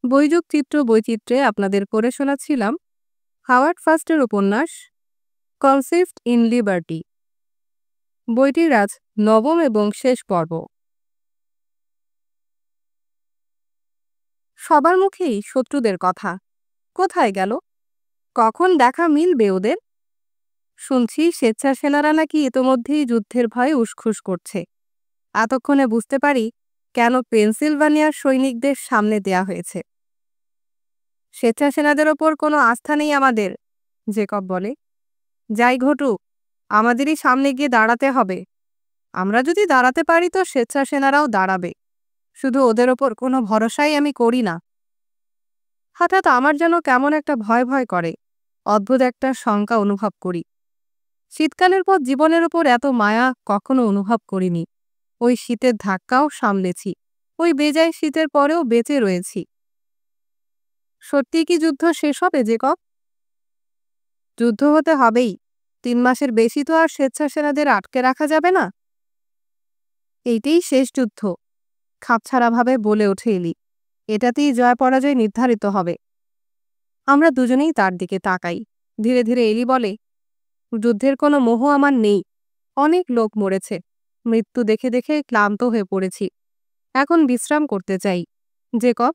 বৈযুগ চিত্র বৈচিত্র্যে আপনাদের পড়ে শোনাচ্ছিলাম হাওয়ার্ড ফার্স্টের উপন্যাস কনসেপ্ট ইন লিবার্টি। বইটির আজ নবম এবং শেষ পর্ব। সবার মুখেই শত্রুদের কথা। কোথায় গেল? কখন দেখা মিলবে ওদের? শুনছি স্বেচ্ছাসেনারা নাকি ইতোমধ্যেই যুদ্ধের ভয়ে উসখুস করছে। এতক্ষণে বুঝতে পারি কেন পেনসিলভানিয়ার সৈনিকদের সামনে দেয়া হয়েছে। স্বেচ্ছাসেনাদের ওপর কোনো আস্থা নেই আমাদের, জেকব বলে। যাই ঘটুক, আমাদেরই সামনে গিয়ে দাঁড়াতে হবে। আমরা যদি দাঁড়াতে পারি তো স্বেচ্ছাসেনারাও দাঁড়াবে। শুধু ওদের ওপর কোনো ভরসাই আমি করি না। হঠাৎ আমার যেন কেমন একটা ভয় ভয় করে, অদ্ভুত একটা শঙ্কা অনুভব করি। শীতকালের পর জীবনের ওপর এত মায়া কখনো অনুভব করিনি। ওই শীতের ধাক্কাও সামলেছি, ওই বেজায় শীতের পরেও বেঁচে রয়েছি। সত্যি কি যুদ্ধ শেষ হবে জেকব? যুদ্ধ হতে হবেই। 3 মাসের বেশি তো আর স্বেচ্ছাসেনাদের আটকে রাখা যাবে না। এইটাই শেষ যুদ্ধ, খাপছাড়াভাবে বলে ওঠে এলি। এটাতেই জয় পরাজয় নির্ধারিত হবে। আমরা দুজনেই তার দিকে তাকাই। ধীরে ধীরে এলি বলে, যুদ্ধের কোনো মোহ আমার নেই। অনেক লোক মরেছে। মৃত্যু দেখে দেখে ক্লান্ত হয়ে পড়েছি। এখন বিশ্রাম করতে চাই। জেকব,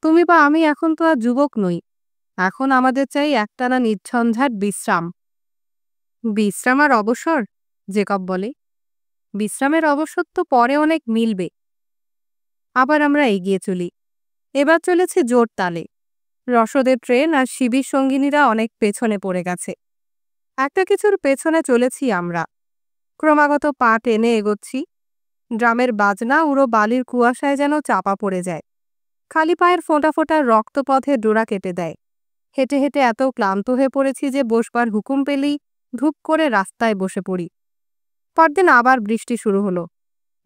তুমি বা আমি এখন তো আর যুবক নই। এখন আমাদের চাই একটানা নির্ঝঞ্ঝাট বিশ্রাম। বিশ্রাম আর অবসর? জেকব বলে, বিশ্রামের অবসর তো পরে অনেক মিলবে। আবার আমরা এগিয়ে চলি। এবার চলেছে জোর তালে। রসদের ট্রেন আর শিবির সঙ্গিনীরা অনেক পেছনে পড়ে গেছে। একটা কিছুর পেছনে চলেছি আমরা। ক্রমাগত পা টেনে এগোচ্ছি। ড্রামের বাজনা উড়ো বালির কুয়াশায় যেন চাপা পড়ে যায়। খালি পায়ের ফোঁটা ফোঁটা রক্তপথে ডোরা কেটে দেয়। হেঁটে হেঁটে এত ক্লান্ত হয়ে পড়েছি যে বসবার হুকুম পেলেই ধূপ করে রাস্তায় বসে পড়ি। পরদিন আবার বৃষ্টি শুরু হলো।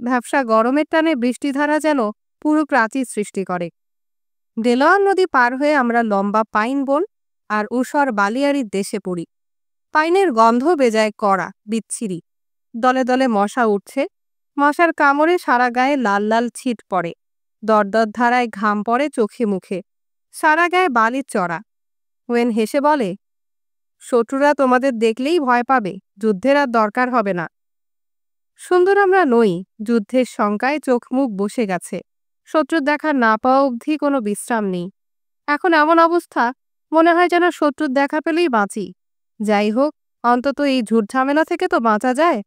ভ্যাপসা গরমের টানে বৃষ্টিধারা যেন পুরো প্রাচীর সৃষ্টি করে। ডেলোয়ার নদী পার হয়ে আমরা লম্বা পাইন বন আর ঊষর বালিয়াড়ির দেশে পড়ি। পাইনের গন্ধ বেজায় কড়া, বিচ্ছিরি। দলে দলে মশা উঠছে। মশার কামড়ে সারা গায়ে লাল লাল ছিট পড়ে। দরদর ধারায় ঘাম পড়ে চোখে মুখে। সারা গায়ে বালির চড়া। ওয়েন হেসে বলে, শত্রুরা তোমাদের দেখলেই ভয় পাবে। যুদ্ধের আর দরকার হবে না। সুন্দর আমরা নই। যুদ্ধের শঙ্কায় চোখ মুখ বসে গেছে। শত্রুর দেখা না পাওয়া অবধি কোনো বিশ্রাম নেই। এখন এমন অবস্থা, মনে হয় যেন শত্রুর দেখা পেলেই বাঁচি। যাই হোক, অন্তত এই ঝুট ঝামেলা থেকে তো বাঁচা যায়।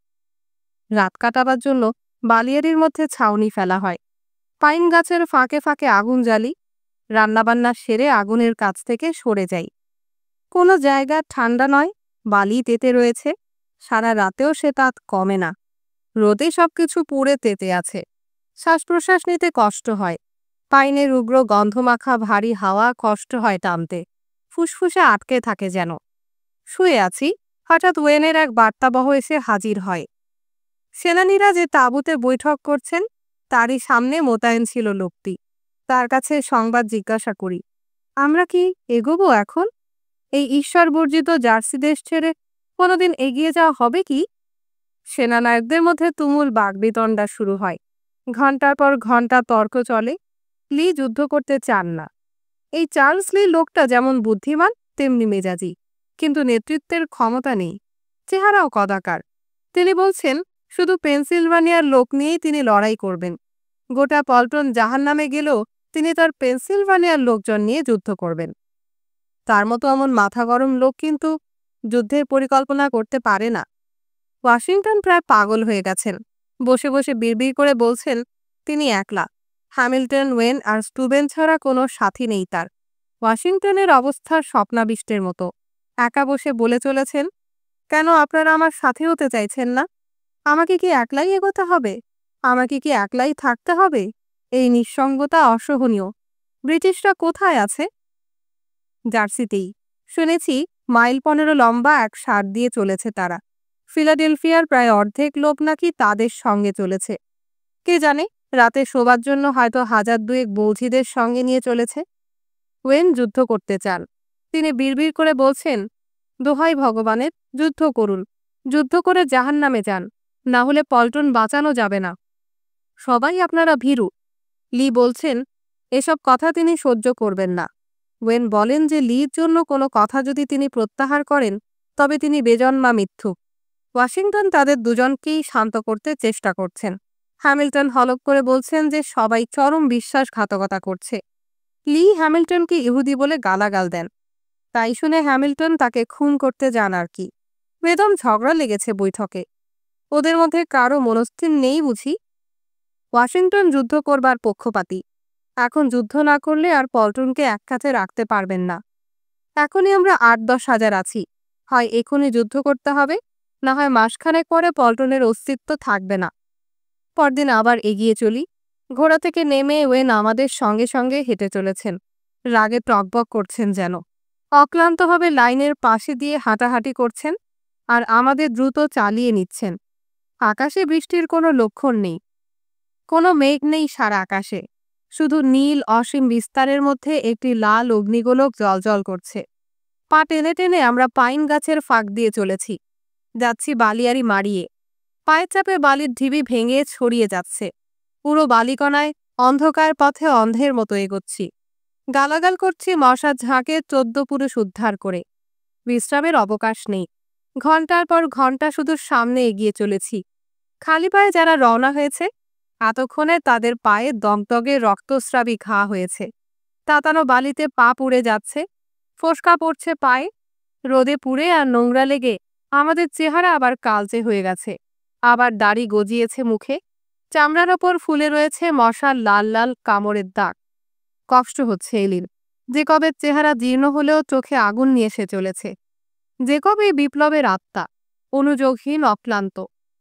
রাত কাটাবার জন্য বালিয়াড়ির মধ্যে ছাউনি ফেলা হয়। পাইন গাছের ফাঁকে ফাঁকে আগুন জ্বালি। রান্নাবান্না সেরে আগুনের কাছ থেকে সরে যাই। কোনো জায়গা ঠান্ডা নয়, বালি তেতে রয়েছে। সারা রাতেও সে তাত কমে না। রোদে সবকিছু পুড়ে তেতে আছে। শ্বাস প্রশ্বাস নিতে কষ্ট হয়। পাইনের উগ্র গন্ধমাখা ভারী হাওয়া কষ্ট হয় টানতে। ফুসফুসে আটকে থাকে যেন। শুয়ে আছি, হঠাৎ ওয়েনের এক বার্তাবহ এসে হাজির হয়। সেনানীরা যে তাঁবুতে বৈঠক করছেন তারই সামনে মোতায়েন ছিল লোকটি। তার কাছে সংবাদ জিজ্ঞাসা করি, আমরা কি এগোবো এখন? এই ঈশ্বর বর্জিত জার্সি দেশ ছেড়ে কোনোদিন এগিয়ে যাওয়া হবে কি? সেনানায়কদের মধ্যে তুমুল বাগবিতণ্ডা শুরু হয়। ঘণ্টার পর ঘণ্টা তর্ক চলে। লি যুদ্ধ করতে চান না। এই চার্লস লি লোকটা যেমন বুদ্ধিমান তেমনি মেজাজি, কিন্তু নেতৃত্বের ক্ষমতা নেই। চেহারাও কদাকার। তিনি বলছেন শুধু পেনসিলভানিয়ার লোক নিয়েই তিনি লড়াই করবেন। গোটা পল্টন জাহান্নামে গেলেও তিনি তার পেনসিলভানিয়ার লোকজন নিয়ে যুদ্ধ করবেন। তার মতো এমন মাথা গরম লোক কিন্তু যুদ্ধের পরিকল্পনা করতে পারে না। ওয়াশিংটন প্রায় পাগল হয়ে গেছেন। বসে বসে বিড়বিড় করে বলছেন তিনি একলা। হ্যামিল্টন, ওয়েন আর স্টুবেন ছাড়া কোনো সাথী নেই তার। ওয়াশিংটনের অবস্থা স্বপ্নাবিষ্টের মতো। একা বসে বলে চলেছেন, কেন আপনারা আমার সাথে হতে চাইছেন না? আমাকে কি একলাই এগোতে হবে? আমাকে কি একলাই থাকতে হবে? এই নিঃসঙ্গতা অসহনীয়। ব্রিটিশরা কোথায় আছে? জার্সিতেই। শুনেছি মাইল 15 লম্বা এক ষাঁড় দিয়ে চলেছে তারা। ফিলাডেলফিয়ার প্রায় অর্ধেক লোক নাকি তাদের সঙ্গে চলেছে। কে জানে, রাতে শোবার জন্য হয়তো 1000-2 বৌঝিদের সঙ্গে নিয়ে চলেছে। ওয়েন যুদ্ধ করতে চান। তিনি বিড়বিড় করে বলছেন, দোহাই ভগবানের, যুদ্ধ করুন। যুদ্ধ করে জাহান্নামে যান, না হলে পল্টন বাঁচানো যাবে না। সবাই আপনারা ভীরু। লি বলছেন, এসব কথা তিনি সহ্য করবেন না। ওয়েন বলেন যে লির জন্য কোনো কথা যদি তিনি প্রত্যাহার করেন তবে তিনি বেজন্মা মিথ্যুক। ওয়াশিংটন তাদের দুজনকেই শান্ত করতে চেষ্টা করছেন। হ্যামিল্টন হলফ করে বলছেন যে সবাই চরম বিশ্বাসঘাতকতা করছে। লি হ্যামিল্টনকে ইহুদি বলে গালাগাল দেন। তাই শুনে হ্যামিল্টন তাকে খুন করতে যান আর কি। বেদম ঝগড়া লেগেছে বৈঠকে। ওদের মধ্যে কারো মনস্থির নেই বুঝি। ওয়াশিংটন যুদ্ধ করবার পক্ষপাতী। এখন যুদ্ধ না করলে আর পল্টনকে এক কাছে রাখতে পারবেন না। এখনই আমরা ৮-১০ হাজার আছি। হয় এখনই যুদ্ধ করতে হবে, না হয় মাসখানেক পরে পল্টনের অস্তিত্ব থাকবে না। পরদিন আবার এগিয়ে চলি। ঘোড়া থেকে নেমে ওয়েন আমাদের সঙ্গে সঙ্গে হেঁটে চলেছেন। রাগে টকবক করছেন যেন। অক্লান্তভাবে লাইনের পাশে দিয়ে হাঁটাহাঁটি করছেন আর আমাদের দ্রুত চালিয়ে নিচ্ছেন। আকাশে বৃষ্টির কোনো লক্ষণ নেই। কোনো মেঘ নেই সারা আকাশে। শুধু নীল অসীম বিস্তারের মধ্যে একটি লাল অগ্নিগোলক জ্বলজ্বল করছে। পা টেনে টেনে আমরা পাইন গাছের ফাঁক দিয়ে চলেছি। যাচ্ছি বালিয়াড়ি মারিয়ে। পায়ের চাপে বালির ঢিবি ভেঙে ছড়িয়ে যাচ্ছে। পুরো বালিকণায় অন্ধকার পথে অন্ধের মতো এগোচ্ছি। গালাগাল করছি মশার ঝাঁকে ১৪ পুরুষ উদ্ধার করে। বিশ্রামের অবকাশ নেই। ঘন্টার পর ঘন্টা শুধু সামনে এগিয়ে চলেছি। খালি পায়ে যারা রওনা হয়েছে এতক্ষণে তাদের পায়ে দগদগে রক্তস্রাবী ঘা হয়েছে। তাতানো বালিতে পা পুড়ে যাচ্ছে, ফোসকা পড়ছে পায়ে। রোদে পুড়ে আর নোংরা লেগে আমাদের চেহারা আবার কালচে হয়ে গেছে। আবার দাড়ি গজিয়েছে মুখে। চামড়ার ওপর ফুলে রয়েছে মশার লাল লাল কামড়ের দাগ। কষ্ট হচ্ছে এলির। জেকবের চেহারা জীর্ণ হলেও চোখে আগুন নিয়ে এসে চলেছে। জেকব এই বিপ্লবের আত্মা, অনুযোগহীন, অক্লান্ত।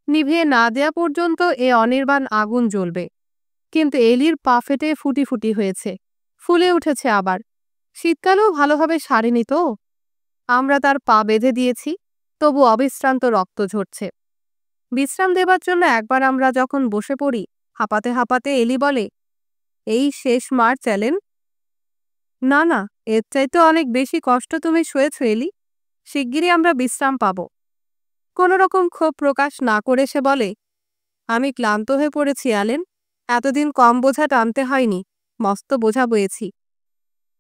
নিভিয়ে না দেয়া পর্যন্ত এ অনির্বাণ আগুন জ্বলবে। কিন্তু এলির পা ফেটে ফুটি ফুটি হয়েছে, ফুলে উঠেছে আবার। শীতকালেও ভালোভাবে সারেনি তো। আমরা তার পা বেঁধে দিয়েছি, তবু অবিশ্রান্ত রক্ত ঝরছে। বিশ্রাম দেবার জন্য একবার আমরা যখন বসে পড়ি, হাঁপাতে হাঁপাতে এলি বলে, এই শেষ মার চ্যালেন। না না, এর চাইতে অনেক বেশি কষ্ট তুমি সয়েছ এলি। শিগগিরই আমরা বিশ্রাম পাব। কোনো রকম ক্ষোভ প্রকাশ না করে সে বলে, আমি ক্লান্ত হয়ে পড়েছি অ্যালেন। এতদিন কম বোঝা টানতে হয়নি, মস্ত বোঝা বয়েছি।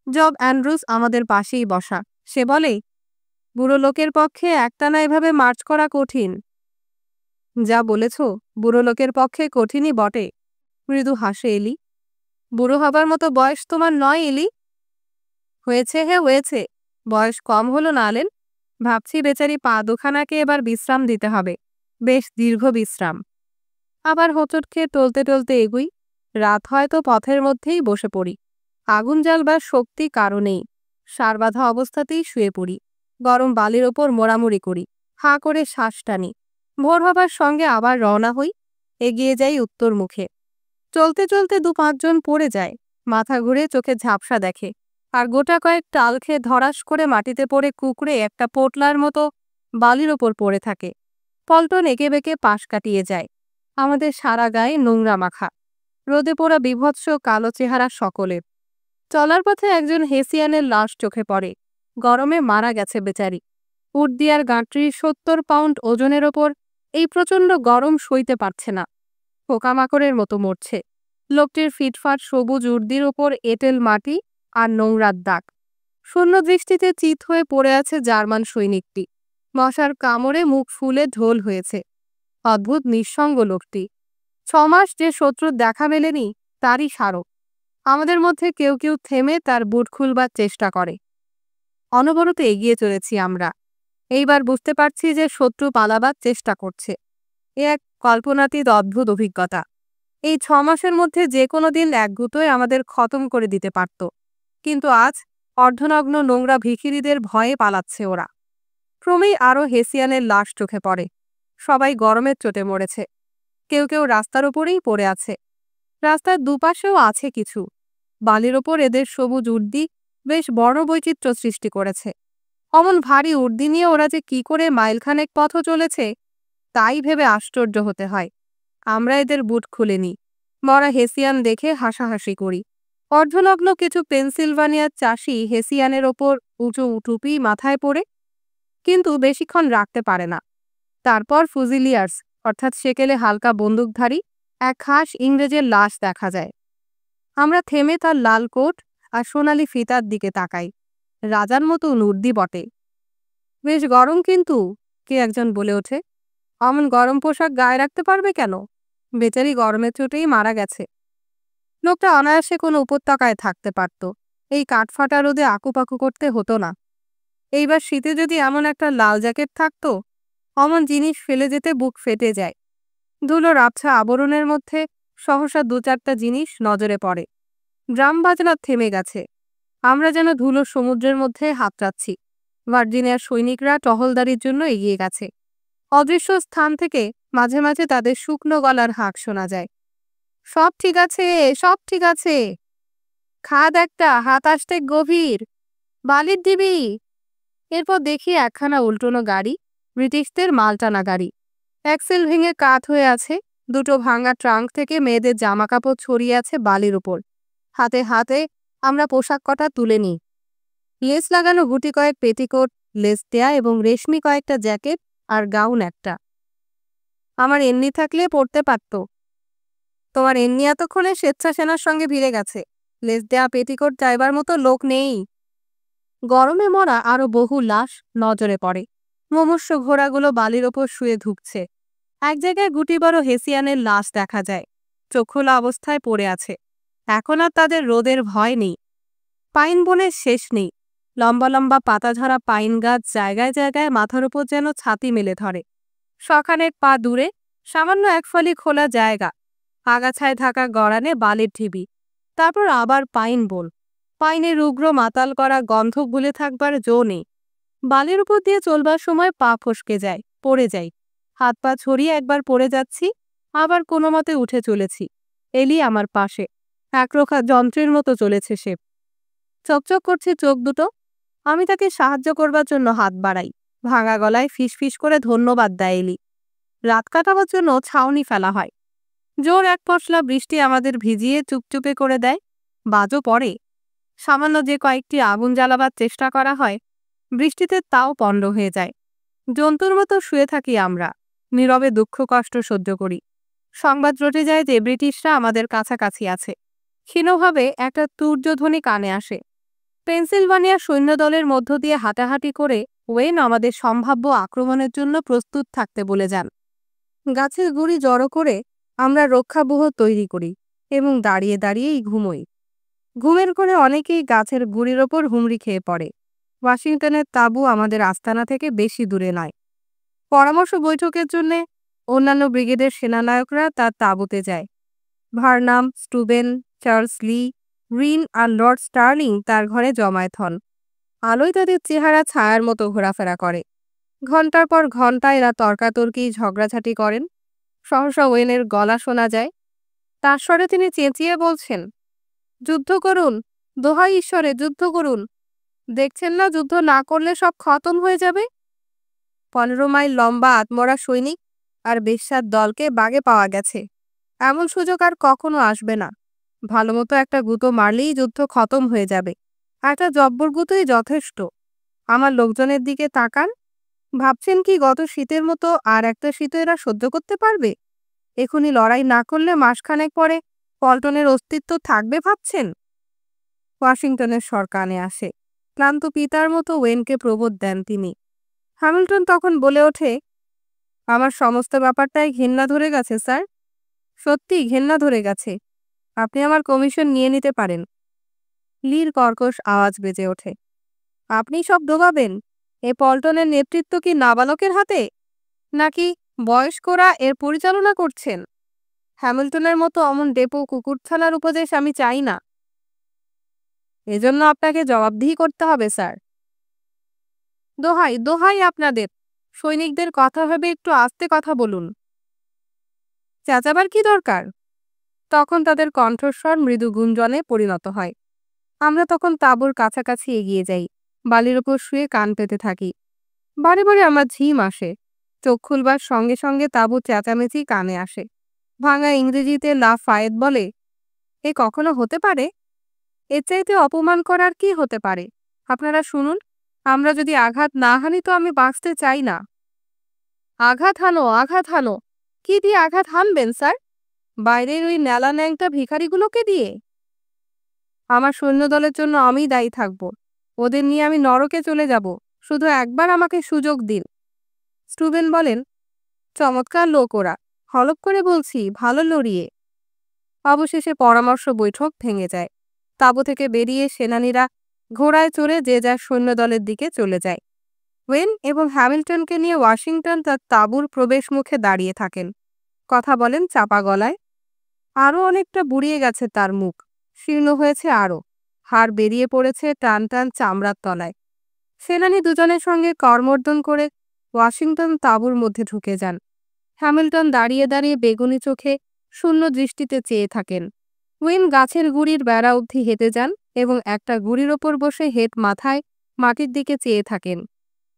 জব অ্যান্ড্রুস আমাদের পাশেই বসা। সে বলে, বুড়ো লোকের পক্ষে একটানা এভাবে মার্চ করা কঠিন। যা বলেছ, বুড়ো লোকের পক্ষে কঠিনই বটে। মৃদু হাসে এলি। বুড়ো হবার মতো বয়স তোমার নয় এলি। হয়েছে হে হয়েছে, বয়স কম হলো না আলেন। ভাবছি বেচারি পা দুখানাকে এবার বিশ্রাম দিতে হবে, বেশ দীর্ঘ বিশ্রাম। আবার হোঁচট খেয়ে টলতে টলতে এগুই। রাত হয়তো পথের মধ্যেই বসে পড়ি। আগুন জ্বালবার শক্তি কারো নেই। সার বাঁধা অবস্থাতেই শুয়ে পড়ি। গরম বালির ওপর মোড়ামুড়ি করি। হাঁ করে শ্বাস টানি। ভোর হবার সঙ্গে আবার রওনা হই। এগিয়ে যাই উত্তর মুখে। চলতে চলতে ২-৫ জন পড়ে যায়। মাথা ঘুরে চোখে ঝাপসা দেখে। আর গোটা কয়েক টাল খেয়ে ধরাস করে মাটিতে পড়ে কুঁকড়ে একটা পোটলার মতো বালির ওপর পড়ে থাকে। পল্টন এঁকে বেঁকে পাশ কাটিয়ে যায়। আমাদের সারা গায়ে নোংরা মাখা। রোদে পোড়া বিভৎস কালো চেহারা সকলের। চলার পথে একজন হেসিয়ানের লাশ চোখে পড়ে। গরমে মারা গেছে বেচারি। উর্দিয়ার গাঁটরি ৭০ পাউন্ড ওজনের ওপর এই প্রচণ্ড গরম সইতে পারছে না। পোকামাকড়ের মতো মরছে। লোকটির ফিটফাট সবুজ উর্দির ওপর এঁটেল মাটি আর নোংরার দাগ। শূন্য দৃষ্টিতে চিত হয়ে পড়ে আছে জার্মান সৈনিকটি। মশার কামড়ে মুখ ফুলে ঢোল হয়েছে। অদ্ভুত নিঃসঙ্গ লোকটি। ৬ মাস যে শত্রুর দেখা মেলেনি তারই স্মারক। আমাদের মধ্যে কেউ কেউ থেমে তার বুট খুলবার চেষ্টা করে। অনবরত এগিয়ে চলেছি আমরা। এইবার বুঝতে পারছি যে শত্রু পালাবার চেষ্টা করছে। এ এক কল্পনাতীত অদ্ভুত অভিজ্ঞতা। এই ৬ মাসের মধ্যে যে কোনো দিন এক গুঁতোয় আমাদের খতম করে দিতে পারত। কিন্তু আজ অর্ধনগ্ন নোংরা ভিখিরিদের ভয়ে পালাচ্ছে ওরা। ক্রমেই আরও হেসিয়ানের লাশ চোখে পড়ে। সবাই গরমের চোটে মরেছে। কেউ কেউ রাস্তার ওপরেই পড়ে আছে। রাস্তার দুপাশেও আছে কিছু। বালির ওপর এদের সবুজ উর্দি বেশ বর্ণবৈচিত্র্য সৃষ্টি করেছে। অমন ভারী উর্দি নিয়ে ওরা যে কি করে মাইলখানেক পথও চলেছে তাই ভেবে আশ্চর্য হতে হয়। আমরা এদের বুট খুলে নিই। মরা হেসিয়ান দেখে হাসাহাসি করি। অর্ধনগ্ন কিছু পেনসিলভানিয়ার চাষি হেসিয়ানের ওপর উঁচু টুপি মাথায় পড়ে, কিন্তু বেশিক্ষণ রাখতে পারে না। তারপর ফুজিলিয়ার্স অর্থাৎ সেকেলে হালকা বন্দুকধারী এক খাস ইংরেজের লাশ দেখা যায়। আমরা থেমে তার লাল কোট আর সোনালি ফিতার দিকে তাকাই। রাজার মতো উর্দি বটে। বেশ গরম কিন্তু, কে একজন বলে ওঠে। অমন গরম পোশাক গায়ে রাখতে পারবে কেন? বেচারি গরমের চোটেই মারা গেছে। লোকটা অনায়াসে কোনো উপত্যকায় থাকতে পারত। এই কাঠফাটা রোদে আকুপাকু করতে হতো না। এইবার শীতে যদি এমন একটা লাল জ্যাকেট থাকতো, অমন জিনিস ফেলে যেতে বুক ফেটে যায়। ধুলোর আবছা আবরণের মধ্যে সহসা দু চারটা জিনিস নজরে পড়ে। ড্রাম বাজনা থেমে গেছে। আমরা যেন ধুলোর সমুদ্রের মধ্যে হাতড়াচ্ছি। ভার্জিনিয়ার সৈনিকরা টহলদারির জন্য এগিয়ে গেছে। অদৃশ্য স্থান থেকে মাঝে মাঝে তাদের শুকনো গলার হাঁক শোনা যায়। সব ঠিক আছে, সব ঠিক আছে। খাদ একটা, হাত আসতে গভীর। বালির দিবি। এরপর দেখি একখানা উল্টোনো গাড়ি, ব্রিটিশদের মালটানা গাড়ি। অ্যাক্সেল ভেঙে কাত হয়ে আছে। দুটো ভাঙা ট্রাঙ্ক থেকে মেয়েদের জামা কাপড় ছড়িয়ে আছে বালির উপর। হাতে হাতে আমরা পোশাক কটা তুলে নিই। লেস লাগানো গুটি কয়েক পেটিকোট, লেস দেয়া এবং রেশমি কয়েকটা জ্যাকেট আর গাউন একটা। আমার এমনি থাকলে পড়তে পারত। তোমার এমনি এতক্ষণে স্বেচ্ছাসেনার সঙ্গে ভিড়ে গেছে। লেস দেয়া পেটিকোট চাইবার মতো লোক নেই। গরমে মরা আরো বহু লাশ নজরে পড়ে। মুমূর্ষু ঘোড়াগুলো বালির ওপর শুয়ে ধুকছে। এক জায়গায় গুটি বড় হেসিয়ানের লাশ দেখা যায়। চোখ খোলা অবস্থায় পড়ে আছে। এখন আর তাদের রোদের ভয় নেই। পাইন বনের শেষ নেই। লম্বা লম্বা পাতাঝরা পাইন গাছ জায়গায় জায়গায় মাথার উপর যেন ছাতি মেলে ধরে। শখানেক পা দূরে সামান্য এক ফালি খোলা জায়গা, আগাছায় থাকা গড়ানে বালির ঢিবি। তারপর আবার পাইন বন। পাইনের উগ্র মাতাল করা গন্ধ ভুলে থাকবার জো নেই। বালির উপর দিয়ে চলবার সময় পা ফসকে যায়, পড়ে যাই। হাত পা ছড়িয়ে একবার পড়ে যাচ্ছি, আবার কোনো মতে উঠে চলেছি। এলি আমার পাশে, একরোখা যন্ত্রের মতো চলেছে সে। চকচক করছে চোখ দুটো। আমি তাকে সাহায্য করবার জন্য হাত বাড়াই। ভাঙা গলায় ফিসফিস করে ধন্যবাদ দেয় এলি। রাত কাটাবার জন্য ছাউনি ফেলা হয়। জোর এক পশলা বৃষ্টি আমাদের ভিজিয়ে চুপচুপে করে দেয়। বাজও পড়ে। সামান্য যে কয়েকটি আগুন জ্বালাবার চেষ্টা করা হয়, বৃষ্টিতে তাও পণ্ড হয়ে যায়। জন্তুর মতো শুয়ে থাকি আমরা, নীরবে দুঃখ কষ্ট সহ্য করি। সংবাদ রটে যায় যে ব্রিটিশরা আমাদের কাছাকাছি আছে। ক্ষীণভাবে একটা তুর্যধ্বনি কানে আসে। পেনসিলভানিয়ার সৈন্যদলের মধ্য দিয়ে হাঁটাহাঁটি করে ওয়েন আমাদের সম্ভাব্য আক্রমণের জন্য প্রস্তুত থাকতে বলে যান। গাছের গুঁড়ি জড়ো করে আমরা রক্ষাবহ তৈরি করি এবং দাঁড়িয়ে দাঁড়িয়েই ঘুমোই। ঘুমের ঘরে অনেকেই গাছের গুঁড়ির ওপর হুমড়ি খেয়ে পড়ে। ওয়াশিংটনের তাঁবু আমাদের আস্তানা থেকে বেশি দূরে নয়। পরামর্শ বৈঠকের জন্যে অন্যান্য ব্রিগেডের সেনানায়করা তার তাঁবুতে যায়। ভার্নাম, স্টুবেন, চার্লস লি, রিন আর লর্ড স্টার্লিং তার ঘরে জমায়েত হন। আলোয় তাদের চেহারা ছায়ার মতো ঘোরাফেরা করে। ঘণ্টার পর ঘণ্টা এরা তর্কাতর্কি ঝগড়াঝাটি করেন। সহসা ওয়েনের গলা শোনা যায়। তার স্বরে তিনি চেঁচিয়ে বলছেন, যুদ্ধ করুন, দোহাই ঈশ্বরে যুদ্ধ করুন। দেখছেন না যুদ্ধ না করলে সব খতম হয়ে যাবে। 15 মাইল লম্বা আত্মরা সৈনিক আর বেশ্যার দলকে বাগে পাওয়া গেছে। এমন সুযোগ আর কখনো আসবে না। ভালোমতো একটা গুঁতো মারলেই যুদ্ধ খতম হয়ে যাবে। একটা জব্বর গুঁতোই যথেষ্ট। আমার লোকজনের দিকে তাকান। ভাবছেন কি গত শীতের মতো আর একটা শীতও এরা সহ্য করতে পারবে? এখনই লড়াই না করলে মাসখানেক পরে পল্টনের অস্তিত্ব থাকবে ভাবছেন? ওয়াশিংটনের স্বর কানে আসে। ক্লান্ত পিতার মতো ওয়েনকে প্রবোধ দেন তিনি। হ্যামিল্টন তখন বলে ওঠে, আমার সমস্ত ব্যাপারটাই ঘেন্না ধরে গেছে স্যার। সত্যি ঘেন্না ধরে গেছে। আপনি আমার কমিশন নিয়ে নিতে পারেন। লির কর্কশ আওয়াজ বেজে ওঠে। আপনি সব ডোবাবেন? এ পল্টনের নেতৃত্ব কি নাবালকের হাতে, নাকি বয়স্করা এর পরিচালনা করছেন? হ্যামিল্টনের মতো অমন ডেপো কুকুরছানার উপদেশ আমি চাই না। এজন্য আপনাকে জবাবদিহি করতে হবে স্যার। দোহাই দোহাই আপনাদের, সৈনিকদের কথা ভেবে একটু আস্তে কথা বলুন। চেঁচাবার কি দরকার? তখন তাদের কণ্ঠস্বর মৃদু গুঞ্জনে পরিণত হয়। আমরা তখন তাঁবুর কাছাকাছি এগিয়ে যাই। বালির ওপর শুয়ে কান পেতে থাকি। বারে বারে আমার ঝিম আসে। চোখ খুলবার সঙ্গে সঙ্গে তাঁবুর চেঁচামেচি কানে আসে। ভাঙা ইংরেজিতে লা ফায়েদ বলে, এ কখনো হতে পারে? এর চাইতে অপমান করার কি হতে পারে? আপনারা শুনুন, আমরা যদি আঘাত না হানি তো আমি বাঁচতে চাই না। আঘাত হানো, আঘাত হানো। কি দিয়ে আঘাত হানবেন স্যার? বাইরের ওই ন্যালা ন্যাংটা ভিখারিগুলোকে দিয়ে? আমার সৈন্যদলের জন্য আমিই দায়ী থাকব। ওদের নিয়ে আমি নরকে চলে যাব। শুধু একবার আমাকে সুযোগ দিন। স্টুবেন বলেন, চমৎকার লোক ওরা। হলপ করে বলছি, ভালো লড়িয়ে। অবশেষে পরামর্শ বৈঠক ভেঙে যায়। তাঁবু থেকে বেরিয়ে সেনানীরা ঘোড়ায় চড়ে যে যার সৈন্যদলের দিকে চলে যায়। ওয়েন এবং হ্যামিল্টনকে নিয়ে ওয়াশিংটন তার তাঁবুর প্রবেশ মুখে দাঁড়িয়ে থাকেন। কথা বলেন চাপা গলায়। আরও অনেকটা বুড়িয়ে গেছে তার মুখ, শীর্ণ হয়েছে আরও, হাড় বেরিয়ে পড়েছে টান টান চামড়ার তলায়। সেনানী দুজনের সঙ্গে করমর্দন করে ওয়াশিংটন তাঁবুর মধ্যে ঢুকে যান। হ্যামিল্টন দাঁড়িয়ে দাঁড়িয়ে বেগুনি চোখে শূন্য দৃষ্টিতে চেয়ে থাকেন। ওয়েন গাছের গুড়ির বেড়া অবধি হেঁটে যান এবং একটা গুড়ির ওপর বসে হেঁট মাথায় মাটির দিকে চেয়ে থাকেন।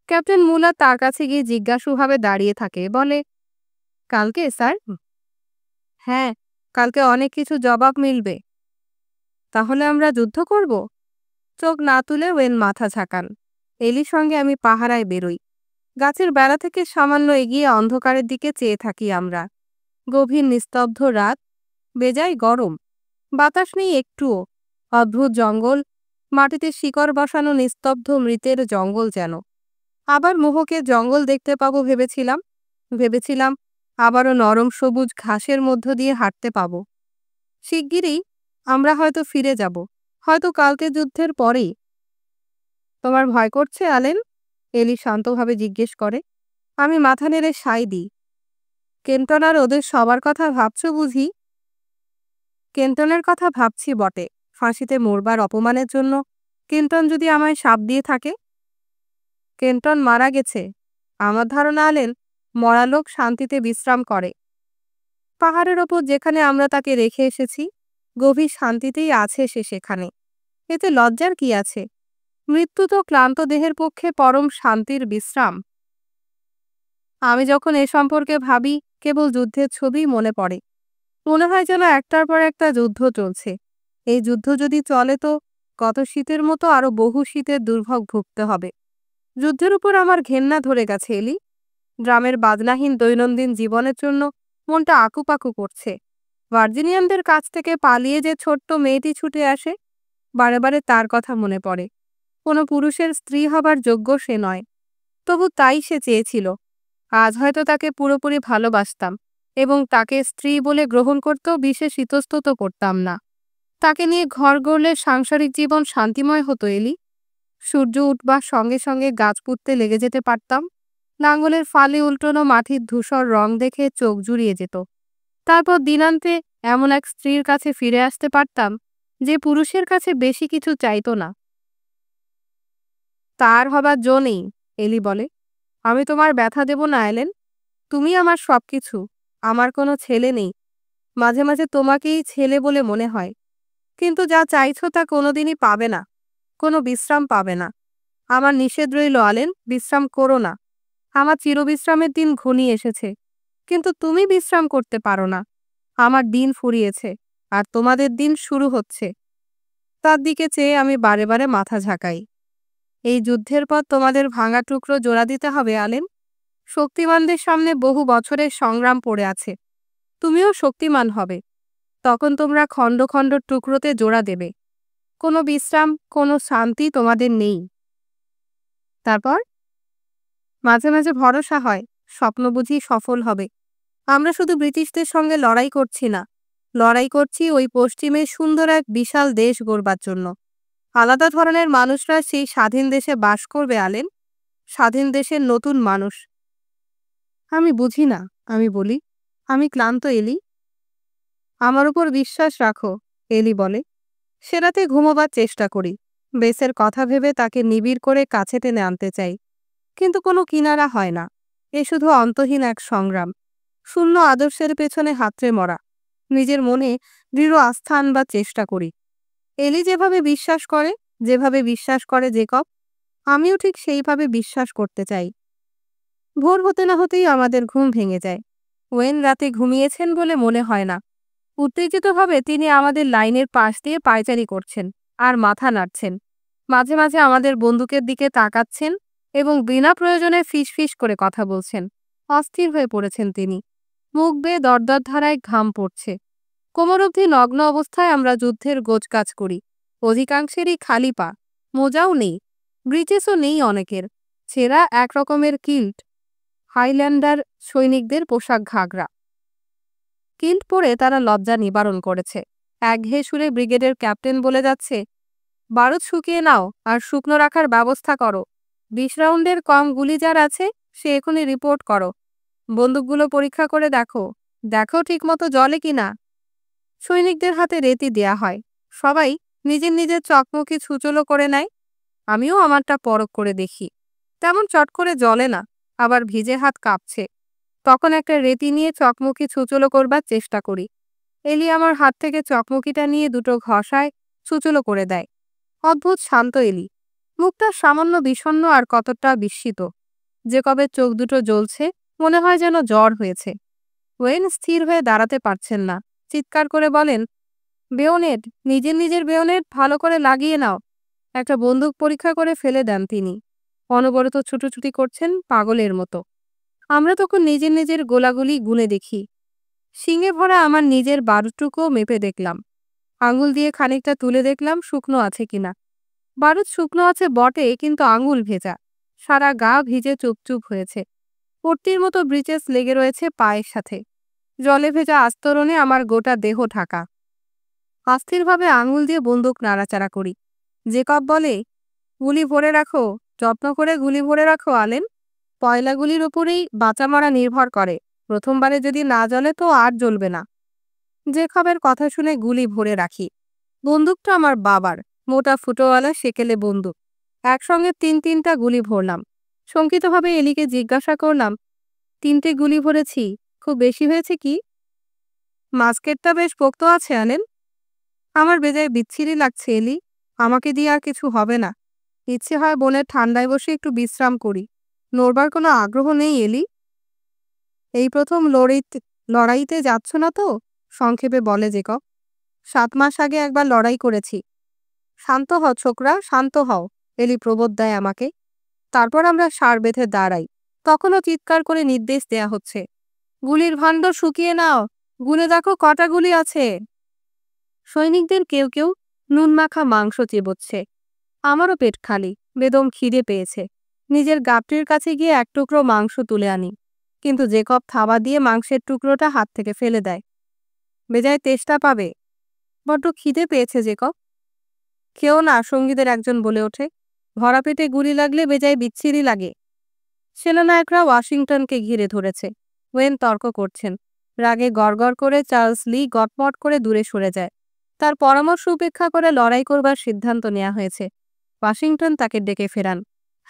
ক্যাপ্টেন মুলার তার কাছে গিয়ে জিজ্ঞাসুভাবে দাঁড়িয়ে থাকে, বলে, কালকে স্যার? হ্যাঁ, কালকে অনেক কিছু জবাব মিলবে। তাহলে আমরা যুদ্ধ করব? চোখ না তুলে ওয়েন মাথা ঝাঁকান। এলির সঙ্গে আমি পাহারায় বেরোই। গাছের বেড়া থেকে সামান্য এগিয়ে অন্ধকারের দিকে চেয়ে থাকি আমরা। গভীর নিস্তব্ধ রাত, বেজায় গরম, বাতাস নেই একটুও। অদ্ভুত জঙ্গল, মাটিতে শিকড় বসানো নিস্তব্ধ মৃতের জঙ্গল যেন। আবার মোহকে জঙ্গল দেখতে পাবো ভেবেছিলাম আবারও নরম সবুজ ঘাসের মধ্য দিয়ে হাঁটতে পাবো। শিগগিরই আমরা হয়তো ফিরে যাব, হয়তো কালকে যুদ্ধের পরেই। তোমার ভয় করছে অ্যালেন? এলি শান্তভাবে জিজ্ঞেস করে। আমি মাথা নেড়ে সাই দিই। কেন্টন আর ওদের সবার কথা ভাবছো বুঝি? কেন্টনের কথা ভাবছি বটে। ফাঁসিতে মরবার অপমানের জন্য কেন্টন যদি আমায় শাপ দিয়ে থাকে। কেন্টন মারা গেছে। আমার ধারণা অ্যালেন, মরা লোক শান্তিতে বিশ্রাম করে। পাহাড়ের ওপর যেখানে আমরা তাকে রেখে এসেছি, গভীর শান্তিতেই আছে সে সেখানে। এতে লজ্জার কি আছে? মৃত্যু তো ক্লান্ত দেহের পক্ষে পরম শান্তির বিশ্রাম। আমি যখন এ সম্পর্কে ভাবি, কেবল যুদ্ধের ছবি মনে পড়ে। মনে হয় যেন একটার পর একটা যুদ্ধ চলছে। এই যুদ্ধ যদি চলে তো গত শীতের মতো আরো বহু শীতের দুর্ভোগ ভুগতে হবে। যুদ্ধের উপর আমার ঘেন্না ধরে গেছে এলি। গ্রামের বাজনাহীন দৈনন্দিন জীবনের জন্য মনটা আকুপাকু করছে। ভার্জিনিয়ানদের কাছ থেকে পালিয়ে যে ছোট্ট মেয়েটি ছুটে আসে, বারে বারে তার কথা মনে পড়ে। কোনো পুরুষের স্ত্রী হবার যোগ্য সে নয়, তবু তাই সে চেয়েছিল। আজ হয়তো তাকে পুরোপুরি ভালোবাসতাম এবং তাকে স্ত্রী বলে গ্রহণ করতেও বিশেষ ইতস্তত করতাম না। তাকে নিয়ে ঘর গড়লে সাংসারিক জীবন শান্তিময় হতো এলি। সূর্য উঠবার সঙ্গে সঙ্গে গাছ পুঁততে লেগে যেতে পারতাম। লাঙ্গলের ফালি উল্টোনো মাটির ধূসর রং দেখে চোখ জুড়িয়ে যেত। তারপর দিনান্তে এমন এক স্ত্রীর কাছে ফিরে আসতে পারতাম যে পুরুষের কাছে বেশি কিছু চাইতো না। তার হবার জো নেই, এলি বলে। আমি তোমার ব্যথা দেব না অ্যালেন। তুমি আমার সবকিছু। আমার কোনো ছেলে নেই। মাঝে মাঝে তোমাকেই ছেলে বলে মনে হয়। কিন্তু যা চাইছো তা কোনোদিনই পাবে না। কোনো বিশ্রাম পাবে না। আমার নিষেধ রইল অ্যালেন, বিশ্রাম করো না। আমার চিরবিশ্রামের দিন ঘনিয়ে এসেছে, কিন্তু তুমি বিশ্রাম করতে পারো না। আমার দিন ফুরিয়েছে, আর তোমাদের দিন শুরু হচ্ছে। তার দিকে চেয়ে আমি বারে বারে মাথা ঝাঁকাই। এই যুদ্ধের পর তোমাদের ভাঙা টুকরো জোড়া দিতে হবে অ্যালেন। শক্তিমানদের সামনে বহু বছরের সংগ্রাম পড়ে আছে। তুমিও শক্তিমান হবে। তখন তোমরা খণ্ড খণ্ড টুকরোতে জোড়া দেবে। কোনো বিশ্রাম, কোনো শান্তি তোমাদের নেই। তারপর মাঝে মাঝে ভরসা হয়, স্বপ্ন বুঝি সফল হবে। আমরা শুধু ব্রিটিশদের সঙ্গে লড়াই করছি না, লড়াই করছি ওই পশ্চিমের সুন্দর এক বিশাল দেশ গড়বার জন্য। আলাদা ধরনের মানুষরা সেই স্বাধীন দেশে বাস করবে অ্যালেন, স্বাধীন দেশের নতুন মানুষ। আমি বুঝি না, আমি বলি। আমি ক্লান্ত এলি। আমার উপর বিশ্বাস রাখো, এলি বলে। সে রাতে ঘুমোবার চেষ্টা করি। বেসের কথা ভেবে তাকে নিবিড় করে কাছে টেনে আনতে চাই, কিন্তু কোনো কিনারা হয় না। এ শুধু অন্তহীন এক সংগ্রাম, শূন্য আদর্শের পেছনে হাতড়ে মরা। নিজের মনে দৃঢ় আস্থা আনবার চেষ্টা করি। এলি যেভাবে বিশ্বাস করে জেকব, আমিও ঠিক সেইভাবে বিশ্বাস করতে চাই। ভোর হতে না হতেই আমাদের ঘুম ভেঙে যায়। ওয়েন রাতে ঘুমিয়েছেন বলে মনে হয় না। উত্তেজিতভাবে তিনি আমাদের লাইনের পাশ দিয়ে পায়চারি করছেন আর মাথা নাড়ছেন। মাঝে মাঝে আমাদের বন্দুকের দিকে তাকাচ্ছেন এবং বিনা প্রয়োজনে ফিসফিস করে কথা বলছেন। অস্থির হয়ে পড়েছেন তিনি। মুখ বেয়ে দরদর ধারায় ঘাম পড়ছে। কোমর অবধি নগ্ন অবস্থায় আমরা যুদ্ধের গোজকাজ করি। অধিকাংশেরই খালি পা, মোজাও নেই, ব্রিচেসও নেই অনেকের, ছেঁড়া এক রকমের কিল্ট, হাইল্যান্ডার সৈনিকদের পোশাক ঘাগরা। কিল্ট পরে তারা লজ্জা নিবারণ করেছে। একঘেয়ে সুরে ব্রিগেডের ক্যাপ্টেন বলে যাচ্ছে, বারুদ শুকিয়ে নাও আর শুকনো রাখার ব্যবস্থা করো। 20 রাউন্ডের কম গুলি যার আছে সে এখনই রিপোর্ট করো। বন্দুকগুলো পরীক্ষা করে দেখো, দেখো ঠিকমতো জ্বলে কিনা। সৈনিকদের হাতে রেতি দেয়া হয়। সবাই নিজের নিজের চকমকি ছুচলো করে নেয়। আমিও আমারটা পরখ করে দেখি। তেমন চট করে জ্বলে না, আবার ভিজে হাত কাঁপছে। তখন একটা রেতি নিয়ে চকমকি ছুচলো করবার চেষ্টা করি। এলি আমার হাত থেকে চকমকিটা নিয়ে দুটো ঘষায় ছুচলো করে দেয়। অদ্ভুত শান্ত এলি, মুখটা সামান্য বিষণ্ণ আর কতটা বিস্মিত। যে কবে চোখ দুটো জ্বলছে, মনে হয় যেন জ্বর হয়েছে। ওয়েন স্থির হয়ে দাঁড়াতে পারছেন না, চিৎকার করে বলেন, বেয়োনেট, নিজের নিজের বেয়োনেট ভালো করে লাগিয়ে নাও। একটা বন্দুক পরীক্ষা করে ফেলে দেন তিনি। অনবরত ছুটোছুটি করছেন পাগলের মতো। আমরা তখন নিজের নিজের গোলাগুলি গুনে দেখি। শিঙে ভরা আমার নিজের বারুদটুকুও মেপে দেখলাম। আঙুল দিয়ে খানিকটা তুলে দেখলাম শুকনো আছে কিনা। বারুদ শুকনো আছে বটে, কিন্তু আঙুল ভেজা, সারা গা ভিজে চুপচুপ হয়েছে। পট্টির মতো ব্রিচেস লেগে রয়েছে পায়ের সাথে। জলে ভেজা আস্তরণে আমার গোটা দেহ ঢাকা। অস্থিরভাবে আঙুল দিয়ে বন্দুক নাড়াচাড়া করি। জেকব বলে, গুলি ভরে রাখো, যত্ন করে গুলি ভরে রাখো আলেন। পয়লা গুলির উপরেই বাঁচা মরা নির্ভর করে। প্রথমবারে যদি না জ্বলে তো আর জ্বলবে না। জেকবের কথা শুনে গুলি ভরে রাখি। বন্দুকটা আমার বাবার, মোটা ফুটোওয়ালা সেকেলে বন্দুক। একসঙ্গে 3-3টা গুলি ভরলাম। শঙ্কিতভাবে এলিকে জিজ্ঞাসা করলাম, 3টে গুলি ভরেছি, খুব বেশি হয়েছে কি? মাস্কেটটা বেশ পোক্ত আছে আনেন। আমার বেজায় বিচ্ছিরি লাগছে এলি, আমাকে দিয়ে আর কিছু হবে না। ইচ্ছে হয় বনের ঠান্ডায় বসে একটু বিশ্রাম করি। নড়বার কোনো আগ্রহ নেই এলি। এই প্রথম লড়াইতে যাচ্ছ না তো? সংক্ষেপে বলে জেকব। 7 মাস আগে একবার লড়াই করেছি। শান্ত হও ছোকরা, শান্ত হও, এলি প্রবোধ দেয় আমাকে। তারপর আমরা সার বেঁধে দাঁড়াই। তখনও চিৎকার করে নির্দেশ দেয়া হচ্ছে, গুলির ভাণ্ড শুকিয়ে নাও, গুনে দেখো কটা গুলি আছে। সৈনিকদের কেউ কেউ নুন মাখা মাংস চিবোচ্ছে। আমারও পেট খালি, বেদম খিদে পেয়েছে। নিজের গাপটির কাছে গিয়ে এক টুকরো মাংস তুলে আনি, কিন্তু জেকব থাবা দিয়ে মাংসের টুকরোটা হাত থেকে ফেলে দেয়। বেজায় তেষ্টা পাবে, বড্ড খিদে পেয়েছে জেকব। খেও না, সঙ্গীদের একজন বলে ওঠে। ভরা পেটে গুলি লাগলে বেজায় বিচ্ছিরি লাগে। সেনানায়করা ওয়াশিংটনকে ঘিরে ধরেছে। ওয়েন তর্ক করছেন। রাগে গড়গড় করে চার্লস লি গটমট করে দূরে সরে যায়। তার পরামর্শ উপেক্ষা করে লড়াই করবার সিদ্ধান্ত নেওয়া হয়েছে। ওয়াশিংটন তাকে ডেকে ফেরান।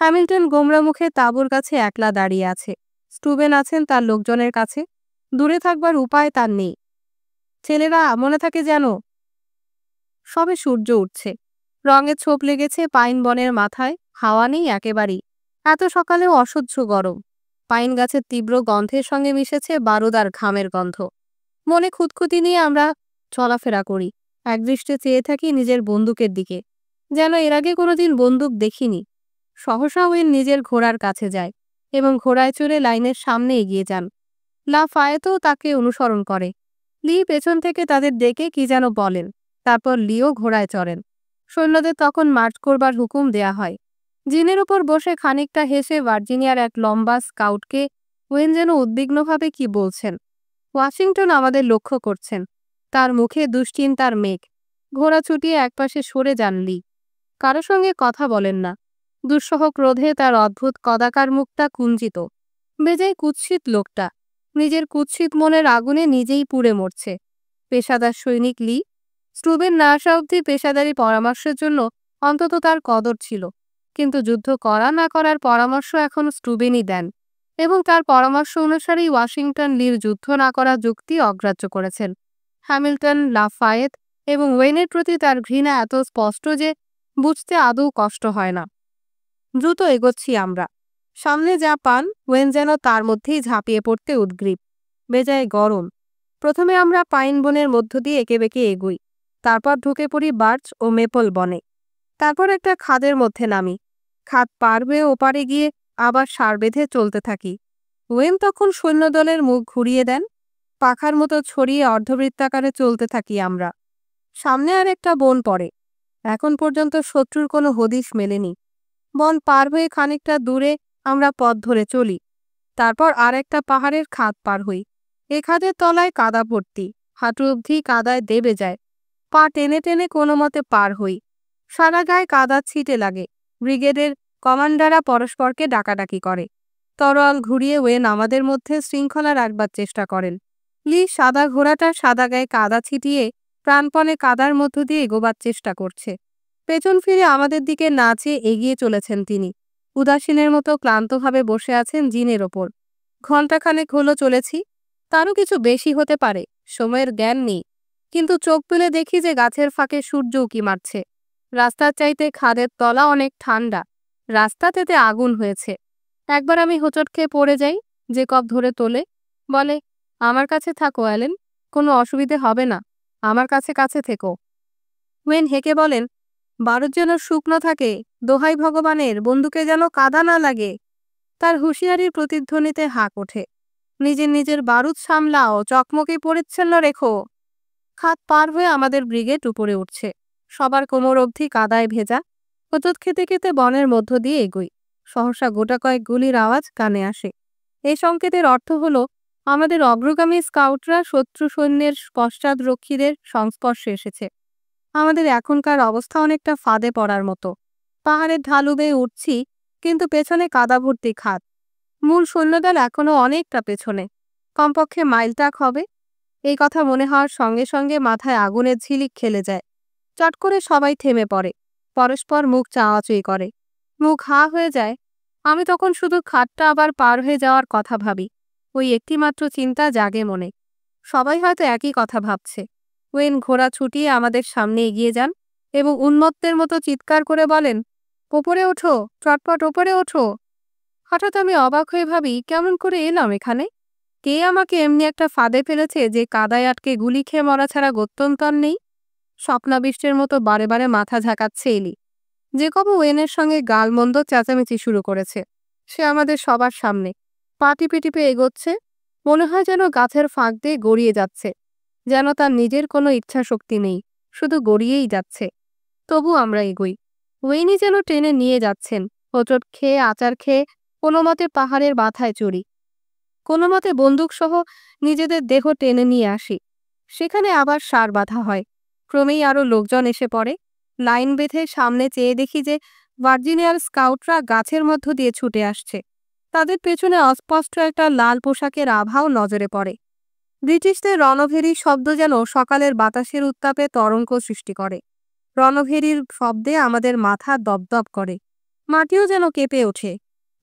হ্যামিল্টন গোমরা মুখে তাঁবুর কাছে একলা দাঁড়িয়ে আছে। স্টুবেন আছেন তার লোকজনের কাছে। দূরে থাকবার উপায় তার নেই। ছেলেরা মনে থাকে যেন। সবে সূর্য উঠছে। রঙের ছোপ লেগেছে পাইন বনের মাথায়, হাওয়া নেই একেবারেই। এত সকালেও অসহ্য গরম। পাইন গাছের তীব্র গন্ধের সঙ্গে মিশেছে বারুদ আর ঘামের গন্ধ। মনে খুঁতখুঁতি নিয়ে আমরা চলাফেরা করি। একদৃষ্টে চেয়ে থাকি নিজের বন্দুকের দিকে, যেন এর আগে কোনোদিন বন্দুক দেখিনি। সহসা ওয়েন নিজের ঘোড়ার কাছে যায় এবং ঘোড়ায় চড়ে লাইনের সামনে এগিয়ে যান। লাফায়েতও তাকে অনুসরণ করে। লি পেছন থেকে তাদের ডেকে কি যেন বলেন। তারপর লিও ঘোড়ায় চড়েন। সৈন্যদের তখন মার্চ করবার হুকুম দেয়া হয়। জিনের উপর বসে খানিকটা হেসে ভার্জিনিয়ার এক লম্বা স্কাউটকে ওয়েন যেন উদ্বিগ্নভাবে কি বলছেন। ওয়াশিংটন আমাদের লক্ষ্য করছেন। তার মুখে দুশ্চিন্তার মেঘ। ঘোড়া ছুটিয়ে একপাশে সরে যান লি। কারো সঙ্গে কথা বলেন না। দুঃসহ ক্রোধে তার অদ্ভুত কদাকার মুখটা কুঞ্চিত। বেজায় কুৎসিত লোকটা। নিজের কুৎসিত মনের আগুনে নিজেই পুড়ে মরছে। পেশাদার সৈনিক লি। স্টুবেন না আসা অবধি পেশাদারি পরামর্শের জন্য অন্তত তার কদর ছিল, কিন্তু যুদ্ধ করা না করার পরামর্শ এখন স্টুবেনই দেন, এবং তার পরামর্শ অনুসারেই ওয়াশিংটন লির যুদ্ধ না করার যুক্তি অগ্রাহ্য করেছেন। হ্যামিল্টন, লাফায়েত এবং ওয়েনের প্রতি তার ঘৃণা এত স্পষ্ট যে বুঝতে আদৌ কষ্ট হয় না। দ্রুত এগোচ্ছি আমরা। সামনে যা পান ওয়েন যেন তার মধ্যেই ঝাঁপিয়ে পড়তে উদ্গ্রীব। বেজায় গরম। প্রথমে আমরা পাইন বনের মধ্য দিয়ে এঁকে বেঁকে এগোই। তারপর ঢুকে পড়ি বার্চ ও মেপল বনে। তারপর একটা খাদের মধ্যে নামি। খাদ পার হয়ে ওপারে গিয়ে আবার সার বেঁধে চলতে থাকি। ওয়েন তখন সৈন্যদলের মুখ ঘুরিয়ে দেন। পাখার মতো ছড়িয়ে অর্ধবৃত্তাকারে চলতে থাকি আমরা। সামনে আর একটা বন পড়ে। এখন পর্যন্ত শত্রুর কোনো হদিশ মেলেনি। বন পার হয়ে খানিকটা দূরে আমরা পথ ধরে চলি। তারপর আর একটা পাহাড়ের খাদ পার হই। এ খাদের তলায় কাদা ভর্তি, হাঁটু অবধি কাদায় দেবে যায়। পা টেনে টেনে কোনো মতে পার হই। সারা গায়ে কাদা ছিটে লাগে। ব্রিগেডের কমান্ডাররা পরস্পরকে ডাকাডাকি করে। তরোয়াল ঘুরিয়ে ওয়েন আমাদের মধ্যে শৃঙ্খলা রাখবার চেষ্টা করেন। লি সাদা ঘোড়াটা সাদা গায়ে কাদা ছিটিয়ে প্রাণপণে কাদার মধ্য দিয়ে এগোবার চেষ্টা করছে। পেছন ফিরে আমাদের দিকে না চেয়ে এগিয়ে চলেছেন তিনি। উদাসীনের মতো ক্লান্তভাবে বসে আছেন জিনের ওপর। ঘণ্টাখানেক হলো চলেছি, তারও কিছু বেশি হতে পারে, সময়ের জ্ঞান নেই। কিন্তু চোখ তুলে দেখি যে গাছের ফাঁকে সূর্য উঁকি মারছে। রাস্তার চাইতে খাদের তলা অনেক ঠান্ডা। রাস্তাতেতে আগুন হয়েছে। একবার আমি হোঁচট খেয়ে পড়ে যাই। জেকব ধরে তোলে, বলে, আমার কাছে থাকো অ্যালেন, কোনো অসুবিধে হবে না, আমার কাছে কাছে থেকো। ওয়েন হেঁকে বলেন, বারুদ যেন শুকনো থাকে, দোহাই ভগবানের, বন্দুকে যেন কাদা না লাগে। তার হুঁশিয়ারির প্রতিধ্বনিতে হাঁক ওঠে। নিজের নিজের বারুদ সামলাও, চকমকে পরিচ্ছন্ন রেখো। খাদ পার হয়ে আমাদের ব্রিগেড উপরে উঠছে। সবার কোমর অবধি কাদায় ভেজা। হোঁচট খেতে খেতে বনের মধ্য দিয়ে এগোই। সহসা গোটা কয়েক গুলির আওয়াজ কানে আসে। এই সংকেতের অর্থ হলো আমাদের অগ্রগামী স্কাউটরা শত্রু সৈন্যের পশ্চাদরক্ষীদের সংস্পর্শে এসেছে। আমাদের এখনকার অবস্থা অনেকটা ফাঁদে পড়ার মতো। পাহাড়ের ঢালু বেয়ে উঠছি, কিন্তু পেছনে কাদা ভর্তি খাদ। মূল সৈন্যদল এখনো অনেকটা পেছনে, কমপক্ষে মাইলটাক হবে। এই কথা মনে হওয়ার সঙ্গে সঙ্গে মাথায় আগুনের ঝিলিক খেলে যায়। চট করে সবাই থেমে পড়ে, পরস্পর মুখ চাওয়াচুই করে। মুখ হা হয়ে যায়। আমি তখন শুধু খাদটা আবার পার হয়ে যাওয়ার কথা ভাবি। ওই একটিমাত্র চিন্তা জাগে মনে। সবাই হয়তো একই কথা ভাবছে। ওয়েন ঘোড়া ছুটিয়ে আমাদের সামনে এগিয়ে যান এবং উন্মত্তের মতো চিৎকার করে বলেন, ওপরে ওঠো, চটপট ওপরে ওঠো। হঠাৎ আমি অবাক হয়ে ভাবি, কেমন করে এলাম এখানে? কে আমাকে এমনি একটা ফাঁদে ফেলেছে যে কাদায় আটকে গুলি খেয়ে মরা ছাড়া গত্যন্তর নেই? স্বপ্নাবিষ্টের মতো বারে বারে মাথা ঝাঁকাচ্ছে এলি। যে কবে ওয়েনের সঙ্গে গালমন্দ চেঁচামেচি শুরু করেছে। সে আমাদের সবার সামনে পা টিপে টিপে এগোচ্ছে। মনে হয় যেন গাছের ফাঁক দিয়ে গড়িয়ে যাচ্ছে, যেন তার নিজের কোনো ইচ্ছা শক্তি নেই, শুধু গড়িয়েই যাচ্ছে। তবু আমরা এগোই। ওয়েনই যেন টেনে নিয়ে যাচ্ছেন। হোঁচট খেয়ে আচার খেয়ে কোনো মতে পাহাড়ের মাথায় চড়ি। কোনো মতে বন্দুকসহ নিজেদের দেহ টেনে নিয়ে আসি। সেখানে আবার সার বাঁধা হয়। ক্রমেই আরও লোকজন এসে পড়ে। লাইন বেঁধে সামনে চেয়ে দেখি যে ভার্জিনিয়ার স্কাউটরা গাছের মধ্য দিয়ে ছুটে আসছে। তাদের পেছনে অস্পষ্ট একটা লাল পোশাকের আভাও নজরে পড়ে। ব্রিটিশদের রণভেরির শব্দ যেন সকালের বাতাসের উত্তাপে তরঙ্গ সৃষ্টি করে। রণভেরির শব্দে আমাদের মাথা দপদপ করে। মাটিও যেন কেঁপে ওঠে।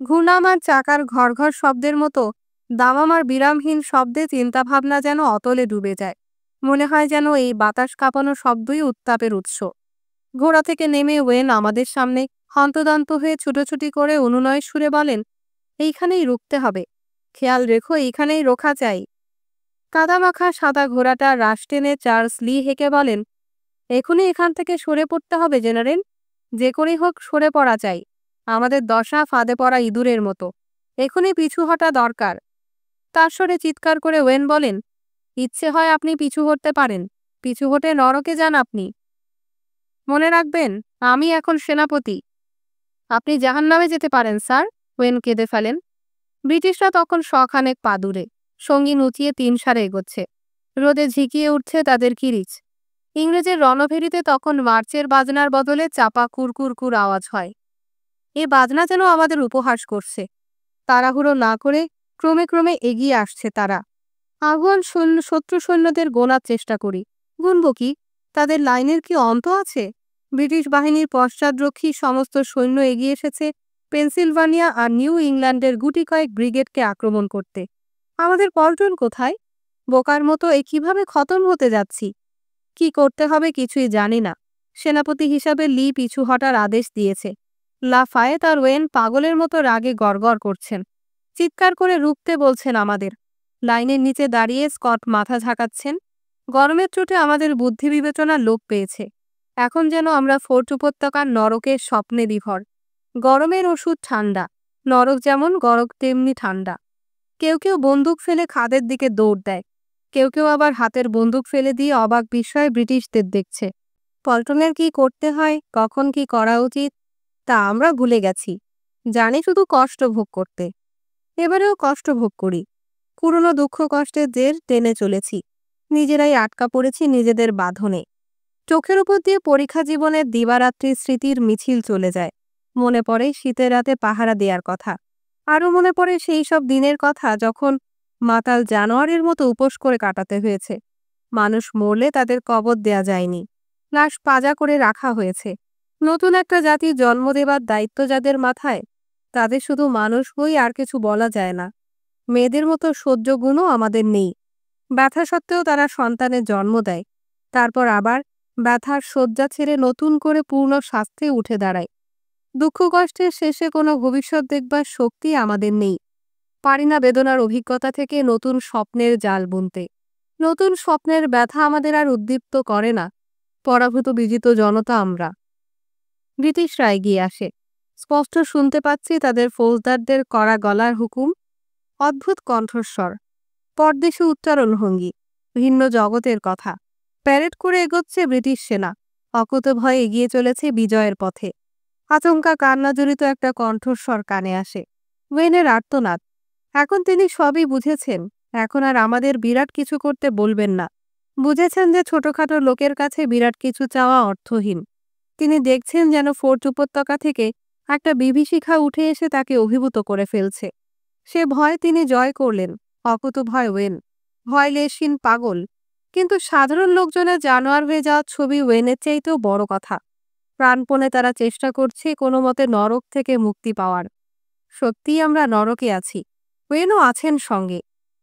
ঘূর্ণায়মান চাকার ঘরঘর শব্দের মতো দামামার বিরামহীন শব্দে চিন্তাভাবনা যেন অতলে ডুবে যায়। মনে হয় যেন এই বাতাস কাঁপানো শব্দই উত্তাপের উৎস। ঘোড়া থেকে নেমে ওয়েন আমাদের সামনে হন্তদন্ত হয়ে ছুটোছুটি করে অনুনয় সুরে বলেন, এইখানেই রুখতে হবে, খেয়াল রেখো, এইখানেই রোখা চাই। কাদামাখা সাদা ঘোড়াটা রাশ টেনে চার্লস লি হেঁকে বলেন, এখনই এখান থেকে সরে পড়তে হবে জেনারেল, যে করেই হোক সরে পড়া চাই। আমাদের দশা ফাঁদে পড়া ইঁদুরের মতো, এখনই পিছু হটা দরকার। তার স্বরে চিৎকার করে ওয়েন বলেন, ইচ্ছে হয় আপনি পিছু হটতে পারেন, পিছু হটে নরকে যান আপনি। মনে রাখবেন, আমি এখন সেনাপতি। আপনি জাহান্নামে যেতে পারেন স্যার, ওয়েন কেঁদে ফেলেন। ব্রিটিশরা তখন শখানেক পা দূরে, সঙ্গী নুচিয়ে 3 সারে এগোচ্ছে। রোদে ঝিকিয়ে উঠছে তাদের কিরিচ। ইংরেজের রণভেরিতে তখন মার্চের বাজনার বদলে চাপা কুরকুরকুর আওয়াজ হয়। এ বাজনা যেন আমাদের উপহাস করছে। তাড়াহুড়ো না করে ক্রমে ক্রমে এগিয়ে আসছে তারা। আগুয়ান শত্রু সৈন্যদের গোনার চেষ্টা করি। গুনব কি? তাদের লাইনের কি অন্ত আছে? ব্রিটিশ বাহিনীর পশ্চাদরক্ষী সমস্ত সৈন্য এগিয়ে এসেছে পেনসিলভানিয়া আর নিউ ইংল্যান্ডের গুটি কয়েক ব্রিগেডকে আক্রমণ করতে। আমাদের পল্টন কোথায়? বোকার মতো এ কিভাবে খতম হতে যাচ্ছি। কি করতে হবে কিছুই জানি না। সেনাপতি হিসাবে লি পিছু হটার আদেশ দিয়েছে। লাফায়েত আর ওয়েন পাগলের মতো রাগে গড়গড় করছেন। চিৎকার করে রুখতে বলছেন আমাদের। লাইনের নিচে দাঁড়িয়ে স্কট মাথা ঝাঁকাচ্ছেন। গরমের চোটে আমাদের বুদ্ধি বিবেচনা লোপ পেয়েছে। এখন যেন আমরা ফোর্ট উপত্যকার নরকের স্বপ্নে বিভর। গরমের ওষুধ ঠান্ডা, নরক যেমন গরম তেমনি ঠান্ডা। কেউ কেউ বন্দুক ফেলে খাদের দিকে দৌড় দেয়, কেউ কেউ আবার হাতের বন্দুক ফেলে দিয়ে অবাক বিস্ময়ে ব্রিটিশদের দেখছে। পল্টনের কি করতে হয়, কখন কি করা উচিত তা আমরা ভুলে গেছি। জানি শুধু কষ্ট ভোগ করতে। এবারেও কষ্ট ভোগ করি। পুরনো দুঃখ কষ্টের জের টেনে চলেছি। নিজেরাই আটকা পড়েছি নিজেদের বাঁধনে। চোখের উপর দিয়ে পরীক্ষা জীবনের দিবারাত্রির স্মৃতির মিছিল চলে যায়। মনে পড়ে শীতের রাতে পাহারা দেওয়ার কথা। আরও মনে পড়ে সেই সব দিনের কথা যখন মাতাল জানোয়ারের মতো উপোস করে কাটাতে হয়েছে। মানুষ মরলে তাদের কবর দেয়া যায়নি, লাশ পাজা করে রাখা হয়েছে। নতুন একটা জাতির জন্ম দেবার দায়িত্ব যাদের মাথায়, তাদের শুধু মানুষ বই আর কিছু বলা যায় না। মেয়েদের মতো সহ্য গুণও আমাদের নেই। ব্যথা সত্ত্বেও তারা সন্তানের জন্ম দেয়, তারপর আবার ব্যথার শয্যা ছেড়ে নতুন করে পূর্ণ স্বাস্থ্যে উঠে দাঁড়ায়। দুঃখ কষ্টের শেষে কোনো ভবিষ্যৎ দেখবার শক্তি আমাদের নেই। পারি না বেদনার অভিজ্ঞতা থেকে নতুন স্বপ্নের জাল বুনতে। নতুন স্বপ্নের ব্যথা আমাদের আর উদ্দীপ্ত করে না। পরাভূত বিজিত জনতা আমরা। ব্রিটিশরা এগিয়ে আসে। স্পষ্ট শুনতে পাচ্ছি তাদের ফৌজদারদের কড়া গলার হুকুম, অদ্ভুত কণ্ঠস্বর, পরদেশি উচ্চারণ ভঙ্গি, ভিন্ন জগতের কথা। প্যারেড করে এগোচ্ছে ব্রিটিশ সেনা, অকুতভয়ে এগিয়ে চলেছে বিজয়ের পথে। আচমকা কান্নাজড়িত একটা কণ্ঠস্বর কানে আসে, ওয়েনের আর্তনাদ। এখন তিনি সবই বুঝেছেন। এখন আর আমাদের বিরাট কিছু করতে বলবেন না। বুঝেছেন যে ছোটখাটো লোকের কাছে বিরাট কিছু চাওয়া অর্থহীন। তিনি দেখছেন যেন ফোর্ট উপত্যকা থেকে একটা বিভীষিকা উঠে এসে তাকে অভিভূত করে ফেলছে। সে ভয় তিনি জয় করলেন। অকুতভয় ওয়েন, ভয়লেশহীন পাগল। কিন্তু সাধারণ লোকজনের জানোয়ার হয়ে যাওয়ার ছবি ওয়েনের চাইতেও বড় কথা। প্রাণপণে তারা চেষ্টা করছে কোনো মতে নরক থেকে মুক্তি পাওয়ার। সত্যিই আমরা নরকে আছি, ওয়েনও আছেন সঙ্গে।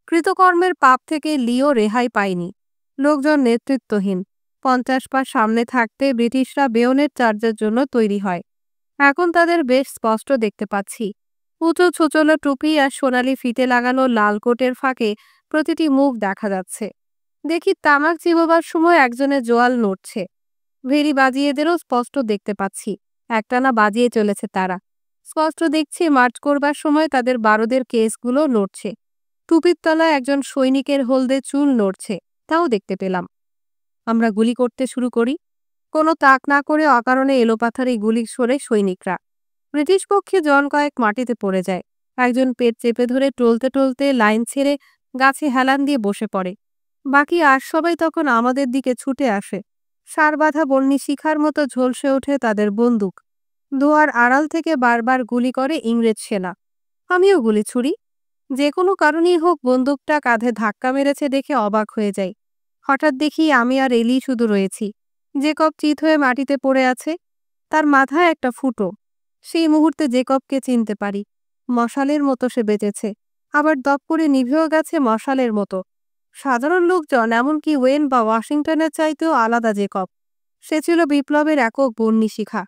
কৃতকর্মের পাপ থেকে লিও রেহাই পায়নি। লোকজন নেতৃত্বহীন। 50 পা সামনে থাকতে ব্রিটিশরা বেয়োনেট চার্জের জন্য তৈরি হয়। এখন তাদের বেশ স্পষ্ট দেখতে পাচ্ছি। উঁচু ছোচলো টুপি আর সোনালি ফিতে লাগানো লাল কোটের ফাঁকে প্রতিটি মুখ দেখা যাচ্ছে। দেখি তামাক চিবোবার সময় একজনের জোয়াল নড়ছে। ভেরি বাজিয়েদেরও স্পষ্ট দেখতে পাচ্ছি। একটানা বাজিয়ে চলেছে তারা। স্পষ্ট দেখছি মার্চ করবার সময় তাদের বারুদের কেসগুলো নড়ছে। টুপির তলায় একজন সৈনিকের হলদে চুল নড়ছে, তাও দেখতে পেলাম। আমরা গুলি করতে শুরু করি। কোনো তাক না করে অকারণে এলোপাথারি গুলি ছোড়ে সৈনিকরা। ব্রিটিশ পক্ষে জন কয়েক মাটিতে পড়ে যায়। একজন পেট চেপে ধরে টলতে টলতে লাইন ছেড়ে গাছে হেলান দিয়ে বসে পড়ে। বাকি আর সবাই তখন আমাদের দিকে ছুটে আসে। সারবাঁধা বন্যী শিখার মতো ঝলসে ওঠে তাদের বন্দুক। দুয়ার আড়াল থেকে বারবার গুলি করে ইংরেজ সেনা। আমিও গুলি ছুড়ি। যে কোনো কারণেই হোক বন্দুকটা কাঁধে ধাক্কা মেরেছে দেখে অবাক হয়ে যাই। হঠাৎ দেখি আমি আর এলি শুধু রয়েছি। জেকব চিত হয়ে মাটিতে পড়ে আছে, তার মাথায় একটা ফুটো। সেই মুহূর্তে জেকবকে চিনতে পারি। মশালের মতো সে বেঁচেছে, আবার দপ করে নিভেও গেছে মশালের মতো। সাধারণ লোকজন, এমনকি ওয়েন বা ওয়াশিংটনের চাইতেও আলাদা জেকব। সে ছিল বিপ্লবের একক বন্যী শিখা।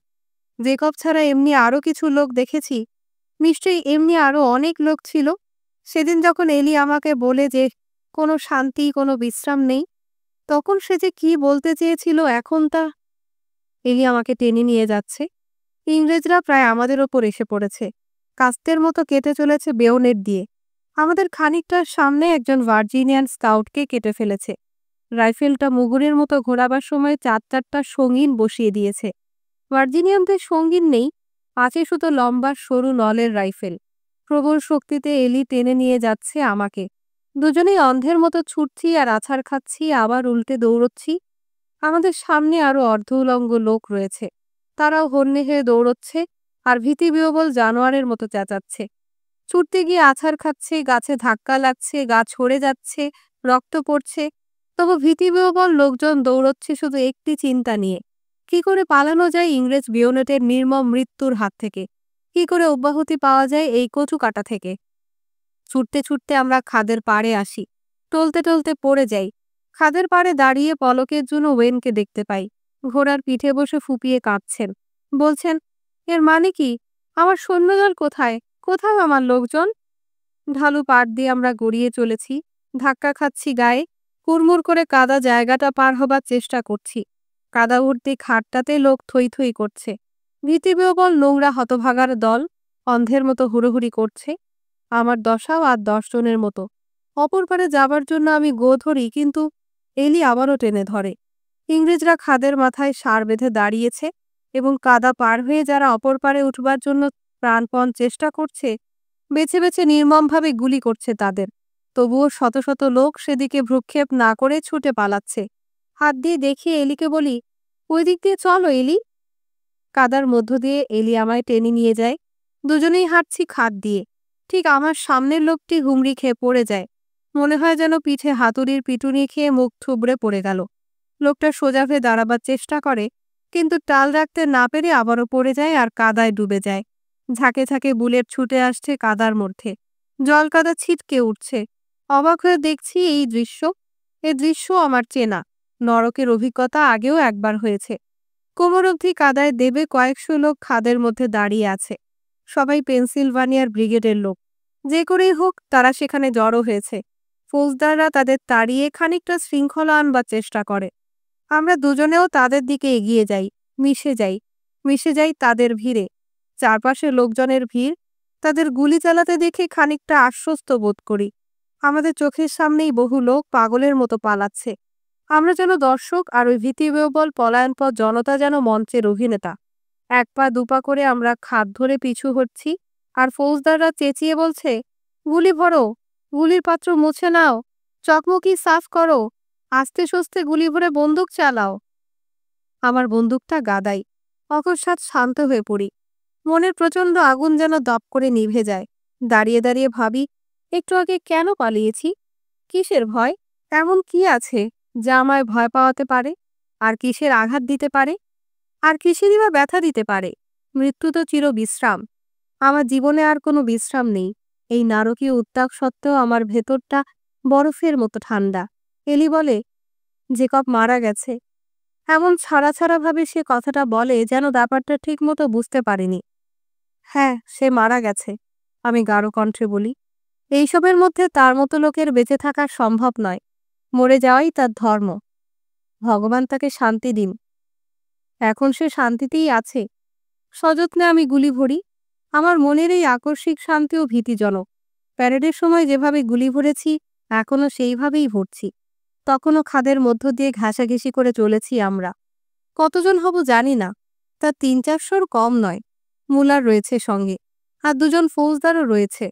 জেকব ছাড়া এমনি আরও কিছু লোক দেখেছি। নিশ্চয়ই এমনি আরও অনেক লোক ছিল। সেদিন যখন এলি আমাকে বলে যে কোনো শান্তি, কোনো বিশ্রাম নেই, তখন সে যে কি বলতে চেয়েছিল এখন তা। এলি আমাকে টেনে নিয়ে যাচ্ছে। ইংরেজরা প্রায় আমাদের ওপর এসে পড়েছে। কাস্তের মতো কেটে চলেছে বেয়োনেট দিয়ে। আমাদের খানিকটার সামনে একজন ভার্জিনিয়ান স্কাউটকে কেটে ফেলেছে। রাইফেলটা মুগুরের মতো ঘোরাবার সময় 4-4টা সঙ্গিন বসিয়ে দিয়েছে। ভার্জিনিয়ানদের সঙ্গিন নেই, আছে শুধু লম্বা সরু নলের রাইফেল। প্রবল শক্তিতে এলি টেনে নিয়ে যাচ্ছে আমাকে। দুজনেই অন্ধের মতো ছুটছি আর আছাড় খাচ্ছি, আবার উল্টে দৌড়চ্ছি। আমাদের সামনে আরও অর্ধ উলঙ্গ লোক রয়েছে। তারাও হন্যে হয়ে দৌড়চ্ছে আর ভীতিবিহ্বল জানোয়ারের মতো চেঁচাচ্ছে। ছুটতে গিয়ে আছাড় খাচ্ছে, গাছে ধাক্কা লাগছে, গা ছড়ে যাচ্ছে, রক্ত পড়ছে। তবু ভীতিবিহ্বল লোকজন দৌড়চ্ছে শুধু একটি চিন্তা নিয়ে, কি করে পালানো যায় ইংরেজ বেয়োনেটের নির্মম মৃত্যুর হাত থেকে, কি করে অব্যাহতি পাওয়া যায় এই কচু কাটা থেকে। ছুটতে ছুটতে আমরা খাদের পাড়ে আসি। টলতে টলতে পড়ে যাই। খাদের পাড়ে দাঁড়িয়ে পলকের জন্য ওয়েনকে দেখতে পাই। ঘোড়ার পিঠে বসে ফুপিয়ে কাঁদছেন। বলছেন, এর মানে কি? আমার সৈন্যদল কোথায়? কোথায় আমার লোকজন? ঢালু পাড় দিয়ে আমরা গড়িয়ে চলেছি। ধাক্কা খাচ্ছি গায়ে। হুড়মুড় করে কাদা জায়গাটা পার হবার চেষ্টা করছি। কাদা ভর্তি খাটটাতে লোক থই থই করছে। ভীতিবিহ্বল নোংরা হতভাগার দল অন্ধের মতো হুড়োহুড়ি করছে। আমার দশাও আর 10 জনের মতো। অপর পারে যাবার জন্য আমি গো ধরি, কিন্তু এলি আবারও টেনে ধরে। ইংরেজরা খাদের মাথায় সার বেঁধে দাঁড়িয়েছে এবং কাদা পার হয়ে যারা অপর পারে উঠবার জন্য প্রাণপণ চেষ্টা করছে, বেছে বেছে নির্মমভাবে গুলি করছে তাদের। তবুও শত শত লোক সেদিকে ভ্রুক্ষেপ না করে ছুটে পালাচ্ছে। হাত দিয়ে দেখিয়ে এলিকে বলি, ওই দিক দিয়ে চলো এলি। কাদার মধ্য দিয়ে এলি আমায় টেনে নিয়ে যায়। দুজনেই হাঁটছি খাদ দিয়ে। ঠিক আমার সামনের লোকটি হুমড়ি খেয়ে পড়ে যায়। মনে হয় যেন পিঠে হাতুড়ির পিটুনি খেয়ে মুখ থুবড়ে পড়ে গেল। লোকটা সোজা হয়ে দাঁড়াবার চেষ্টা করে, কিন্তু টাল রাখতে না পেরে আবারও পড়ে যায় আর কাদায় ডুবে যায়। ঝাঁকে ঝাঁকে বুলেট ছুটে আসছে কাদার মধ্যে। জল কাদা ছিটকে উঠছে। অবাক হয়ে দেখছি এই দৃশ্য। এ দৃশ্য আমার চেনা। নরকের অভিজ্ঞতা আগেও একবার হয়েছে। কোমর অবধি কাদায় দেবে কয়েকশো লোক খাদের মধ্যে দাঁড়িয়ে আছে। সবাই পেনসিলভানিয়ার ব্রিগেডের লোক। যে করেই হোক তারা সেখানে জড়ো হয়েছে। ফৌজদাররা তাদের তাড়িয়ে খানিকটা শৃঙ্খলা আনবার চেষ্টা করে। আমরা দুজনেও তাদের দিকে এগিয়ে যাই, মিশে যাই তাদের ভিড়ে। চারপাশে লোকজনের ভিড়। তাদের গুলি চালাতে দেখে খানিকটা আশ্বস্ত বোধ করি। আমাদের চোখের সামনেই বহু লোক পাগলের মতো পালাচ্ছে। আমরা যেন দর্শক, আর ওই ভীতিবিহ্বল পলায়নপথ জনতা যেন মঞ্চের অভিনেতা। এক পা দুপা করে আমরা খাদ ধরে পিছু হটছি, আর ফৌজদাররা চেঁচিয়ে বলছে, গুলি ভরো, গুলির পাত্র মুছে নাও, চকমকি সাফ করো, আস্তে সস্তে গুলি ভরে বন্দুক চালাও। আমার বন্দুকটা গাদাই। অকস্মাৎ শান্ত হয়ে পড়ি। মনের প্রচণ্ড আগুন যেন দপ করে নিভে যায়। দাঁড়িয়ে দাঁড়িয়ে ভাবি, একটু আগে কেন পালিয়েছি? কিসের ভয়? এমন কি আছে যা আমায় ভয় পাওয়াতে পারে? আর কিসের আঘাত দিতে পারে? আর কিসেরই বা ব্যথা দিতে পারে? মৃত্যু তো চির বিশ্রাম। আমার জীবনে আর কোনো বিশ্রাম নেই। এই নারকীয় উত্তাপ সত্ত্বেও আমার ভেতরটা বরফের মতো ঠান্ডা। এলি বলে, জেকব মারা গেছে। এমন ছাড়া ছাড়া ভাবে সে কথাটা বলে যেন ব্যাপারটা ঠিক মতো বুঝতে পারিনি। হ্যাঁ, সে মারা গেছে, আমি গাঢ় কণ্ঠে বলি। এইসবের মধ্যে তার মতো লোকের বেঁচে থাকা সম্ভব নয়। মরে যাওয়াই তার ধর্ম। ভগবান তাকে শান্তি দিন। এখন সে শান্তিতেই আছে। সযত্নে আমি গুলি ভরি। আমার মনের এই আকস্মিক শান্তিও ভীতিজনক। প্যারেডের সময় যেভাবে গুলি ভরেছি, এখনও সেইভাবেই ভরছি। তখনও খাদের মধ্য দিয়ে ঘেঁষাঘেঁষি করে চলেছি আমরা। কতজন হব জানি না, তা ৩-৪০০ কম নয়। মুলার রয়েছে সঙ্গে, আর দুজন ফৌজদারও রয়েছে।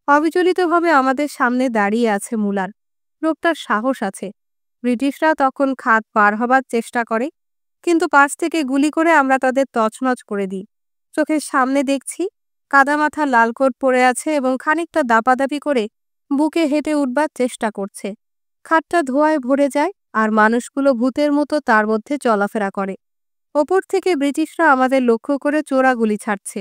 অবিচলিতভাবে আমাদের সামনে দাঁড়িয়ে আছে মুলার। লোকটার সাহস আছে। ব্রিটিশরা তখন খাদ পার হবার চেষ্টা করে, কিন্তু পাশ থেকে গুলি করে আমরা তাদের তছনছ করে দিই। চোখের সামনে দেখছি কাদামাথা লালকোট পড়ে আছে এবং খানিকটা দাপাদাপি করে বুকে হেঁটে উঠবার চেষ্টা করছে। খাদটা ধোঁয়ায় ভরে যায়, আর মানুষগুলো ভূতের মতো তার মধ্যে চলাফেরা করে। ওপর থেকে ব্রিটিশরা আমাদের লক্ষ্য করে চোরা গুলি ছাড়ছে,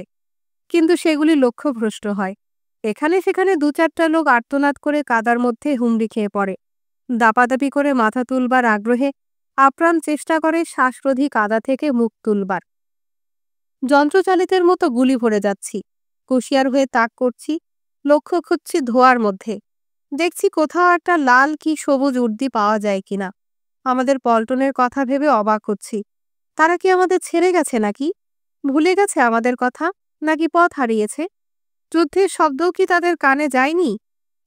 কিন্তু সেগুলি লক্ষ্যভ্রষ্ট হয়। এখানে সেখানে ২-৪টা লোক আর্তনাদ করে কাদার মধ্যে হুমড়ি খেয়ে পড়ে। দাপাদাপি করে মাথা তুলবার আগ্রহে আপ্রাণ চেষ্টা করে শ্বাসরোধী কাদা থেকে মুখ তুলবার। যন্ত্রচালিতের মতো গুলি ভরে যাচ্ছি। কুশিয়ার হয়ে তাক করছি। লক্ষ্য খুঁজছি ধোঁয়ার মধ্যে। দেখছি কোথাও একটা লাল কি সবুজ উর্দি পাওয়া যায় কিনা। আমাদের পল্টনের কথা ভেবে অবাক হচ্ছি। তারা কি আমাদের ছেড়ে গেছে নাকি? ভুলে গেছে আমাদের কথা, নাকি পথ হারিয়েছে? যুদ্ধের শব্দও কি তাদের কানে যায়নি?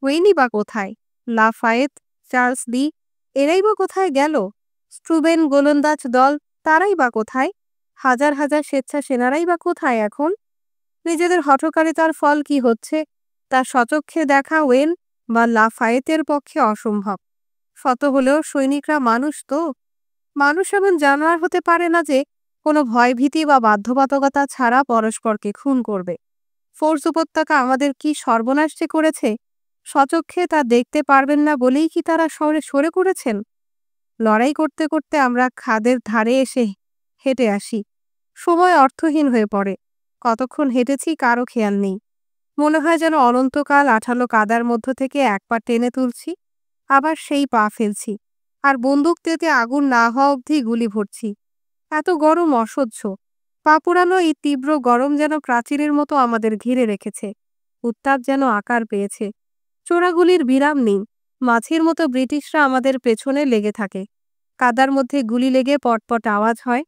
ওয়েনি বা কোথায়? লাফায়েত, চার্লস ডি, এরাই বা কোথায় গেল? স্ট্রুবেন গোলন্দাজ দল, তারাই বা কোথায়? হাজার হাজার স্বেচ্ছাসেনারাই বা কোথায় এখন? নিজেদের হঠকারিতার ফল কি হচ্ছে তা স্বচক্ষে দেখা ওয়েন বা লাফায়েতের পক্ষে অসম্ভব। শত হলেও সৈনিকরা মানুষ তো। মানুষ এমন জানোয়ার হতে পারে না যে কোনো ভয়ভীতি বা বাধ্যবাধকতা ছাড়া পরস্পরকে খুন করবে। ফোর্স উপত্যকা আমাদের কি সর্বনাশ যে করেছে, স্বচক্ষে তা দেখতে পারবেন না বলেই কি তারা সরে করেছেন? লড়াই করতে করতে আমরা খাদের ধারে এসে হেঁটে আসি। সময় অর্থহীন হয়ে পড়ে। কতক্ষণ হেঁটেছি কারো খেয়াল নেই। মনে হয় যেন অনন্তকাল আঠালো কাদার মধ্য থেকে এক পা টেনে তুলছি, আবার সেই পা ফেলছি, আর বন্দুক তেতে আগুন না হওয়া অবধি গুলি ভরছি। এত গরম অসহ্য। পা পুরানো এই তীব্র গরম যেন প্রাচীরের মতো আমাদের ঘিরে রেখেছে। উত্তাপ যেন আকার পেয়েছে। চোরাগুলির বিরাম নেই। মাছির মতো ব্রিটিশরা আমাদের পেছনে লেগে থাকে। কাদার মধ্যে গুলি লেগে পটপট আওয়াজ হয়।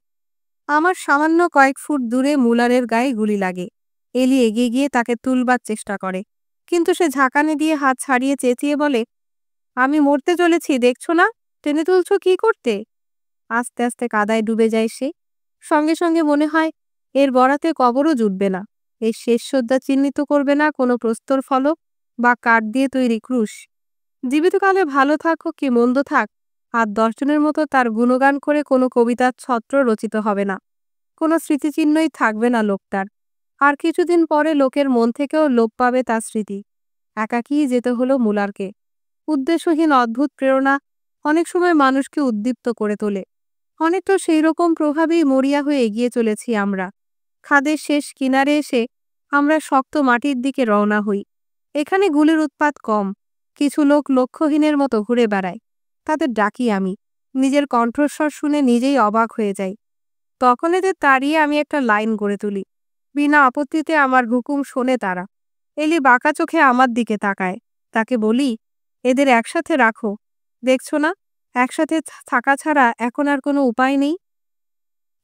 আমার সামান্য কয়েক ফুট দূরে মুলারের গায়ে গুলি লাগে। এলি এগিয়ে গিয়ে তাকে তুলবার চেষ্টা করে, কিন্তু সে ঝাঁকানি দিয়ে হাত ছাড়িয়ে চেঁচিয়ে বলে, আমি মরতে চলেছি, দেখছো না? টেনে তুলছো কি করতে? আস্তে আস্তে কাদায় ডুবে যায় সে। সঙ্গে সঙ্গে মনে হয় এর বরাতে কবরও জুটবে না, এর শেষ শয্যা চিহ্নিত করবে না কোনো প্রস্তর ফলক বা কাঠ দিয়ে তৈরি ক্রুশ। জীবিতকালে ভালো থাকুক কি মন্দ থাক, আর দর্শনের মতো তার গুণগান করে কোনো কবিতার ছত্র রচিত হবে না, কোনো স্মৃতিচিহ্নই থাকবে না লোকটার। আর কিছুদিন পরে লোকের মন থেকেও লোপ পাবে তার স্মৃতি। একাকীই যেতে হলো মুলারকে। উদ্দেশ্যহীন অদ্ভুত প্রেরণা অনেক সময় মানুষকে উদ্দীপ্ত করে তোলে। অনেকটা সেই রকম প্রভাবেই মরিয়া হয়ে এগিয়ে চলেছি আমরা। খাদের শেষ কিনারে এসে আমরা শক্ত মাটির দিকে রওনা হই। এখানে গুলির উৎপাত কম। কিছু লোক লক্ষ্যহীনের মতো ঘুরে বেড়ায়। তাদের ডাকি আমি। নিজের কণ্ঠস্বর শুনে নিজেই অবাক হয়ে যাই। তখন এদের তাড়িয়ে আমি একটা লাইন গড়ে তুলি। বিনা আপত্তিতে আমার হুকুম শোনে তারা। এলি বাঁকা চোখে আমার দিকে তাকায়। তাকে বলি, এদের একসাথে রাখো। দেখছো না, একসাথে থাকা ছাড়া এখন আর কোনো উপায় নেই।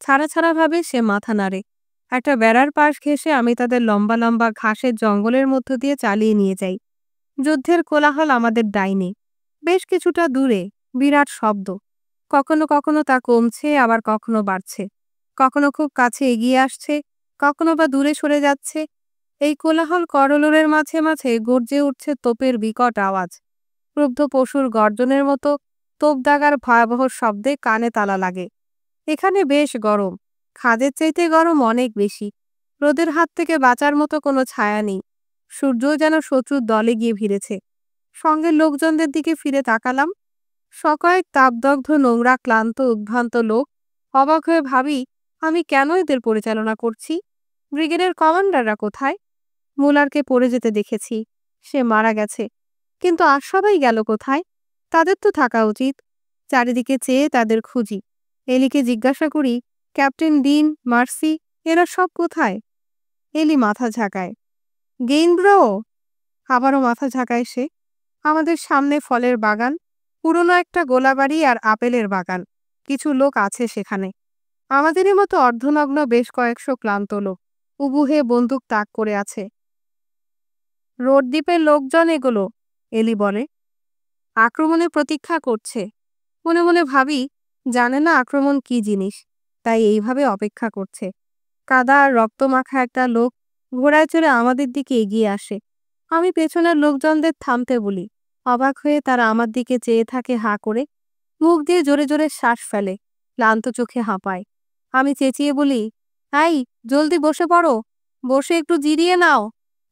ছাড়া ছাড়া ভাবে সে মাথা নাড়ে। একটা বেড়ার পাশ ঘেঁষে আমি তাদের লম্বা লম্বা ঘাসের জঙ্গলের মধ্য দিয়ে চালিয়ে নিয়ে যাই। যুদ্ধের কোলাহল আমাদের ডাইনে। বেশ কিছুটা দূরে বিরাট শব্দ। কখনো কখনো তা কমছে, আবার কখনো বাড়ছে। কখনো খুব কাছে এগিয়ে আসছে, কখনো বা দূরে সরে যাচ্ছে। এই কোলাহল করলোরের মাঝে মাঝে গর্জে উঠছে তোপের বিকট আওয়াজ। ক্রুদ্ধ পশুর গর্জনের মতো তোপ দাগার ভয়াবহ শব্দে কানে তালা লাগে। এখানে বেশ গরম, খাদের চাইতে গরম অনেক বেশি। রোদের হাত থেকে বাঁচার মতো কোনো ছায়া নেই। সূর্যও যেন শত্রুর দলে গিয়ে ভিড়েছে। সঙ্গের লোকজনদের দিকে ফিরে তাকালাম। সকয়েক তাপদগ্ধ নোংরা ক্লান্ত উদ্ভ্রান্ত লোক। অবাক হয়ে ভাবি, আমি কেন এদের পরিচালনা করছি? ব্রিগেডের কমান্ডাররা কোথায়? মুলারকে পড়ে যেতে দেখেছি, সে মারা গেছে। কিন্তু আর সবাই গেল কোথায়? তাদের তো থাকা উচিত। চারিদিকে চেয়ে তাদের খুঁজি। এলিকে জিজ্ঞাসা করি, ক্যাপ্টেন ডিন, মার্সি, এরা সব কোথায়? এলি মাথা ঝাঁকায়। গেইনব্রো? আবারও মাথা ঝাঁকায় সে। আমাদের সামনে ফলের বাগান, পুরনো একটা গোলাবাড়ি আর আপেলের বাগান। কিছু লোক আছে সেখানে, আমাদেরই মতো অর্ধনগ্ন বেশ কয়েকশো ক্লান্ত লোক। উবু হয়ে বন্দুক তাক করে আছে। রোড দ্বীপের লোকজন এগুলো, এলি বলে। আক্রমণের প্রতীক্ষা করছে। মনে মনে ভাবি, জানে না আক্রমণ কি জিনিস, তাই এইভাবে অপেক্ষা করছে। কাদা আর রক্তমাখা একটা লোক ঘোড়ায় চড়ে আমাদের দিকে এগিয়ে আসে। আমি পেছনের লোকজনদের থামতে বলি। অবাক হয়ে তারা আমার দিকে চেয়ে থাকে হাঁ করে। মুখ দিয়ে জোরে জোরে শ্বাস ফেলে, ক্লান্ত চোখে হাঁপায়। আমি চেঁচিয়ে বলি, এই, জলদি বসে পড়ো, বসে একটু জিরিয়ে নাও,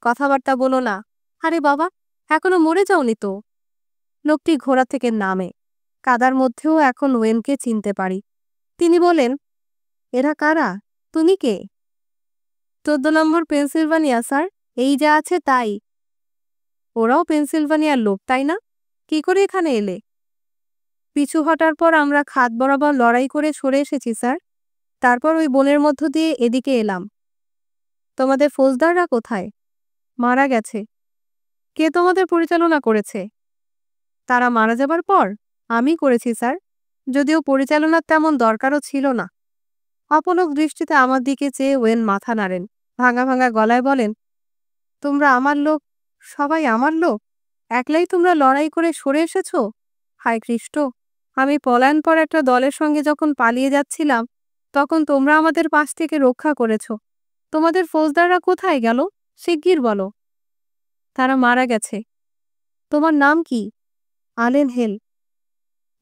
কথাবার্তা বলো না। আরে বাবা, এখনো মরে যাওনি তো? লোকটি ঘোড়া থেকে নামে। কাদার মধ্যেও এখন ওয়েনকে চিনতে পারি। তিনি বলেন, এরা কারা? তুমি কে? 14 নম্বর পেনসিলভানিয়া স্যার, এই যা আছে তাই। ওরাও পেনসিলভানিয়ার লোক, তাই না? কি করে এখানে এলে? পিছু হটার পর আমরা খাদ বরাবর লড়াই করে সরে এসেছি স্যার। তারপর ওই বনের মধ্য দিয়ে এদিকে এলাম। তোমাদের ফৌজদাররা কোথায়? মারা গেছে। কে তোমাদের পরিচালনা করেছে? তারা মারা যাবার পর আমি করেছি স্যার, যদিও পরিচালনার তেমন দরকারও ছিল না। অপলক দৃষ্টিতে আমার দিকে চেয়ে ওয়েন মাথা নাড়েন। ভাঙা ভাঙা গলায় বলেন, তোমরা আমার লোক, সবাই আমার লোক? একলাই তোমরা লড়াই করে সরে এসেছ? হায় কৃষ্ট, আমি পলায়ন পর একটা দলের সঙ্গে যখন পালিয়ে যাচ্ছিলাম, তখন তোমরা আমাদের পাশ থেকে রক্ষা করেছ। তোমাদের ফৌজদাররা কোথায় গেল? শিগগির বলো। তারা মারা গেছে। তোমার নাম কি? আলেন হেল।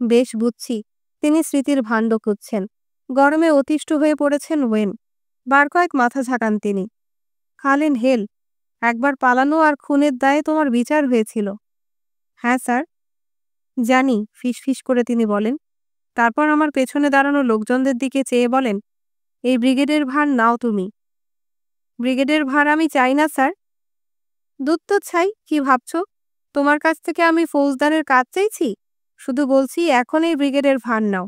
বেশ বুঝছি, তিনি স্মৃতির ভাণ্ড খুঁজছেন। গরমে অতিষ্ঠ হয়ে পড়েছেন ওয়েন। বার কয়েক মাথা ঝাঁকান তিনি। আলেন হেল, একবার পালানো আর খুনের দায়ে তোমার বিচার হয়েছিল। হ্যাঁ স্যার, জানি, ফিসফিস করে তিনি বলেন। তারপর আমার পেছনে দাঁড়ানো লোকজনদের দিকে চেয়ে বলেন, এই ব্রিগেডের ভার নাও তুমি। ব্রিগেডের ভার আমি চাই না স্যার। দুধ তো চাই, কি ভাবছ? তোমার কাছ থেকে আমি ফৌজদারের কাজ চাইছি? শুধু বলছি এখন এই ব্রিগেডের ভার নাও।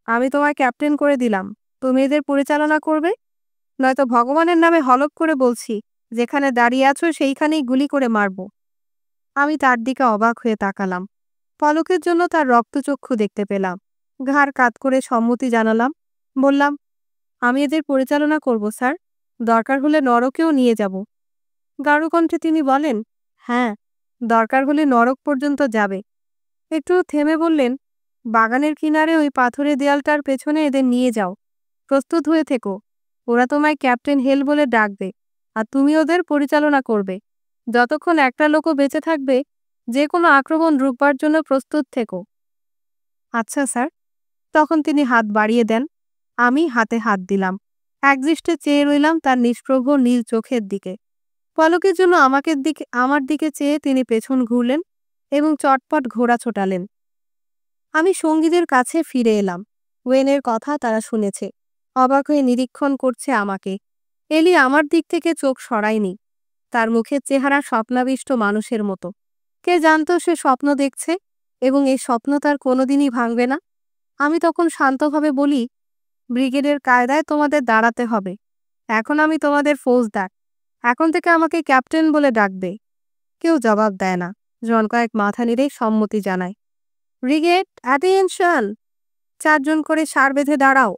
আমি তোমায় ক্যাপ্টেন করে দিলাম, তুমি এদের পরিচালনা করবে। নয়তো ভগবানের নামে হলফ করে বলছি, যেখানে দাঁড়িয়ে আছো সেইখানেই গুলি করে মারব। আমি তার দিকে অবাক হয়ে তাকালাম। পলকের জন্য তার রক্তচক্ষু দেখতে পেলাম। ঘাড় কাত করে সম্মতি জানালাম। বললাম, আমি এদের পরিচালনা করব স্যার, দরকার হলে নরকেও নিয়ে যাব। গাঢ় কণ্ঠে তিনি বলেন, হ্যাঁ, দরকার হলে নরক পর্যন্ত যাবে। একটু থেমে বললেন, বাগানের কিনারে ওই পাথুরে দেয়ালটার পেছনে এদের নিয়ে যাও। প্রস্তুত হয়ে থেকো। ওরা তোমায় ক্যাপ্টেন হেল বলে ডাকবে, আর তুমি ওদের পরিচালনা করবে। যতক্ষণ একটা লোকও বেঁচে থাকবে, যে কোনো আক্রমণ রুখবার জন্য প্রস্তুত থেকো। আচ্ছা স্যার। তখন তিনি হাত বাড়িয়ে দেন। আমি হাতে হাত দিলাম। একদৃষ্টে চেয়ে রইলাম তার নিষ্প্রভ নীল চোখের দিকে। পলকের জন্য আমার দিকে চেয়ে তিনি পেছন ঘুরলেন এবং চটপট ঘোড়া ছোটালেন। আমি সঙ্গীদের কাছে ফিরে এলাম। ওয়েনের কথা তারা শুনেছে। অবাক হয়ে নিরীক্ষণ করছে আমাকে। এলি আমার দিক থেকে চোখ সরায়নি। তার মুখের চেহারা স্বপ্নাবিষ্ট মানুষের মতো। কে জানতো সে স্বপ্ন দেখছে এবং এই স্বপ্ন তার কোনোদিনই ভাঙবে না। আমি তখন শান্তভাবে বলি, ব্রিগেডের কায়দায় তোমাদের দাঁড়াতে হবে। এখন আমি তোমাদের ফৌজদার। এখন থেকে আমাকে ক্যাপ্টেন বলে ডাকবে। কেউ জবাব দেয় না। জন কয়েক মাথা নেড়ে সম্মতি জানায়। Brigade attention! 4 জন করে সার বেঁধে দাঁড়াও।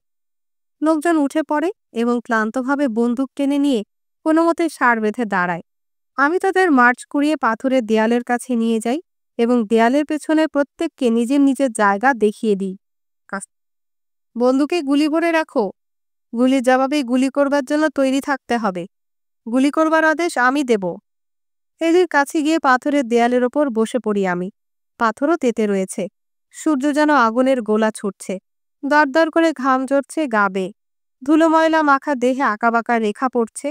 লোকজন উঠে পড়ে এবং ক্লান্তভাবে বন্দুক টেনে নিয়ে কোনো মতে সার বেঁধে দাঁড়ায়। আমি তাদের মার্চ করিয়ে পাথরের দেয়ালের কাছে নিয়ে যাই এবং দেয়ালের পেছনে প্রত্যেককে নিজের নিজের জায়গা দেখিয়ে দিই। বন্দুকে গুলি ভরে রাখো। গুলির জবাবে গুলি করবার জন্য তৈরি থাকতে হবে। গুলি করবার আদেশ আমি দেব। এদের কাছে গিয়ে পাথরের দেয়ালের ওপর বসে পড়ি আমি। পাথরও তেতে রয়েছে। সূর্য যেন আগুনের গোলা ছুটছে। দরদর করে ঘাম ঝরছে গা বেয়ে। ধুলো ময়লা মাখা দেহে আঁকাবাঁকা রেখা পড়ছে।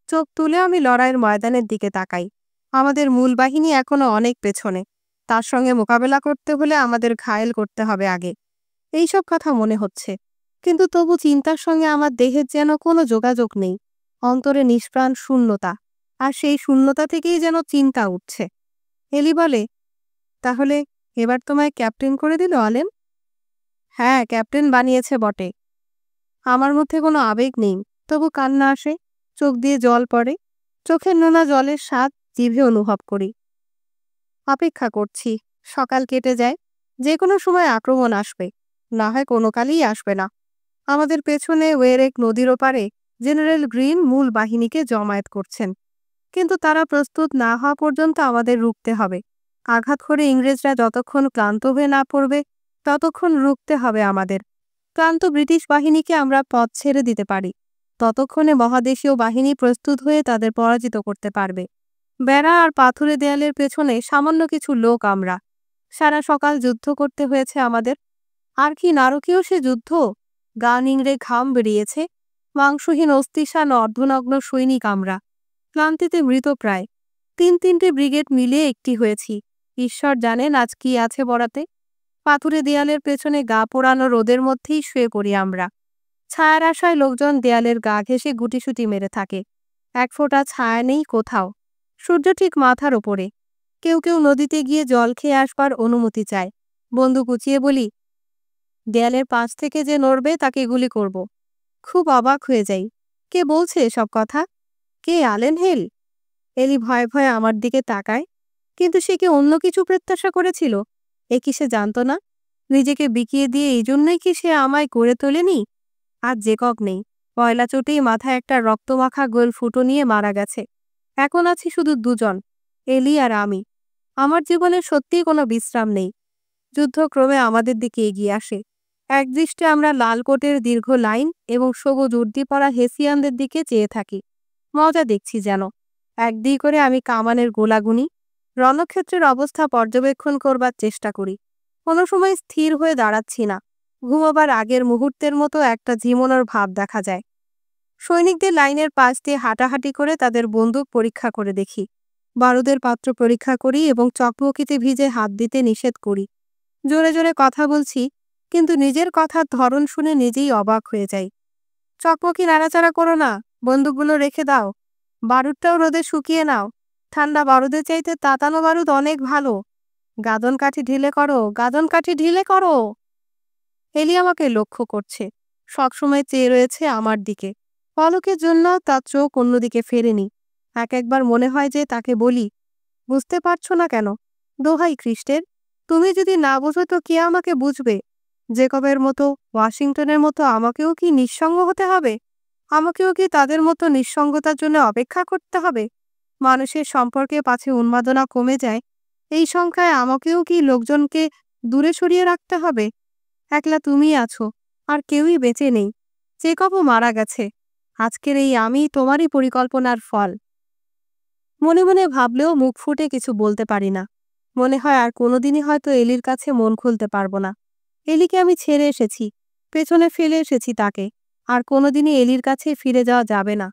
চোখ তুলে আমি লড়াইয়ের ময়দানের দিকে তাকাই। আমাদের মূল বাহিনী এখনো অনেক পেছনে। তার সঙ্গে মোকাবেলা করতে হলে আমাদের ঘায়েল করতে হবে আগে। এইসব কথা মনে হচ্ছে, কিন্তু তবু চিন্তার সঙ্গে আমার দেহের যেন কোনো যোগাযোগ নেই। অন্তরে নিষ্প্রাণ শূন্যতা, আর সেই শূন্যতা থেকেই যেন চিন্তা উঠছে। এলি বলে, তাহলে এবার তোমায় ক্যাপ্টেন করে দিল আলেন? হ্যাঁ, ক্যাপ্টেন বানিয়েছে বটে। আমার মধ্যে কোনো আবেগ নেই, তবু কান্না আসে, চোখ দিয়ে জল পড়ে। চোখের নোনা জলের স্বাদ জিভে অনুভব করি। অপেক্ষা করছি। সকাল কেটে যায়। যে কোনো সময় আক্রমণ আসবে, না হয় কোনো কালেই আসবে না। আমাদের পেছনে ওয়েরেক নদীর ওপারে জেনারেল গ্রিন মূল বাহিনীকে জমায়েত করছেন, কিন্তু তারা প্রস্তুত না হওয়া পর্যন্ত আমাদের রুখতে হবে। আঘাত করে ইংরেজরা যতক্ষণ ক্লান্ত হয়ে না পড়বে, ততক্ষণ রুখতে হবে আমাদের। ক্লান্ত ব্রিটিশ বাহিনীকে আমরা পথ ছেড়ে দিতে পারি। ততক্ষণে মহাদেশীয় বাহিনী প্রস্তুত হয়ে তাদের পরাজিত করতে পারবে। বেড়া আর পাথুরে দেয়ালের পেছনে সামান্য কিছু লোক আমরা। সারা সকাল যুদ্ধ করতে হয়েছে আমাদের। আর কি নারকীয় সে যুদ্ধ! গা নিংড়ে ঘাম বেরিয়েছে। মাংসহীন অস্থিশান অর্ধনগ্ন সৈনিক আমরা। ক্লান্তিতে মৃতপ্রায়। 3-3টে ব্রিগেড মিলে একটি হয়েছি। ঈশ্বর জানেন আজ কি আছে বরাতে। পাথুরে দেয়ালের পেছনে গা পোড়ানো রোদের মধ্যেই শুয়ে পড়ি আমরা। ছায়ার আশায় লোকজন দেয়ালের গা ঘেঁষে গুটিসুটি মেরে থাকে। এক ফোঁটা ছায়া নেই কোথাও। সূর্য ঠিক মাথার ওপরে। কেউ কেউ নদীতে গিয়ে জল খেয়ে আসবার অনুমতি চায়। বন্দুক উঁচিয়ে বলি, দেয়ালের পাশ থেকে যে নড়বে তাকে গুলি করব। খুব অবাক হয়ে যাই। কে বলছে এসব কথা? কে আলেন হেল? এলি ভয়ে ভয়ে আমার দিকে তাকায়। কিন্তু সে কি অন্য কিছু প্রত্যাশা করেছিল? এ কি সে জানত না? নিজেকে বিকিয়ে দিয়ে এই জন্যই কি সে আমায় করে তোলেনি? আর জেকক নেই। পয়লা চোটেই মাথায় একটা রক্তমাখা গোল ফুটো নিয়ে মারা গেছে। এখন আছি শুধু 2 জন, এলি আর আমি। আমার জীবনে সত্যিই কোনো বিশ্রাম নেই। যুদ্ধ ক্রমে আমাদের দিকে এগিয়ে আসে। একদৃষ্টে আমরা লাল কোটের দীর্ঘ লাইন এবং সবুজ উর্দি পরা হেসিয়ানদের দিকে চেয়ে থাকি। মজা দেখছি যেন। একদিক করে আমি কামানের গোলাগুনি। রণক্ষেত্রের অবস্থা পর্যবেক্ষণ করবার চেষ্টা করি। কোনো সময় স্থির হয়ে দাঁড়াচ্ছি না। ঘুমোবার আগের মুহূর্তের মতো একটা ঝিমোনোর ভাব দেখা যায়। সৈনিকদের লাইনের পাশ দিয়ে হাঁটাহাঁটি করে তাদের বন্দুক পরীক্ষা করে দেখি। বারুদের পাত্র পরীক্ষা করি এবং চকমকিতে ভিজে হাত দিতে নিষেধ করি। জোরে জোরে কথা বলছি, কিন্তু নিজের কথার ধরন শুনে নিজেই অবাক হয়ে যাই। চকমকি নাড়াচাড়া করো না, বন্দুকগুলো রেখে দাও। বারুদটাও রোদে শুকিয়ে নাও। ঠান্ডা বারুদের চাইতে তাতানো বারুদ অনেক ভালো। গাদন কাঠি ঢিলে করো, গাদন কাঠি ঢিলে করো। এলি আমাকে লক্ষ্য করছে। সবসময় চেয়ে রয়েছে আমার দিকে। পলকের জন্য তার চোখ অন্যদিকে ফেরেনি। একবার মনে হয় যে তাকে বলি, বুঝতে পারছো না কেন? দোহাই খ্রিস্টের, তুমি যদি না বোঝো তো কে আমাকে বুঝবে? জেকবের মতো, ওয়াশিংটনের মতো আমাকেও কি নিঃসঙ্গ হতে হবে? আমাকেও কি তাদের মতো নিঃসঙ্গতার জন্য অপেক্ষা করতে হবে? মানুষের সম্পর্কে পাছে উন্মাদনা কমে যায়, এই সংখ্যায় আমাকেও কি লোকজনকে দূরে সরিয়ে রাখতে হবে? একলা তুমিই আছো, আর কেউই বেঁচে নেই। চেকপও মারা গেছে। আজকের এই আমি তোমারই পরিকল্পনার ফল। মনে মনে ভাবলেও মুখ ফুটে কিছু বলতে পারি না। মনে হয় আর কোনোদিনই হয়তো এলির কাছে মন খুলতে পারবো না। এলিকে আমি ছেড়ে এসেছি, পেছনে ফেলে এসেছি তাকে। আর কোনোদিনই এলির কাছে ফিরে যাওয়া যাবে না।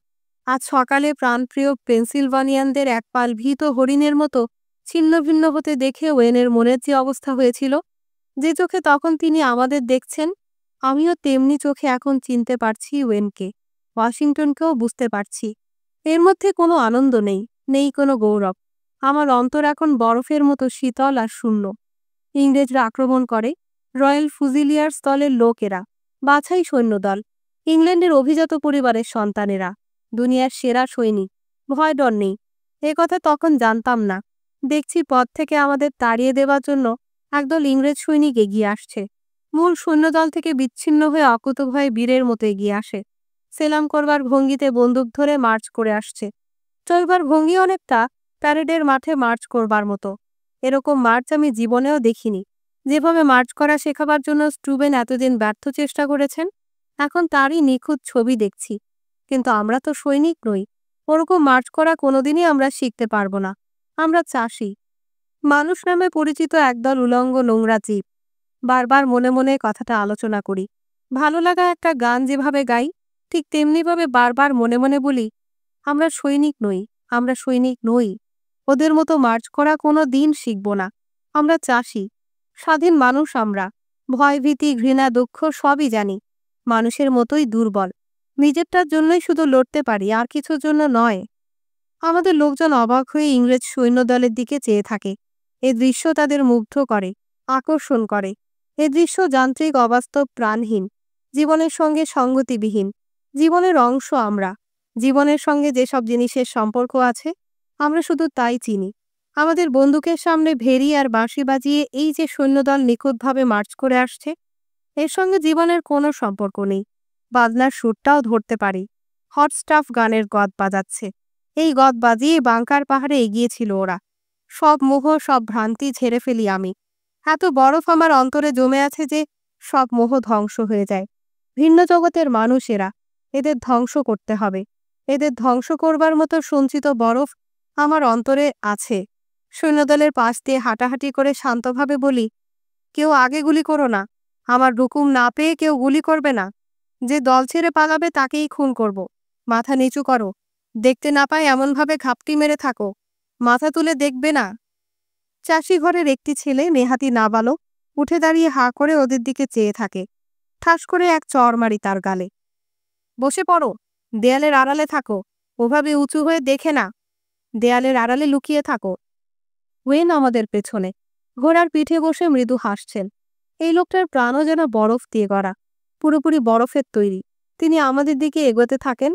আজ সকালে প্রাণপ্রিয় পেনসিলভানিয়ানদের এক পাল ভীত হরিণের মতো ছিন্ন ভিন্ন হতে দেখে ওয়েনের মনের যে অবস্থা হয়েছিল, যে চোখে তখন তিনি আমাদের দেখছেন, আমিও তেমনি চোখে এখন চিনতে পারছি ওয়েনকে, ওয়াশিংটনকেও বুঝতে পারছি। এর মধ্যে কোনো আনন্দ নেই, নেই কোনো গৌরব। আমার অন্তর এখন বরফের মতো শীতল আর শূন্য। ইংরেজরা আক্রমণ করে, রয়্যাল ফুজিলিয়ার্স দলের লোকেরা, বাছাই সৈন্যদল, ইংল্যান্ডের অভিজাত পরিবারের সন্তানেরা, দুনিয়ার সেরা সৈনিক, ভয় ডর নেই। এ কথা তখন জানতাম না। দেখছি পথ থেকে আমাদের তাড়িয়ে দেওয়ার জন্য একদল ইংরেজ সৈনিক এগিয়ে আসছে। মূল সৈন্যদল থেকে বিচ্ছিন্ন হয়ে অকুতভয়ে বীরের মতো এগিয়ে আসে। সেলাম করবার ভঙ্গিতে বন্দুক ধরে মার্চ করে আসছে। চলবার ভঙ্গি অনেকটা প্যারেডের মাঠে মার্চ করবার মতো। এরকম মার্চ আমি জীবনেও দেখিনি। যেভাবে মার্চ করা শেখাবার জন্য স্টুবেন এতদিন ব্যর্থ চেষ্টা করেছেন, এখন তারই নিখুঁত ছবি দেখছি। কিন্তু আমরা তো সৈনিক নই। ওরকম মার্চ করা কোনোদিনই আমরা শিখতে পারবো না। আমরা চাষি, মানুষ নামে পরিচিত একদল উলঙ্গ নোংরা জীব। বারবার মনে মনে কথাটা আলোচনা করি। ভালো লাগা একটা গান যেভাবে গাই, ঠিক তেমনিভাবে বারবার মনে মনে বলি, আমরা সৈনিক নই, আমরা সৈনিক নই। ওদের মতো মার্চ করা কোনো দিন শিখব না। আমরা চাষি, স্বাধীন মানুষ আমরা। ভয় ভীতি ঘৃণা দুঃখ সবই জানি। মানুষের মতোই দুর্বল। নিজেরটার জন্যই শুধু লড়তে পারি, আর কিছুর জন্য নয়। আমাদের লোকজন অবাক হয়ে ইংরেজ সৈন্যদলের দিকে চেয়ে থাকে। এ দৃশ্য তাদের মুগ্ধ করে, আকর্ষণ করে। এ দৃশ্য যান্ত্রিক, অবাস্তব, প্রাণহীন, জীবনের সঙ্গে সঙ্গতিবিহীন। জীবনের অংশ আমরা। জীবনের সঙ্গে যেসব জিনিসের সম্পর্ক আছে, আমরা শুধু তাই চিনি। আমাদের বন্দুকের সামনে ভেরি আর বাঁশি বাজিয়ে এই যে সৈন্যদল নিখুঁতভাবে মার্চ করে আসছে, এর সঙ্গে জীবনের কোনো সম্পর্ক নেই। বাজনার সুরটাও ধরতে পারি। হট স্টাফ গানের গদ বাজাচ্ছে। এই গদ বাজিয়ে বাংকার পাহাড়ে এগিয়েছিল ওরা। সব মোহ, সব ভ্রান্তি ঝেড়ে ফেলি আমি। এত বরফ আমার অন্তরে জমে আছে যে সব মোহ ধ্বংস হয়ে যায়। ভিন্ন জগতের মানুষ এরা, এদের ধ্বংস করতে হবে। এদের ধ্বংস করবার মতো সঞ্চিত বরফ আমার অন্তরে আছে। সৈন্যদলের পাশ দিয়ে হাঁটাহাঁটি করে শান্তভাবে বলি, কেউ আগে গুলি করো না। আমার হুকুম না পেয়ে কেউ গুলি করবে না। যে দল ছেড়ে পালাবে তাকেই খুন করব। মাথা নিচু করো। দেখতে না পায় এমনভাবে ঘাপটি মেরে থাকো। মাথা তুলে দেখবে না। চাষি ঘরের একটি ছেলে, নেহাতি নাবালক, উঠে দাঁড়িয়ে হাঁ করে ওদের দিকে চেয়ে থাকে। ঠাস করে এক চড় মারি তার গালে। বসে পড়ো, দেয়ালের আড়ালে থাকো। ওভাবে উঁচু হয়ে দেখে না। দেয়ালের আড়ালে লুকিয়ে থাকো। ওয়েন আমাদের পেছনে, ঘোড়ার পিঠে বসে মৃদু হাসছেন। এই লোকটার প্রাণও যেন বরফ দিয়ে গড়া, পুরোপুরি বরফের তৈরি। তিনি আমাদের দিকে এগোতে থাকেন,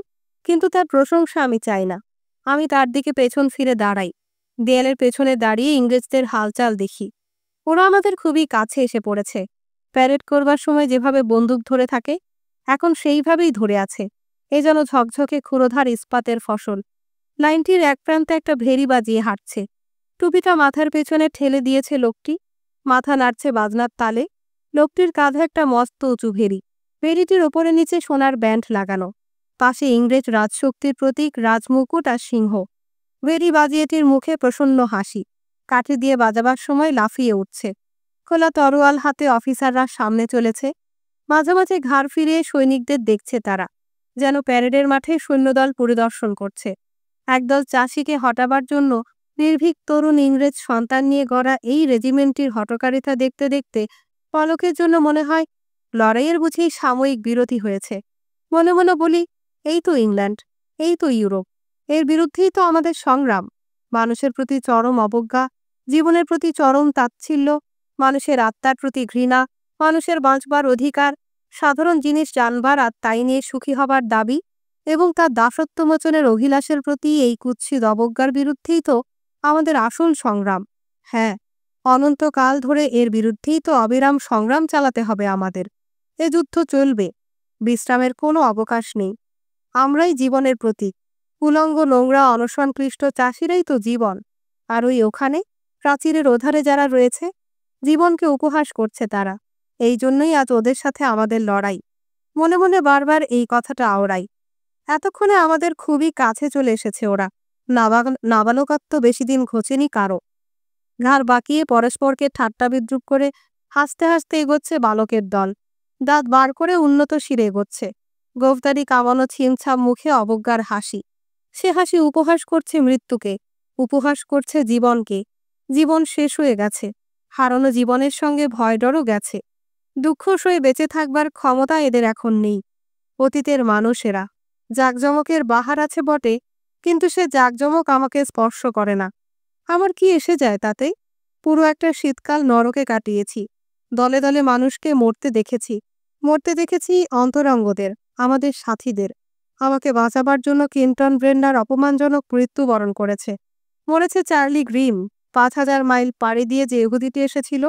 কিন্তু তার প্রশংসা আমি চাই না। আমি তার দিকে পেছন ফিরে দাঁড়াই। দেয়ালের পেছনে দাঁড়িয়ে ইংরেজদের হালচাল দেখি। ওরা আমাদের খুবই কাছে এসে পড়েছে। প্যারেড করবার সময় যেভাবে বন্দুক ধরে থাকে, এখন সেইভাবেই ধরে আছে। এ যেন ঝকঝকে ক্ষুরোধার ইস্পাতের ফসল। লাইনটির এক প্রান্তে একটা ভেরি বাজিয়ে হাঁটছে। টুপিটা মাথার পেছনে ঠেলে দিয়েছে লোকটি। মাথা নাড়ছে বাজনার তালে। লোকটির কাঁধে একটা মস্ত উঁচু ভেরি। ভেরিটির ওপরে নিচে সোনার ব্যান্ড লাগানো। পাশে ইংরেজ রাজশক্তির প্রতীক রাজমুকুট আর সিংহ। ভেরি বাজিয়েটির মুখে প্রসন্ন হাসি। কাঠি দিয়ে বাজাবার সময় লাফিয়ে উঠছে। খোলা তরোয়াল হাতে অফিসাররা সামনে চলেছে। মাঝে মাঝে ঘাড় ফিরিয়ে সৈনিকদের দেখছে তারা, যেন প্যারেডের মাঠে সৈন্যদল পরিদর্শন করছে। একদল চাষিকে হটাবার জন্য নির্ভীক তরুণ ইংরেজ সন্তান নিয়ে গড়া এই রেজিমেন্টটির হটকারিতা দেখতে দেখতে পলকের জন্য মনে হয় লড়াইয়ের বুঝি সাময়িক বিরতি হয়েছে। মনে মনে বলি, এই তো ইংল্যান্ড, এই তো ইউরোপ। এর বিরুদ্ধেই তো আমাদের সংগ্রাম। মানুষের প্রতি চরম অবজ্ঞা, জীবনের প্রতি চরম তাচ্ছিল্য, মানুষের আত্মার প্রতি ঘৃণা, মানুষের বাঁচবার অধিকার, সাধারণ জিনিস জানবার আর তাই নিয়ে সুখী হবার দাবি এবং তার দাসত্বমোচনের অভিলাষের প্রতি এই কুৎসিত অবজ্ঞার বিরুদ্ধেই তো আমাদের আসল সংগ্রাম। হ্যাঁ, অনন্তকাল ধরে এর বিরুদ্ধেই তো অবিরাম সংগ্রাম চালাতে হবে আমাদের। এ যুদ্ধ চলবে, বিশ্রামের কোনো অবকাশ নেই। আমরাই জীবনের প্রতীক। উলঙ্গ নোংরা অনশনক্লিষ্ট চাষিরাই তো জীবন। আর ওই ওখানে প্রাচীরের ওধারে যারা রয়েছে, জীবনকে উপহাস করছে তারা। এই জন্যই আজ ওদের সাথে আমাদের লড়াই। মনে মনে বারবার এই কথাটা আওড়াই। এতক্ষণে আমাদের খুবই কাছে চলে এসেছে ওরা। নাবালকত্ব বেশি দিন ঘোচেনি কারো। ঘাড় বাঁকিয়ে পরস্পরকে ঠাট্টা বিদ্রুপ করে হাসতে হাসতে এগোচ্ছে বালকের দল। দাঁত বার করে উন্নত শিরে এগোচ্ছে। গোফদারি কামানো ছিমছাম মুখে অবজ্ঞার হাসি। সে হাসি উপহাস করছে মৃত্যুকে, উপহাস করছে জীবনকে। জীবন শেষ হয়ে গেছে। হারানো জীবনের সঙ্গে ভয়ডরও গেছে। দুঃখ সয়ে বেঁচে থাকবার ক্ষমতা এদের এখন নেই। অতীতের মানুষেরা। জাঁকজমকের বাহার আছে বটে, কিন্তু সে জাঁকজমক আমাকে স্পর্শ করে না। আমার কি এসে যায় তাতে? পুরো একটা শীতকাল নরকে কাটিয়েছি। দলে দলে মানুষকে মরতে দেখেছি অন্তরঙ্গদের, আমাদের সাথীদের। আমাকে বাঁচাবার জন্য কিন্টন ব্রেন্ডার অপমানজনক মৃত্যুবরণ করেছে। মরেছে চার্লি গ্রিম। ৫,০০০ মাইল পাড়ি দিয়ে যে ইহুদিটি এসেছিল,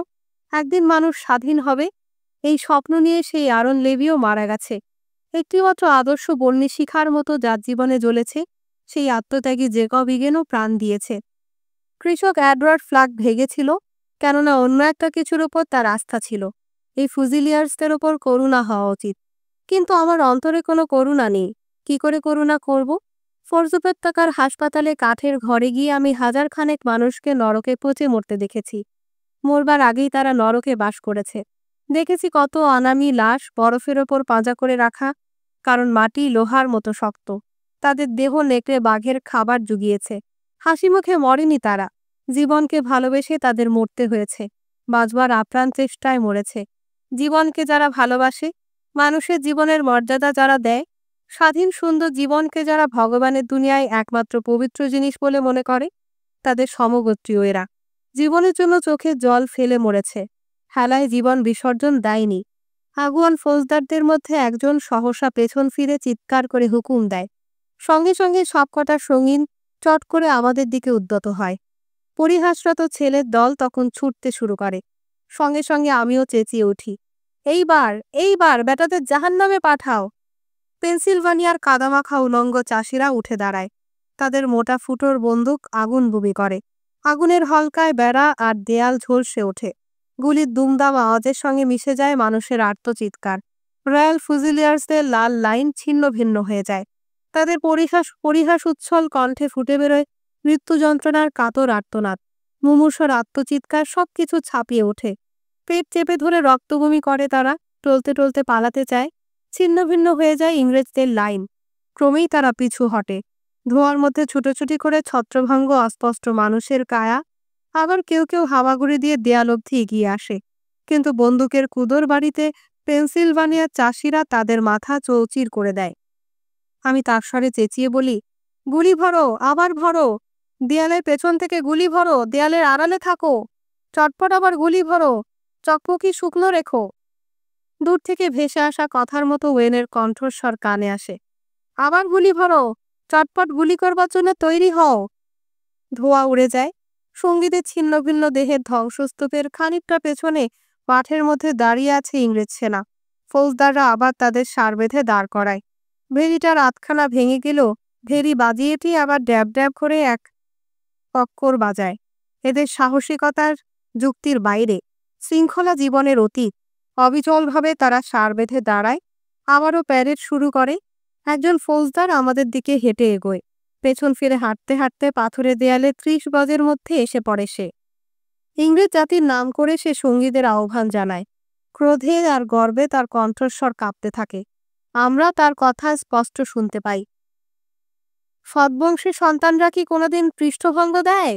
একদিন মানুষ স্বাধীন হবে, এই স্বপ্ন নিয়ে সেই আরন লেভিও মারা গেছে। একটিমাত্র আদর্শ বন্যী শিখার মতো যার জীবনে জ্বলেছে, সেই আত্মত্যাগী জেকব ইগেনও প্রাণ দিয়েছে। কৃষক অ্যাডওয়ার্ড ফ্লাক ভেগেছিল, কেননা অন্য একটা কিছুর ওপর তার আস্থা ছিল। এই ফুজিলিয়ার্সদের ওপর করুণা হওয়া উচিত, কিন্তু আমার অন্তরে কোনো করুণা নেই। কি করে করুণা করব? ফরজ উপত্যকার হাসপাতালে কাঠের ঘরে গিয়ে আমি হাজারখানেক মানুষকে নরকে পচে মরতে দেখেছি। মরবার আগেই তারা নরকে বাস করেছে। দেখেছি কত অনামী লাশ বরফের ওপর পাঁজা করে রাখা, কারণ মাটি লোহার মতো শক্ত। তাদের দেহ নেকড়ে বাঘের খাবার জুগিয়েছে। হাসি মুখে মরেনি তারা। জীবনকে ভালোবেসে তাদের মরতে হয়েছে। বাঁচবার আপ্রাণ চেষ্টায় মরেছে। জীবনকে যারা ভালোবাসে, মানুষের জীবনের মর্যাদা যারা দেয়, স্বাধীন সুন্দর জীবনকে যারা ভগবানের দুনিয়ায় একমাত্র পবিত্র জিনিস বলে মনে করে, তাদের সমগোত্রীয় এরা। জীবনের জন্য চোখে জল ফেলে মরেছে। হেলায় জীবন বিসর্জন দেয়নি। আগুয়ান ফৌজদারদের মধ্যে একজন সহসা পেছন ফিরে চিৎকার করে হুকুম দেয়। সঙ্গে সঙ্গে সবকটা সঙ্গীন চট করে আমাদের দিকে উদ্যত হয়। পরিহাসরত ছেলের দল তখন ছুটতে শুরু করে। সঙ্গে সঙ্গে আমিও চেঁচিয়ে উঠি, এইবার বেটাদের জাহান্নামে পাঠাও। পেনসিলভানিয়ার কাদামাখা উলঙ্গ চাষিরা উঠে দাঁড়ায়। তাদের মোটা ফুটোর বন্দুক আগুন বুবি করে। আগুনের হলকায় বেড়া আর দেয়াল ঝলসে ওঠে। গুলির দুমদাম আওয়াজের সঙ্গে মিশে যায় মানুষের আর্তচিৎকার। রয়্যাল ফুজিলিয়ার্সদের লাল লাইন ছিন্ন ভিন্ন হয়ে যায়। তাদের পরিহাস উচ্ছল কণ্ঠে ফুটে বেরোয় মৃত্যু যন্ত্রণার কাতর আর্তনাদ। মুমূর্ষর আত্মচিৎকার সবকিছু ছাপিয়ে ওঠে। পেট চেপে ধরে রক্তবমি করে তারা। টলতে টলতে পালাতে চায়। ছিন্ন ভিন্ন হয়ে যায় ইংরেজদের লাইন। ক্রমেই তারা পিছু হটে। ধোঁয়ার মধ্যে ছুটোছুটি করে ছত্রভঙ্গ অস্পষ্ট মানুষের কায়া। আবার কেউ কেউ হামাগুড়ি দিয়ে দেয়াল অবধি এগিয়ে আসে। কিন্তু বন্দুকের কুদর বাড়িতে পেনসিলভানিয়ার চাষিরা তাদের মাথা চৌচির করে দেয়। আমি তারস্বরে চেঁচিয়ে বলি, গুলি ভরো, আবার ভরো। দেয়ালের পেছন থেকে গুলি ভরো, দেয়ালের আড়ালে থাকো। চটপট আবার গুলি ভরো, চকমকি শুকনো রেখো। দূর থেকে ভেসে আসা কথার মতো ওয়েনের কণ্ঠস্বর কানে আসে। আবার গুলি ভরো, চটপট গুলি করবার জন্য তৈরি হও। ধোঁয়া উড়ে যায়। সঙ্গীদের ছিন্ন ভিন্ন দেহের ধ্বংসস্তূপের খানিকটা পেছনে মাঠের মধ্যে দাঁড়িয়ে আছে ইংরেজ সেনা। ফৌজদাররা আবার তাদের সার বেঁধে দাঁড় করায়। ভেরিটার আধখানা ভেঙে গেল। ভেরি বাজিয়েটি আবার ড্যাব ড্যাব করে এক কক্কর বাজায়। এদের সাহসিকতার যুক্তির বাইরে। শৃঙ্খলা জীবনের অতীত। অবিচলভাবে তারা সার বেঁধে দাঁড়ায়। আবারও প্যারেড শুরু করে। একজন ফৌজদার আমাদের দিকে হেঁটে এগোয়। পেছন ফিরে হাঁটতে হাঁটতে পাথরের দেয়ালে ৩০ গজের মধ্যে এসে পড়ে সে। ইংরেজ জাতির নাম করে সে সঙ্গীদের আহ্বান জানায়। ক্রোধে আর গর্বে তার কণ্ঠস্বর কাঁপতে থাকে। আমরা তার কথা স্পষ্ট শুনতে পাই। সৎবংশী সন্তানরা কি কোনোদিন পৃষ্ঠভঙ্গ দেয়?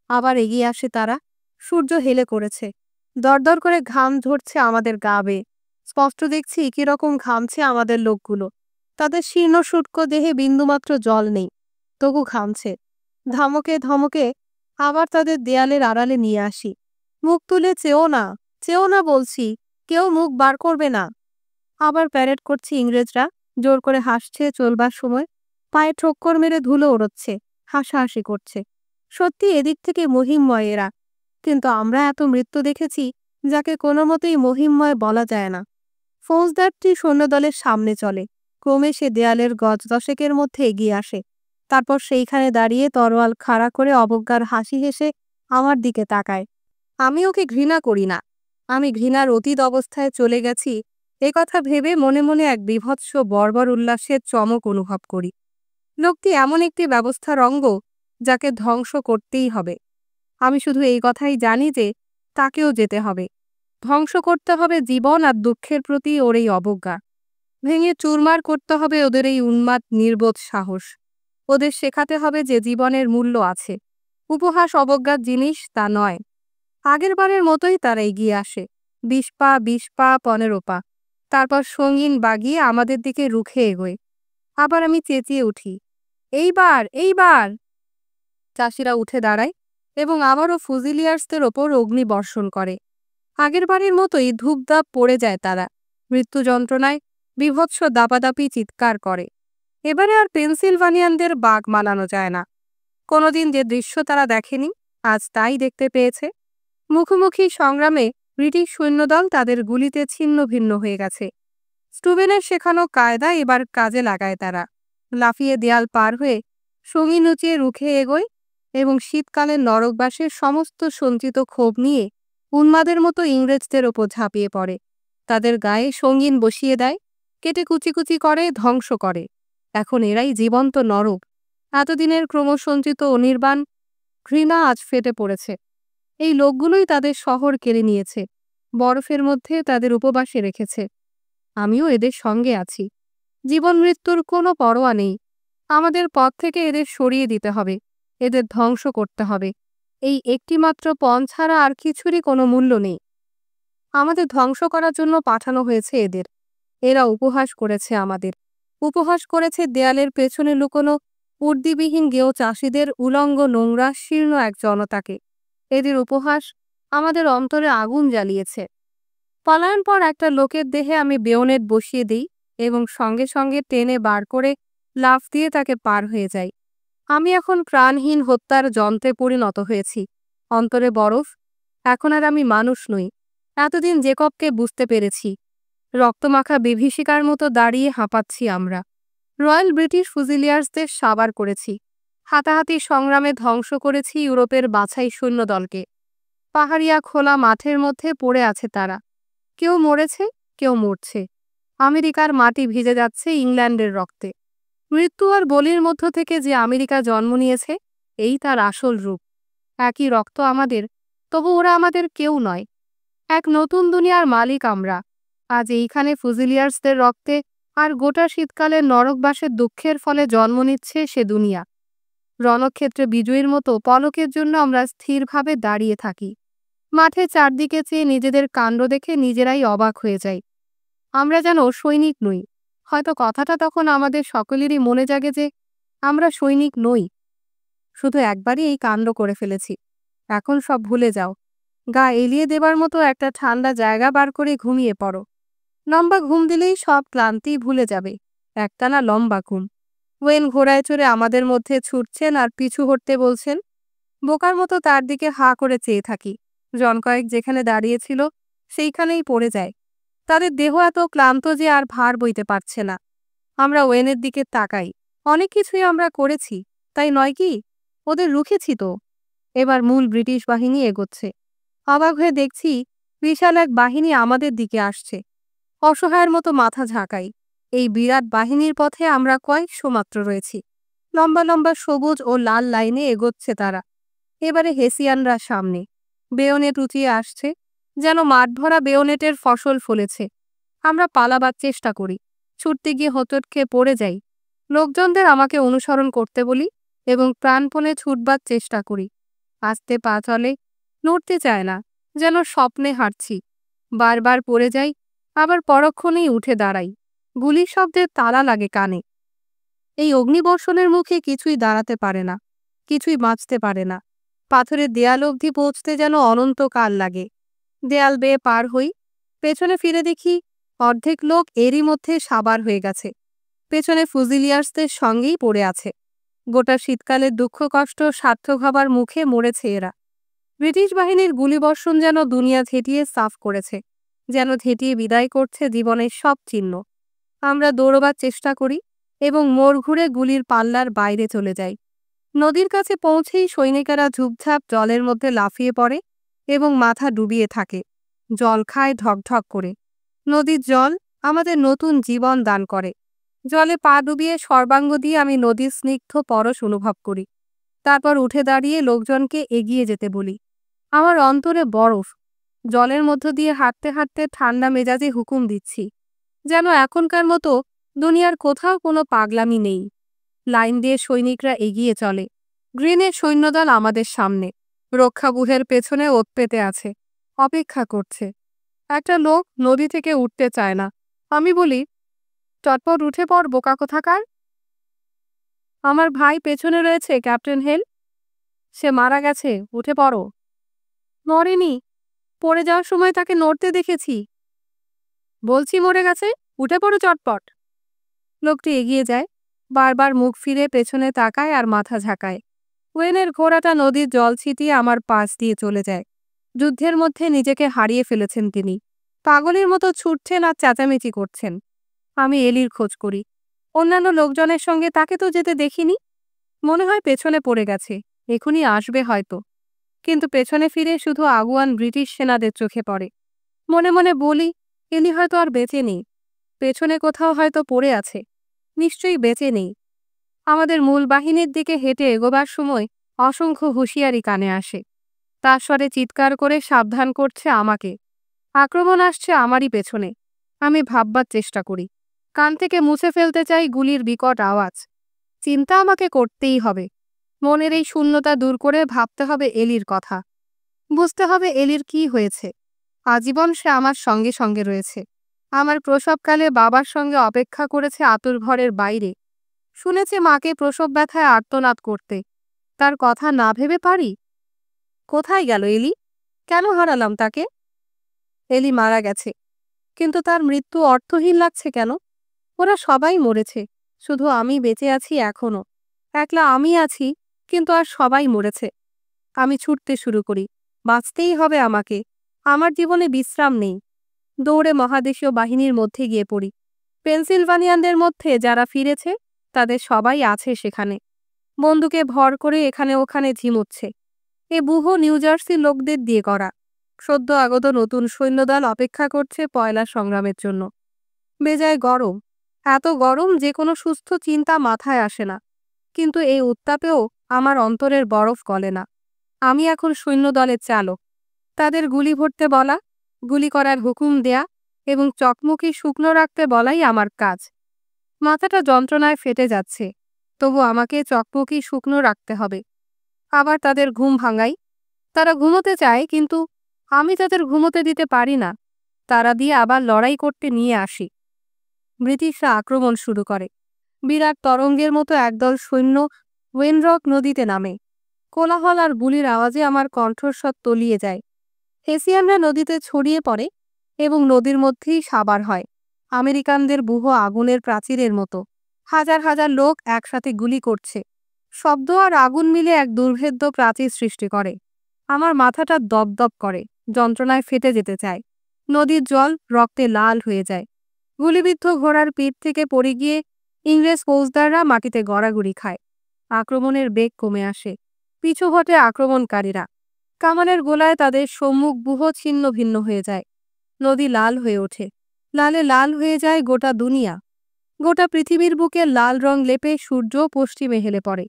আবার এগিয়ে আসে তারা। সূর্য হেলে করেছে। দরদর করে ঘাম ঝরছে আমাদের গা বেয়ে। স্পষ্ট দেখছি কিরকম ঘামছে আমাদের লোকগুলো। তাদের শীর্ণ শুষ্ক দেহে বিন্দুমাত্র জল নেই, তবু ঘামছে। ধমকে ধমকে আবার তাদের দেয়ালের আড়ালে নিয়ে আসি। মুখ তুলে চেও না বলছি, কেউ মুখ বার করবে না। আবার প্যারেড করছে ইংরেজরা। জোর করে হাসছে চলবার সময়। পায়ে ঠোক্কর মেরে ধুলো ওড়চ্ছে, হাসাহাসি করছে। সত্যি এদিক থেকে মহিমময় এরা। কিন্তু আমরা এত মৃত্যু দেখেছি যাকে কোনো মতেই মহিমময় বলা যায় না। ফৌজদারটি সৈন্যদলের সামনে চলে। ক্রমে সে দেয়ালের গজ দশেকের মধ্যে এগিয়ে আসে। তারপর সেইখানে দাঁড়িয়ে তরোয়াল খাড়া করে অবজ্ঞার হাসি হেসে আমার দিকে তাকায়। আমি ওকে ঘৃণা করি না, আমি ঘৃণার অতীত অবস্থায় চলে গেছি, কথা ভেবে মনে মনে এক বিভৎস বর্বর উল্লাসের চমক অনুভব করি। লোকটি এমন একটি ব্যবস্থার অঙ্গ যাকে ধ্বংস করতেই হবে। আমি শুধু এই কথাই জানি যে তাকেও যেতে হবে, ধ্বংস করতে হবে জীবন আর দুঃখের প্রতি ওর এই অবজ্ঞা, ভেঙে চুরমার করতে হবে ওদের এই উন্মাদ নির্বোধ সাহস। ওদের শেখাতে হবে যে জীবনের মূল্য আছে, উপহাস অবজ্ঞার জিনিস তা নয়। আগের বারের মতোই তারা এগিয়ে আসে, 20 পা 20 পা 15 পা, তারপর সঙ্গীন বাগিয়ে আমাদের দিকে রুখে এগোয়। আবার আমি চেঁচিয়ে উঠি, এইবার এইবার। চাষিরা উঠে দাঁড়ায় এবং আবারও ফুজিলিয়ার্সদের ওপর অগ্নি বর্ষণ করে। আগের বারের মতোই ধূপধাপ পড়ে যায় তারা, মৃত্যু যন্ত্রণায় বিভৎস দাপাদাপি চিৎকার করে। এবারে আর পেনসিলভানিয়ানদের বাগ মানানো যায় না। কোনোদিন যে দৃশ্য তারা দেখেনি, আজ তাই দেখতে পেয়েছে। মুখোমুখি সংগ্রামে ব্রিটিশ সৈন্যদল তাদের গুলিতে ছিন্ন ভিন্ন হয়ে গেছে। স্টুবেনের শেখানো কায়দা এবার কাজে লাগায় তারা। লাফিয়ে দেয়াল পার হয়ে সঙ্গী নুচিয়ে রুখে এগোয় এবং শীতকালের নরকবাসের সমস্ত সঞ্চিত ক্ষোভ নিয়ে উন্মাদের মতো ইংরেজদের ওপর ঝাঁপিয়ে পড়ে। তাদের গায়ে সঙ্গীন বসিয়ে দেয়, কেটে কুচি কুচি করে, ধ্বংস করে। এখন এরাই জীবন্ত নরক। এতদিনের ক্রমসঞ্চিত অনির্বাণ ঘৃণা আজ ফেটে পড়েছে। এই লোকগুলোই তাদের শহর কেড়ে নিয়েছে, বরফের মধ্যে তাদের উপবাসে রেখেছে। আমিও এদের সঙ্গে আছি। জীবন মৃত্যুর কোনো পরোয়া নেই। আমাদের পথ থেকে এদের সরিয়ে দিতে হবে, এদের ধ্বংস করতে হবে। এই একটিমাত্র পণ ছাড়া আর কিছুরই কোনো মূল্য নেই। আমাদের ধ্বংস করার জন্য পাঠানো হয়েছে এদের। এরা উপহাস করেছে আমাদের, উপহাস করেছে দেয়ালের পেছনে লুকোনো উর্দিবিহীন গেও চাষিদের, উলঙ্গ নোংরা শীর্ণ এক জনতাকে। এদের উপহাস আমাদের অন্তরে আগুন জ্বালিয়েছে। পলায়ন পর একটা লোকের দেহে আমি বেয়োনেট বসিয়ে দিই এবং সঙ্গে সঙ্গে টেনে বার করে লাফ দিয়ে তাকে পার হয়ে যাই। আমি এখন প্রাণহীন হত্যার যন্ত্রে পরিণত হয়েছি। অন্তরে বরফ। এখন আর আমি মানুষ নই। এতদিন জেকবকে বুঝতে পেরেছি। রক্তমাখা বিভীষিকার মতো দাঁড়িয়ে হাঁপাচ্ছি আমরা। রয়্যাল ব্রিটিশ ফুজিলিয়ার্সদের সাবার করেছি। হাতাহাতি সংগ্রামে ধ্বংস করেছি ইউরোপের বাছাই সৈন্যদলকে। পাহাড়িয়া খোলা মাঠের মধ্যে পড়ে আছে তারা। কেউ মরেছে, কেউ মরছে। আমেরিকার মাটি ভিজে যাচ্ছে ইংল্যান্ডের রক্তে। মৃত্যু আর বলির মধ্য থেকে যে আমেরিকা জন্ম নিয়েছে, এই তার আসল রূপ। একই রক্ত আমাদের, তবু ওরা আমাদের কেউ নয়। এক নতুন দুনিয়ার মালিক আমরা। আজ এইখানে ফুজিলিয়ার্সদের রক্তে আর গোটা শীতকালের নরকবাসের দুঃখের ফলে জন্ম নিচ্ছে সে দুনিয়া। রণক্ষেত্রে বিজয়ীর মতো পলকের জন্য আমরা স্থিরভাবে দাঁড়িয়ে থাকি। মাঠে চারদিকে চেয়ে নিজেদের কাণ্ড দেখে নিজেরাই অবাক হয়ে যাই। আমরা যেন সৈনিক নই। হয়তো কথাটা তখন আমাদের সকলেরই মনে জাগে যে আমরা সৈনিক নই, শুধু একবারই এই কাণ্ড করে ফেলেছি। এখন সব ভুলে যাও। গা এলিয়ে দেবার মতো একটা ঠান্ডা জায়গা বার করে ঘুমিয়ে পড়ো। লম্বা ঘুম দিলেই সব ক্লান্তি ভুলে যাবে। একটানা লম্বা ঘুম। ওয়েন ঘোড়ায় চড়ে আমাদের মধ্যে ছুটছেন আর পিছু হটতে বলছেন। বোকার মতো তার দিকে হাঁ করে চেয়ে থাকি। জন কয়েক যেখানে দাঁড়িয়েছিল সেইখানেই পড়ে যায়। তাদের দেহ এত ক্লান্ত যে আর ভার বইতে পারছে না। আমরা ওয়েনের দিকে তাকাই। অনেক কিছুই আমরা করেছি, তাই নয় কি? ওদের রুখেছি তো। এবার মূল ব্রিটিশ বাহিনী এগোচ্ছে। অবাক হয়ে দেখছি বিশাল এক বাহিনী আমাদের দিকে আসছে। অসহায়ের মতো মাথা ঝাঁকাই। এই বিরাট বাহিনীর পথে আমরা কয়েকশো মাত্র রয়েছি। লম্বা লম্বা সবুজ ও লাল লাইনে এগোচ্ছে তারা। এবারে হেসিয়ানরা সামনে, বেয়োনেট উঁচিয়ে আসছে, যেন মাঠভরা বেয়োনেটের ফসল ফলেছে। আমরা পালাবার চেষ্টা করি, ছুটতে গিয়ে হোঁচট খেয়ে পড়ে যাই। লোকজনদের আমাকে অনুসরণ করতে বলি এবং প্রাণপণে ছুটবার চেষ্টা করি। আস্তে পা চলে, নড়তে চায় না, যেন স্বপ্নে হাঁটছি। বারবার পড়ে যাই, আবার পরক্ষণেই উঠে দাঁড়াই। গুলির শব্দের তালা লাগে কানে। এই অগ্নিবর্ষণের মুখে কিছুই দাঁড়াতে পারে না, কিছুই বাঁচতে পারে না। পাথরের দেয়াল অবধি পৌঁছতে যেন অনন্তকাল লাগে। দেয়াল বেয়ে পার হই, পেছনে ফিরে দেখি অর্ধেক লোক এরই মধ্যে সাবার হয়ে গেছে। পেছনে ফুজিলিয়ার্সদের সঙ্গেই পড়ে আছে। গোটা শীতকালের দুঃখ কষ্ট সার্থক হবার মুখে মরেছে এরা। ব্রিটিশ বাহিনীর গুলিবর্ষণ যেন দুনিয়া ঝেঁটিয়ে সাফ করেছে, যেন ঝেঁটিয়ে বিদায় করছে জীবনের সব চিহ্ন। আমরা দৌড়বার চেষ্টা করি এবং মোড় ঘুরে গুলির পাল্লার বাইরে চলে যাই। নদীর কাছে পৌঁছেই সৈনিকেরা ঝুপঝাপ জলের মধ্যে লাফিয়ে পড়ে এবং মাথা ডুবিয়ে থাকে। জল খায় ঢকঢক করে। নদীর জল আমাদের নতুন জীবন দান করে। জলে পা ডুবিয়ে সর্বাঙ্গ দিয়ে আমি নদীর স্নিগ্ধ পরশ অনুভব করি। তারপর উঠে দাঁড়িয়ে লোকজনকে এগিয়ে যেতে বলি। আমার অন্তরে বরফ। জলের মধ্য দিয়ে হাঁটতে হাঁটতে ঠান্ডা মেজাজে হুকুম দিচ্ছি, যেন এখনকার মতো দুনিয়ার কোথাও কোনো পাগলামি নেই। লাইন দিয়ে সৈনিকরা এগিয়ে চলে। গ্রিনের সৈন্যদল আমাদের সামনে। রক্ষাবুহের পেছনে ওত পেতে আছে, অপেক্ষা করছে। একটা লোক নদী থেকে উঠতে চায় না। আমি বলি, চটপট উঠে পড় বোকা কোথাকার। আমার ভাই পেছনে রয়েছে ক্যাপ্টেন হেল। সে মারা গেছে, উঠে পড়ো। মরেনি, পড়ে যাওয়ার সময় তাকে নড়তে দেখেছি। বলছি মরে গেছে, উঠে পড়ো চটপট। লোকটি এগিয়ে যায়, বারবার মুখ ফিরে পেছনে তাকায় আর মাথা ঝাঁকায়। ওয়েনের ঘোড়াটা নদীর জল ছিটিয়ে আমার পাশ দিয়ে চলে যায়। যুদ্ধের মধ্যে নিজেকে হারিয়ে ফেলেছেন তিনি। পাগলের মতো ছুটছেন আর চেঁচামেচি করছেন। আমি এলির খোঁজ করি। অন্যান্য লোকজনের সঙ্গে তাকে তো যেতে দেখিনি। মনে হয় পেছনে পড়ে গেছে, এখনই আসবে হয়তো। কিন্তু পেছনে ফিরে শুধু আগুয়ান ব্রিটিশ সেনাদের চোখে পড়ে। মনে মনে বলি, এলি হয়তো আর বেঁচে নেই। পেছনে কোথাও হয়তো পড়ে আছে, নিশ্চয়ই বেঁচে নেই। আমাদের মূল বাহিনীর দিকে হেঁটে এগোবার সময় অসংখ্য হুঁশিয়ারি কানে আসে। তার স্বরে চিৎকার করে সাবধান করছে আমাকে। আক্রমণ আসছে আমারই পেছনে। আমি ভাববার চেষ্টা করি। কান থেকে মুছে ফেলতে চাই গুলির বিকট আওয়াজ। চিন্তা আমাকে করতেই হবে। মনের এই শূন্যতা দূর করে ভাবতে হবে এলির কথা। বুঝতে হবে এলির কি হয়েছে। আজীবন সে আমার সঙ্গে সঙ্গে রয়েছে। আমার প্রসবকালে বাবার সঙ্গে অপেক্ষা করেছে আতুর ঘরের বাইরে। শুনেছে মাকে প্রসব ব্যথায় আর্তনাদ করতে। তার কথা না ভেবে পারি? কোথায় গেল এলি? কেন হারালাম তাকে? এলি মারা গেছে, কিন্তু তার মৃত্যু অর্থহীন লাগছে কেন? ওরা সবাই মরেছে, শুধু আমি বেঁচে আছি এখনো। একলা আমি আছি, কিন্তু আর সবাই মরেছে। আমি ছুটতে শুরু করি। বাঁচতেই হবে আমাকে। আমার জীবনে বিশ্রাম নেই। দৌড়ে মহাদেশীয় বাহিনীর মধ্যে গিয়ে পড়ি। পেনসিলভানিয়ানদের মধ্যে যারা ফিরেছে তাদের সবাই আছে সেখানে। বন্দুকে ভর করে এখানে ওখানে ঝিমুচ্ছে। এ বুহ নিউ জার্সি লোকদের দিয়ে করা। সদ্য আগত নতুন সৈন্যদল অপেক্ষা করছে পয়লা সংগ্রামের জন্য। বেজায় গরম, এত গরম যে কোনো সুস্থ চিন্তা মাথায় আসে না। কিন্তু এই উত্তাপেও আমার অন্তরের বরফ গলে না। আমি এখন সৈন্যদলের চালক। তাদের গুলি ভরতে বলা, গুলি করার হুকুম দেয়া এবং চকমকি শুকনো রাখতে বলাই আমার কাজ। মাথাটা যন্ত্রণায় ফেটে যাচ্ছে, তবু আমাকে চকমকি শুকনো রাখতে হবে। আবার তাদের ঘুম ভাঙাই। তারা ঘুমোতে চায়, কিন্তু আমি তাদের ঘুমোতে দিতে পারি না। তারা দিয়ে আবার লড়াই করতে নিয়ে আসি। ব্রিটিশরা আক্রমণ শুরু করে। বিরাট তরঙ্গের মতো একদল সৈন্য ওয়েনরক নদীতে নামে। কোলাহল আর গুলির আওয়াজে আমার কণ্ঠস্বর তলিয়ে যায়। হেসিয়ানরা নদীতে ছড়িয়ে পড়ে এবং নদীর মধ্যেই সাবার হয়, আমেরিকানদের বুহ আগুনের প্রাচীরের মতো। হাজার হাজার লোক একসাথে গুলি করছে। শব্দ আর আগুন মিলে এক দুর্ভেদ্য প্রাচীর সৃষ্টি করে। আমার মাথাটা দপদপ করে, যন্ত্রণায় ফেটে যেতে চায়। নদীর জল রক্তে লাল হয়ে যায়। গুলিবিদ্ধ ঘোড়ার পিঠ থেকে পড়ে গিয়ে ইংরেজ ফৌজদাররা মাটিতে গড়াগড়ি খায়। আক্রমণের বেগ কমে আসে। পিছু হটে আক্রমণকারীরা। কামানের গোলায় তাদের সম্মুখ বুহ ছিন্ন ভিন্ন হয়ে যায়। নদী লাল হয়ে ওঠে। লালে লাল হয়ে যায় গোটা দুনিয়া। গোটা পৃথিবীর বুকে লাল রং লেপে সূর্য পশ্চিমে হেলে পড়ে।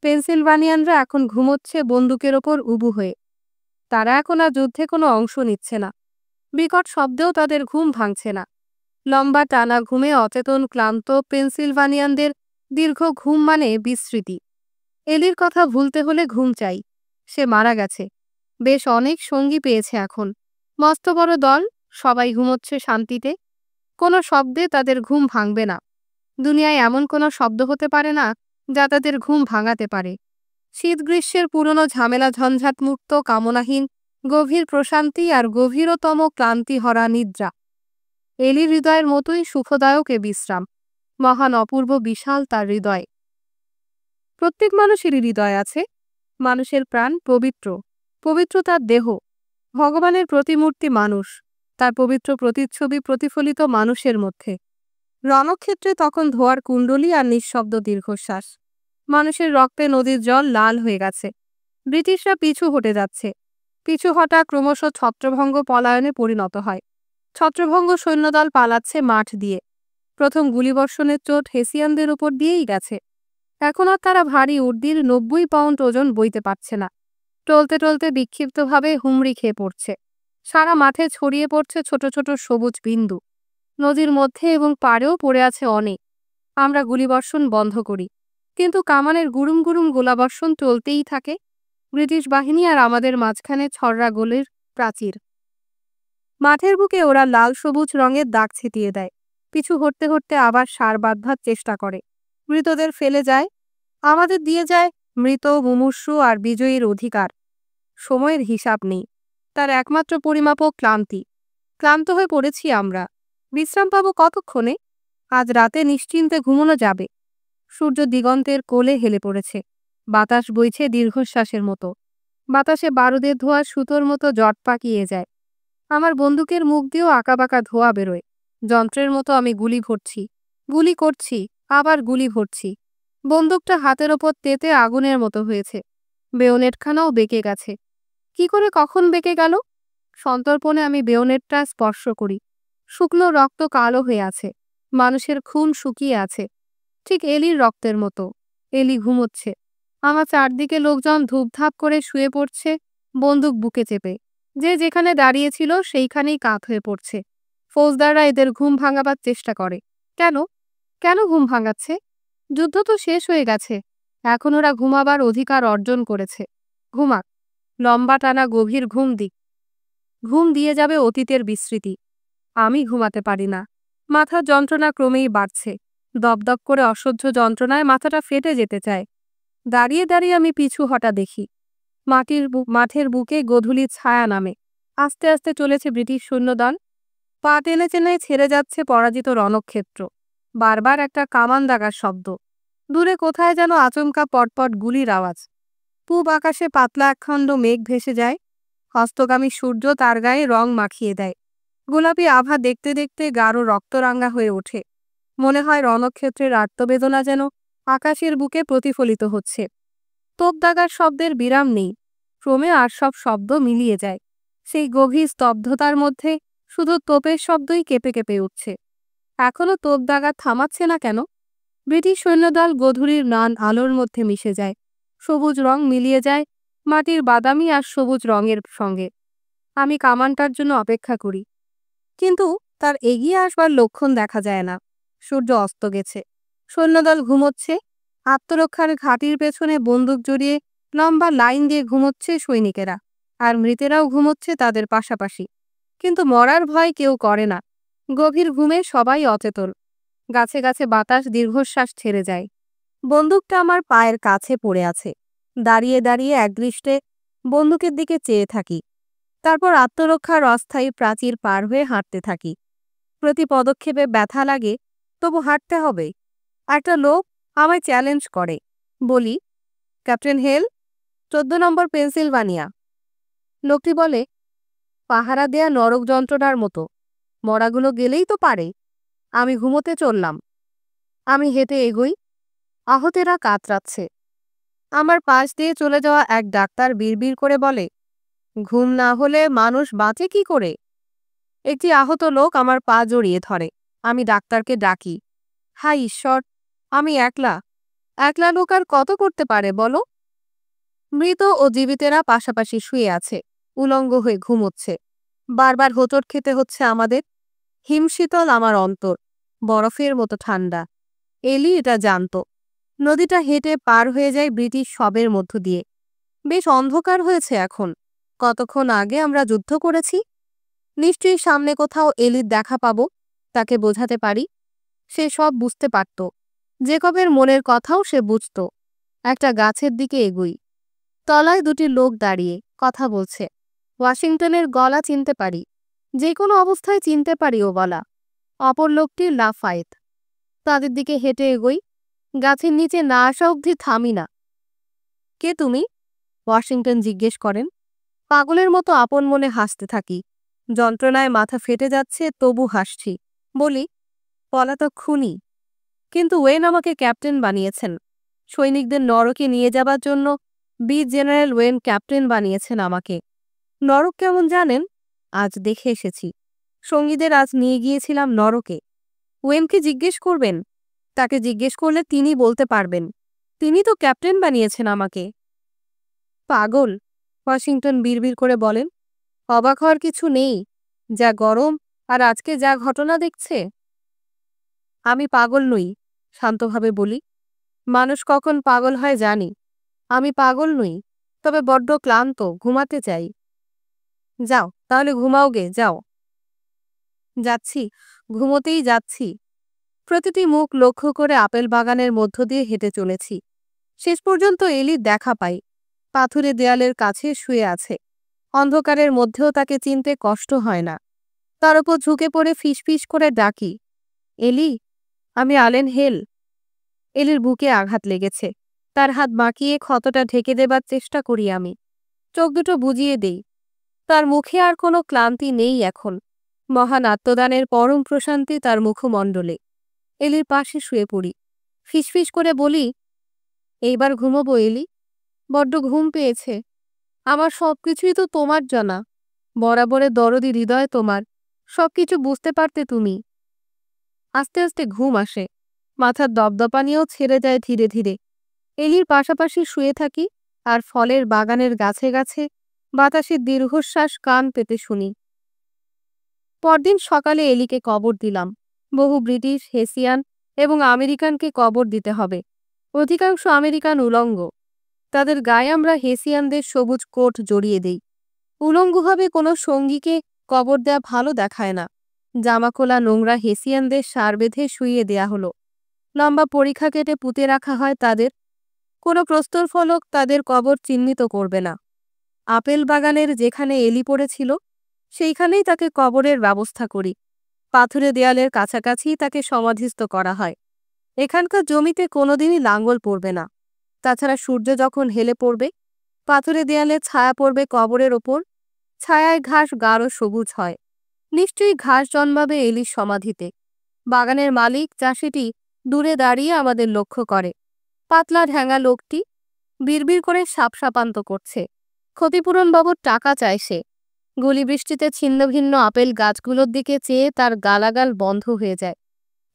পেনসিলভানিয়ানরা এখন ঘুমোচ্ছে বন্দুকের ওপর উবু হয়ে। তারা এখন আর যুদ্ধে কোনো অংশ নিচ্ছে না। বিকট শব্দেও তাদের ঘুম ভাঙছে না। লম্বা টানা ঘুমে অচেতন ক্লান্ত পেনসিলভানিয়ানদের দীর্ঘ ঘুম মানে বিস্মৃতি। এলির কথা ভুলতে হলে ঘুম চাই। সে মারা গেছে। বেশ অনেক সঙ্গী পেয়েছে এখন। মস্ত বড় দল, সবাই ঘুমোচ্ছে শান্তিতে। কোনো শব্দে তাদের ঘুম ভাঙবে না। দুনিয়ায় এমন কোনো শব্দ হতে পারে না যা তাদের ঘুম ভাঙাতে পারে। শীত গ্রীষ্মের পুরনো ঝামেলা ঝঞ্ঝাটমুক্ত কামনাহীন গভীর প্রশান্তি আর গভীরতম ক্লান্তিহরা নিদ্রা। এলির হৃদয়ের মতোই সুখদায়ক এ বিশ্রাম। মহান অপূর্ব বিশাল তার হৃদয়। প্রত্যেক মানুষেরই হৃদয় আছে। মানুষের প্রাণ পবিত্র, পবিত্র তার দেহ। ভগবানের প্রতিমূর্তি মানুষ, তার পবিত্র প্রতিচ্ছবি প্রতিফলিত মানুষের মধ্যে। রণক্ষেত্রে তখন ধোয়ার কুণ্ডলী আর নিঃশব্দ দীর্ঘশ্বাস। মানুষের রক্তে নদীর জল লাল হয়ে গেছে। ব্রিটিশরা পিছু হটে যাচ্ছে। পিছু হটা ক্রমশ ছত্রভঙ্গ পলায়নে পরিণত হয়। ছত্রভঙ্গ সৈন্যদল পালাচ্ছে মাঠ দিয়ে। প্রথম গুলিবর্ষণের চোট হেসিয়ানদের উপর দিয়েই গেছে। এখন আর তারা ভারী উর্দির 90 পাউন্ড ওজন বইতে পারছে না। টলতে টলতে বিক্ষিপ্তভাবে হুমড়ি খেয়ে পড়ছে। সারা মাঠে ছড়িয়ে পড়ছে ছোট ছোট সবুজ বিন্দু। নদীর মধ্যে এবং পাড়েও পড়ে আছে অনেক। আমরা গুলিবর্ষণ বন্ধ করি, কিন্তু কামানের গুরুম গুরুম গোলাবর্ষণ চলতেই থাকে। ব্রিটিশ বাহিনী আর আমাদের মাঝখানে ছররা গোলের প্রাচীর। মাঠের বুকে ওরা লাল সবুজ রঙের দাগ ছিটিয়ে দেয়। পিছু হটতে হটতে আবার সার বাঁধবার চেষ্টা করে। মৃতদের ফেলে যায়, আমাদের দিয়ে যায় মৃত, মুমূর্ষু আর বিজয়ীর অধিকার। সময়ের হিসাব নেই, তার একমাত্র পরিমাপক ক্লান্তি। ক্লান্ত হয়ে পড়েছি আমরা। বিশ্রাম পাবো কতক্ষণে? আজ রাতে নিশ্চিন্তে ঘুমোনো যাবে। সূর্য দিগন্তের কোলে হেলে পড়েছে। বাতাস বইছে দীর্ঘশ্বাসের মতো। বাতাসে বারুদের ধোঁয়া সুতোর মতো জট পাকিয়ে যায়। আমার বন্দুকের মুখ দিয়েও আঁকাবাঁকা ধোঁয়া বেরোয়। যন্ত্রের মতো আমি গুলি ভরছি, গুলি করছি, আবার গুলি ভরছি। বন্দুকটা হাতের ওপর তেতে আগুনের মতো হয়েছে। বেয়োনেটখানাও বেঁকে গেছে। কি করে কখন বেঁকে গেল? সন্তর্পণে আমি বেয়োনেটটা স্পর্শ করি। শুকনো রক্ত কালো হয়ে আছে। মানুষের খুন শুকিয়ে আছে, ঠিক এলির রক্তের মতো। এলি ঘুমোচ্ছে। আমার চারদিকে লোকজন ধূপধাপ করে শুয়ে পড়ছে, বন্দুক বুকে চেপে। যে যেখানে দাঁড়িয়েছিল সেইখানেই কাত হয়ে পড়ছে। ফৌজদাররা এদের ঘুম ভাঙাবার চেষ্টা করে। কেন? কেন ঘুম ভাঙাচ্ছে? যুদ্ধ তো শেষ হয়ে গেছে। এখন ওরা ঘুমাবার অধিকার অর্জন করেছে। ঘুমাক, লম্বা টানা গভীর ঘুম দিক। ঘুম দিয়ে যাবে অতীতের বিস্মৃতি। আমি ঘুমাতে পারি না। মাথার যন্ত্রণা ক্রমেই বাড়ছে। দপদপ করে অসহ্য যন্ত্রণায় মাথাটা ফেটে যেতে চায়। দাঁড়িয়ে দাঁড়িয়ে আমি পিছু হটা দেখি। মাঠের বুকে গোধূলির ছায়া নামে। আস্তে আস্তে চলেছে ব্রিটিশ সৈন্যদল। পা টেনে টেনে ছেড়ে যাচ্ছে পরাজিত রণক্ষেত্র। বারবার একটা কামান দাগার শব্দ। দূরে কোথায় যেন আচমকা পটপট গুলির আওয়াজ। পূব আকাশে পাতলা একখণ্ড মেঘ ভেসে যায়। হস্তগামী সূর্য তার গায়ে রং মাখিয়ে দেয়। গোলাপি আভা দেখতে দেখতে গাঢ় রক্তরাঙ্গা হয়ে ওঠে। মনে হয় রণক্ষেত্রের আর্তবেদনা যেন আকাশের বুকে প্রতিফলিত হচ্ছে। তোপ দাগার শব্দের বিরাম নেই। ক্রমে আর সব শব্দ মিলিয়ে যায়। সেই গভীর স্তব্ধতার মধ্যে শুধু তোপের শব্দই কেঁপে কেঁপে উঠছে। এখনো তোপ দাগা থামাচ্ছে না কেন? ব্রিটিশ সৈন্যদল গোধূলির ম্লান আলোর মধ্যে মিশে যায়। সবুজ রং মিলিয়ে যায় মাটির বাদামি আর সবুজ রঙের সঙ্গে। আমি কামানটার জন্য অপেক্ষা করি, কিন্তু তার এগিয়ে আসবার লক্ষণ দেখা যায় না। সূর্য অস্ত গেছে। সৈন্যদল ঘুমোচ্ছে। আত্মরক্ষার ঘাঁটির পেছনে বন্দুক জড়িয়ে লম্বা লাইন দিয়ে ঘুমোচ্ছে সৈনিকেরা, আর মৃতেরাও ঘুমোচ্ছে তাদের পাশাপাশি। কিন্তু মরার ভয় কেউ করে না। গভীর ঘুমে সবাই অচেতন। গাছে গাছে বাতাস দীর্ঘশ্বাস ছেড়ে যায়। বন্দুকটা আমার পায়ের কাছে পড়ে আছে। দাঁড়িয়ে দাঁড়িয়ে একদৃষ্টে বন্দুকের দিকে চেয়ে থাকি। তারপর আত্মরক্ষার অস্থায়ী প্রাচীর পার হয়ে হাঁটতে থাকি। প্রতি পদক্ষেপে ব্যথা লাগে, তবু হাঁটতে হবে। একটা লোক আমায় চ্যালেঞ্জ করে। বলি, ক্যাপ্টেন হেল, 14 নম্বর পেনসিলভানিয়া। লোকটি বলে, পাহারা দেয়া নরক যন্ত্রণার মতো। মরাগুলো গেলেই তো পারে। আমি ঘুমোতে চললাম। আমি হেঁটে এগোই। আহতেরা কাতরাচ্ছে। আমার পাশ দিয়ে চলে যাওয়া এক ডাক্তার বিড়বিড় করে বলে, ঘুম না হলে মানুষ বাঁচে কি করে? একটি আহত লোক আমার পা জড়িয়ে ধরে। আমি ডাক্তারকে ডাকি। হায় ঈশ্বর, আমি একলা। একলা লোক আর কত করতে পারে বলো? মৃত ও জীবিতেরা পাশাপাশি শুয়ে আছে, উলঙ্গ হয়ে ঘুমোচ্ছে। বারবার হোঁচট খেতে হচ্ছে আমাদের। হিমশীতল আমার অন্তর, বরফের মতো ঠান্ডা। এলি এটা জানত। নদীটা হেঁটে পার হয়ে যায় ব্রিটিশ শবের মধ্য দিয়ে। বেশ অন্ধকার হয়েছে এখন। কতক্ষণ আগে আমরা যুদ্ধ করেছি। নিশ্চয়ই সামনে কোথাও এলির দেখা পাবো। তাকে বোঝাতে পারি। সে সব বুঝতে পারত। জেকবের মনের কথাও সে বুঝত। একটা গাছের দিকে এগুই। তলায় দুটি লোক দাঁড়িয়ে কথা বলছে। ওয়াশিংটনের গলা চিনতে পারি। যে কোনো অবস্থায় চিনতে পারি ও গলা। অপর লোকটি লাফায়েত। তাদের দিকে হেঁটে এগোই। গাছের নিচে না আসা অবধি থামি না। কে তুমি? ওয়াশিংটন জিজ্ঞেস করেন। পাগলের মতো আপন মনে হাসতে থাকি। যন্ত্রণায় মাথা ফেটে যাচ্ছে, তবু হাসছি। বলি, পলাতক খুনি। কিন্তু ওয়েন আমাকে ক্যাপ্টেন বানিয়েছেন। সৈনিকদের নরকে নিয়ে যাবার জন্য বীর জেনারেল ওয়েন ক্যাপ্টেন বানিয়েছেন আমাকে। নরক কেমন জানেন? আজ দেখে এসেছি। সঙ্গীদের আজ নিয়ে গিয়েছিলাম নরকে। ওয়েনকে জিজ্ঞেস করবেন। তাকে জিজ্ঞেস করলে তিনি বলতে পারবেন। তিনি তো ক্যাপ্টেন বানিয়েছেন আমাকে। পাগল, ওয়াশিংটন বিড়বিড় করে বলেন। অবাক হওয়ার কিছু নেই। যা গরম আর আজকে যা ঘটনা দেখছে। আমি পাগল নই, শান্তভাবে বলি। মানুষ কখন পাগল হয় জানি। আমি পাগল নই, তবে বড্ড ক্লান্ত, ঘুমাতে চাই। যাও তাহলে ঘুমাও গে, যাও। যাচ্ছি, ঘুমোতেই যাচ্ছি। প্রতিটি মুখ লক্ষ্য করে আপেল বাগানের মধ্য দিয়ে হেঁটে চলেছি। শেষ পর্যন্ত এলির দেখা পাই। পাথুরে দেয়ালের কাছে শুয়ে আছে। অন্ধকারের মধ্যেও তাকে চিনতে কষ্ট হয় না। তার উপর ঝুঁকে পড়ে ফিসফিস করে ডাকি, এলি, আমি আলেন হেল। এলির বুকে আঘাত লেগেছে। তার হাত বাঁকিয়ে ক্ষতটা ঢেকে দেবার চেষ্টা করি আমি। চোখ দুটো বুজিয়ে দেই। তার মুখে আর কোনো ক্লান্তি নেই এখন। মহান আত্মদানের পরম প্রশান্তি তার মুখমণ্ডলে। এলির পাশে শুয়ে পড়ি। ফিসফিস করে বলি, এইবার ঘুমোবো এলি। বড্ড ঘুম পেয়েছে। আমার সবকিছুই তো তোমার জানা। বরাবরের দরদি হৃদয় তোমার। সবকিছু বুঝতে পারতে তুমি। আস্তে আস্তে ঘুম আসে। মাথার দপদপানিও ছেড়ে যায় ধীরে ধীরে। এলির পাশাপাশি শুয়ে থাকি আর ফলের বাগানের গাছে গাছে বাতাসের দীর্ঘশ্বাস কান পেতে শুনি। পরদিন সকালে এলিকে কবর দিলাম। বহু ব্রিটিশ, হেসিয়ান এবং আমেরিকানকে কবর দিতে হবে। অধিকাংশ আমেরিকান উলঙ্গ। তাদের গায়ে আমরা হেসিয়ানদের সবুজ কোট জড়িয়ে দেই। উলঙ্গভাবে কোনো সঙ্গীকে কবর দেয়া ভালো দেখায় না। জামাখোলা নোংরা হেসিয়ানদের সার বেঁধে শুইয়ে দেয়া হলো। লম্বা পরিখা কেটে পুঁতে রাখা হয় তাদের। কোনো প্রস্তরফলক তাদের কবর চিহ্নিত করবে না। আপেল বাগানের যেখানে এলি পড়েছিল সেইখানেই তাকে কবরের ব্যবস্থা করি। পাথুরে দেয়ালের কাছাকাছি তাকে সমাধিস্থ করা হয়। এখানকার জমিতে কোনোদিনই লাঙ্গল পড়বে না। তাছাড়া সূর্য যখন হেলে পড়বে, পাথুরে দেয়ালে ছায়া পড়বে কবরের ওপর। ছায়ায় ঘাস গাঢ় সবুজ হয়। নিশ্চয়ই ঘাস জন্মাবে এলির সমাধিতে। বাগানের মালিক চাষিটি দূরে দাঁড়িয়ে আমাদের লক্ষ্য করে। পাতলা ঢ্যাঙা লোকটি বিড়বিড় করে সাপসাপান্ত করছে। ক্ষতিপূরণ বাবদ টাকা চায় সে। গুলিবৃষ্টিতে ছিন্নভিন্ন আপেল গাছগুলোর দিকে চেয়ে তার গালাগাল বন্ধ হয়ে যায়।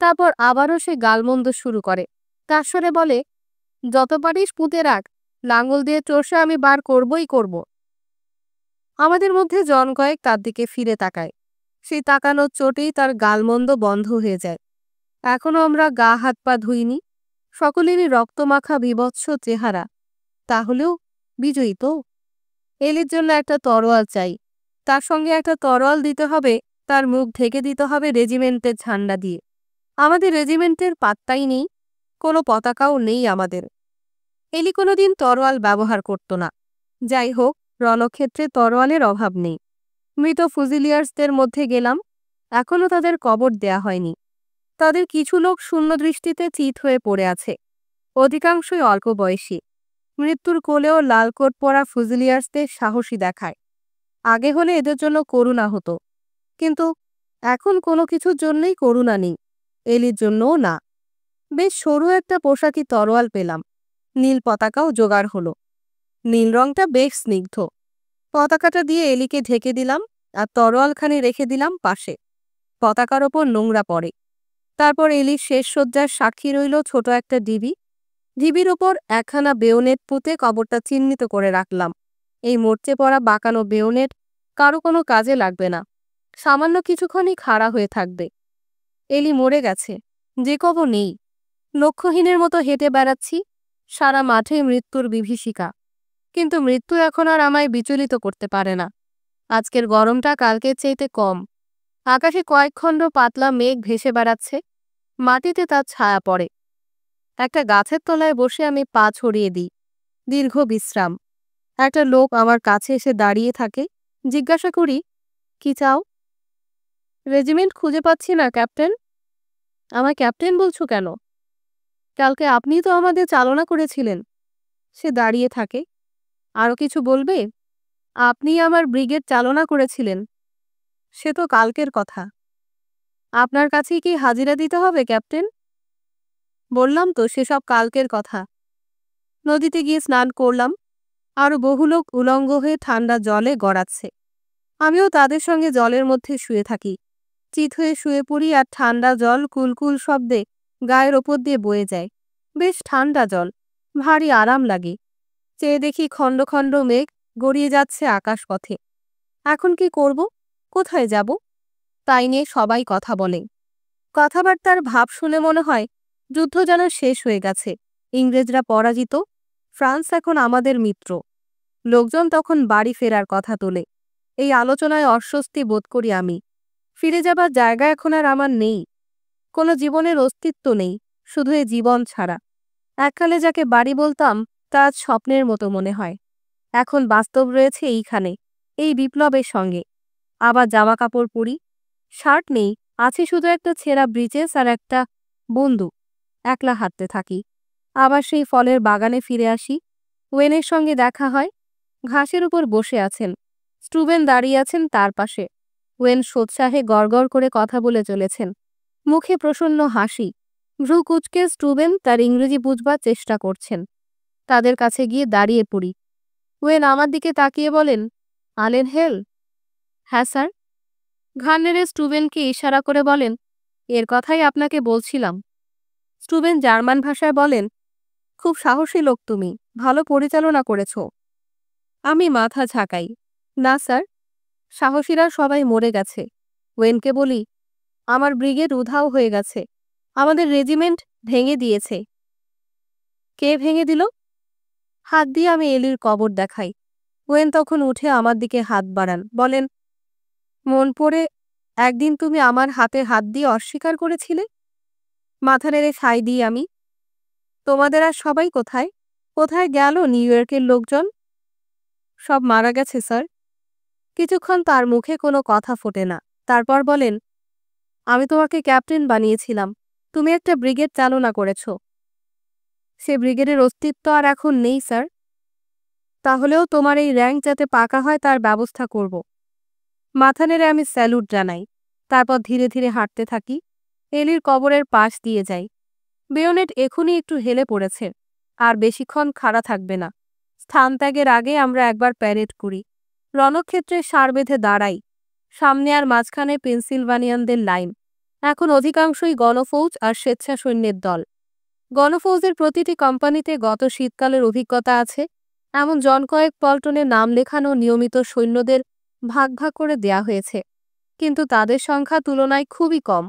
তারপর আবারও সে গালমন্দ শুরু করে। তার স্বরে বলে, যত পারিস পুঁতে রাখ, লাঙল দিয়ে চষে আমি বার করবই করব। আমাদের মধ্যে জন কয়েক তার দিকে ফিরে তাকায়। সেই তাকানোর চোটেই তার গালমন্দ বন্ধ হয়ে যায়। এখনো আমরা গা হাত পা ধুইনি। সকলেরই রক্তমাখা বিভৎস চেহারা। তাহলেও বিজয়ী তো। এলির জন্য একটা তরোয়াল চাই। তার সঙ্গে একটা তরোয়াল দিতে হবে। তার মুখ ঢেকে দিতে হবে রেজিমেন্টের ঝান্ডা দিয়ে। আমাদের রেজিমেন্টের পাত্তাই নেই। কোনো পতাকাও নেই আমাদের। এলি কোনোদিন তরোয়াল ব্যবহার করত না। যাই হোক, রণক্ষেত্রে তরোয়ালের অভাব নেই। মৃত ফুজিলিয়ার্সদের মধ্যে গেলাম। এখনও তাদের কবর দেয়া হয়নি। তাদের কিছু লোক শূন্য দৃষ্টিতে চিত হয়ে পড়ে আছে। অধিকাংশই অল্প বয়সী। মৃত্যুর কোলেও লাল কোট পরা ফুজিলিয়ার্সদের সাহসী দেখায়। আগে হলে এদের জন্য করুণা হতো, কিন্তু এখন কোনো কিছুর জন্যই করুণা নেই। এলির জন্যও না। বেশ সরু একটা পোশাকি তরোয়াল পেলাম। নীল পতাকাও জোগাড় হলো। নীল রংটা বেশ স্নিগ্ধ। পতাকাটা দিয়ে এলিকে ঢেকে দিলাম আর তরোয়ালখানি রেখে দিলাম পাশে। পতাকার ওপর নোংরা পড়ে। তারপর এলির শেষ শয্যার সাক্ষী রইল ছোট একটা ডিবি। ডিবির ওপর একখানা বেয়োনেট পুঁতে কবরটা চিহ্নিত করে রাখলাম। এই মরচে পড়া বাঁকানো বেয়োনেট কারো কোনো কাজে লাগবে না। সামান্য কিছুক্ষণই খাড়া হয়ে থাকবে। এলি মরে গেছে, যে কবর নেই। লক্ষ্যহীনের মতো হেঁটে বেড়াচ্ছি। সারা মাঠে মৃত্যুর বিভীষিকা। কিন্তু মৃত্যু এখন আর আমায় বিচলিত করতে পারে না। আজকের গরমটা কালকের চাইতে কম। আকাশে কয়েকখণ্ড পাতলা মেঘ ভেসে বেড়াচ্ছে। মাটিতে তার ছায়া পড়ে। একটা গাছের তলায় বসে আমি পা ছড়িয়ে দিই। দীর্ঘ বিশ্রাম। একটা লোক আমার কাছে এসে দাঁড়িয়ে থাকে। জিজ্ঞাসা করি, কি চাও? রেজিমেন্ট খুঁজে পাচ্ছি না ক্যাপ্টেন। আমায় ক্যাপ্টেন বলছো কেন? কালকে আপনিই তো আমাদের চালনা করেছিলেন। সে দাঁড়িয়ে থাকে। আরও কিছু বলবে? আপনিই আমার ব্রিগেড চালনা করেছিলেন। সে তো কালকের কথা। আপনার কাছেই কি হাজিরা দিতে হবে ক্যাপ্টেন? বললাম তো সেসব কালকের কথা। নদীতে গিয়ে স্নান করলাম। আর বহু লোক উলঙ্গ হয়ে ঠান্ডা জলে গড়াচ্ছে। আমিও তাদের সঙ্গে জলের মধ্যে শুয়ে থাকি। চিত হয়ে শুয়ে পড়ি আর ঠান্ডা জল কুলকুল শব্দে গায়ের ওপর দিয়ে বয়ে যায়। বেশ ঠান্ডা জল, ভারী আরাম লাগে। চেয়ে দেখি খণ্ড খণ্ড মেঘ গড়িয়ে যাচ্ছে আকাশপথে। এখন কি করব? কোথায় যাব? তাই নিয়ে সবাই কথা বলে। কথাবার্তার ভাব শুনে মনে হয় যুদ্ধ যেন শেষ হয়ে গেছে, ইংরেজরা পরাজিত, ফ্রান্স এখন আমাদের মিত্র। লোকজন তখন বাড়ি ফেরার কথা তোলে। এই আলোচনায় অস্বস্তি বোধ করি আমি। ফিরে যাবার জায়গা এখন আর আমার নেই। কোনো জীবনের অস্তিত্ব নেই, শুধু এই জীবন ছাড়া। এককালে যাকে বাড়ি বলতাম তা আজ স্বপ্নের মতো মনে হয়। এখন বাস্তব রয়েছে এইখানে, এই বিপ্লবের সঙ্গে। আবার জামা কাপড় পরি, শার্ট নেই, আছে শুধু একটা ছেঁড়া ব্রিজেস আর একটা বন্দুক। একলা হাঁটতে থাকি। আবার সেই ফলের বাগানে ফিরে আসি। ওয়েনের সঙ্গে দেখা হয়। ঘাসের উপর বসে আছেন। স্টুবেন দাঁড়িয়ে আছেন তার পাশে। ওয়েন সোৎসাহে গড়গড় করে কথা বলে চলেছেন। মুখে প্রসন্ন হাসি। ভ্রু কুঁচকে স্টুবেন তার ইংরেজি বুঝবার চেষ্টা করছেন। তাদের কাছে গিয়ে দাঁড়িয়ে পড়ি। ওয়েন আমার দিকে তাকিয়ে বলেন, আলেন হেল? হ্যাঁ স্যার। ঘাড় নেড়ে স্টুবেনকে ইশারা করে বলেন, এর কথাই আপনাকে বলছিলাম। স্টুবেন জার্মান ভাষায় বলেন, খুব সাহসী লোক তুমি, ভালো পরিচালনা করেছ। আমি মাথা ঝাঁকাই, না স্যার, সাহসীরা সবাই মরে গেছে। ওয়েনকে বলি, আমার ব্রিগেড উধাও হয়ে গেছে, আমাদের রেজিমেন্ট ভেঙে দিয়েছে। কে ভেঙে দিল? হাত দিয়ে আমি এলির কবর দেখাই। ওয়েন তখন উঠে আমার দিকে হাত বাড়ান, বলেন, মন পড়ে একদিন তুমি আমার হাতে হাত দিয়ে অস্বীকার করেছিলে? মাথা নেড়ে সাই দিই আমি। তোমাদের আর সবাই কোথায়? কোথায় গেল নিউ ইয়র্কের লোকজন? সব মারা গেছে স্যার। কিছুক্ষণ তার মুখে কোনো কথা ফোটে না। তারপর বলেন, আমি তোমাকে ক্যাপ্টেন বানিয়েছিলাম, তুমি একটা ব্রিগেড চালনা করেছ। সে ব্রিগেডের অস্তিত্ব আর এখন নেই স্যার। তাহলেও তোমার এই র্যাঙ্ক যাতে পাকা হয় তার ব্যবস্থা করব। মাথা নেড়ে আমি স্যালুট জানাই। তারপর ধীরে ধীরে হাঁটতে থাকি। এলির কবরের পাশ দিয়ে যাই। বেয়োনেট এখনই একটু হেলে পড়েছে, আর বেশিক্ষণ খাড়া থাকবে না। স্থান ত্যাগের আগে আমরা একবার প্যারেড করি। রণক্ষেত্রে সার বেঁধে দাঁড়াই। সামনে আর মাঝখানে পেনসিলভানিয়ানদের লাইন। এখন অধিকাংশই গণফৌজ আর স্বেচ্ছা সৈন্যের দল। গণফৌজের প্রতিটি কোম্পানিতে গত শীতকালের অভিজ্ঞতা আছে। এমন জন কয়েক পল্টনে নাম লেখানো নিয়মিত সৈন্যদের ভাগ ভাগ করে দেয়া হয়েছে, কিন্তু তাদের সংখ্যা তুলনায় খুবই কম।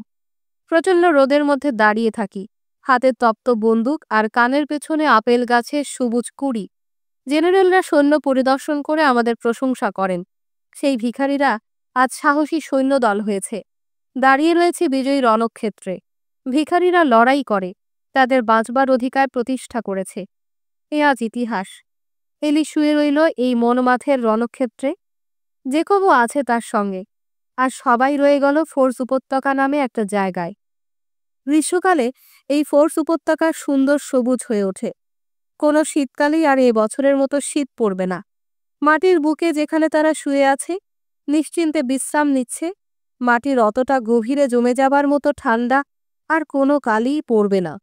প্রচণ্ড রোদের মধ্যে দাঁড়িয়ে থাকি, হাতে তপ্ত বন্দুক আর কানের পেছনে আপেল গাছের সবুজ কুড়ি। জেনারেলরা সৈন্য পরিদর্শন করে আমাদের প্রশংসা করেন। সেই ভিখারিরা আজ সাহসী সৈন্যদল হয়েছে, দাঁড়িয়ে রয়েছে বিজয়ী রণক্ষেত্রে। ভিখারিরা লড়াই করে, তাদের বাঁচবার অধিকার প্রতিষ্ঠা করেছে। এ আজ ইতিহাস। এলি শুয়ে রইল এই মনমাথের রণক্ষেত্রে। জেকবও আছে তার সঙ্গে। আর সবাই রয়ে গেল ফোর্স উপত্যকা নামে একটা জায়গায়। গ্রীষ্মকালে এই ফোর্স উপত্যকা সুন্দর সবুজ হয়ে ওঠে। কোনো শীতকালেই আর এ বছরের মতো শীত পড়বে না। মাটির বুকে যেখানে তারা শুয়ে আছে, নিশ্চিন্তে বিশ্রাম নিচ্ছে, মাটির অতটা গভীরে জমে যাবার মতো ঠান্ডা আর কোনো কালই পড়বে না।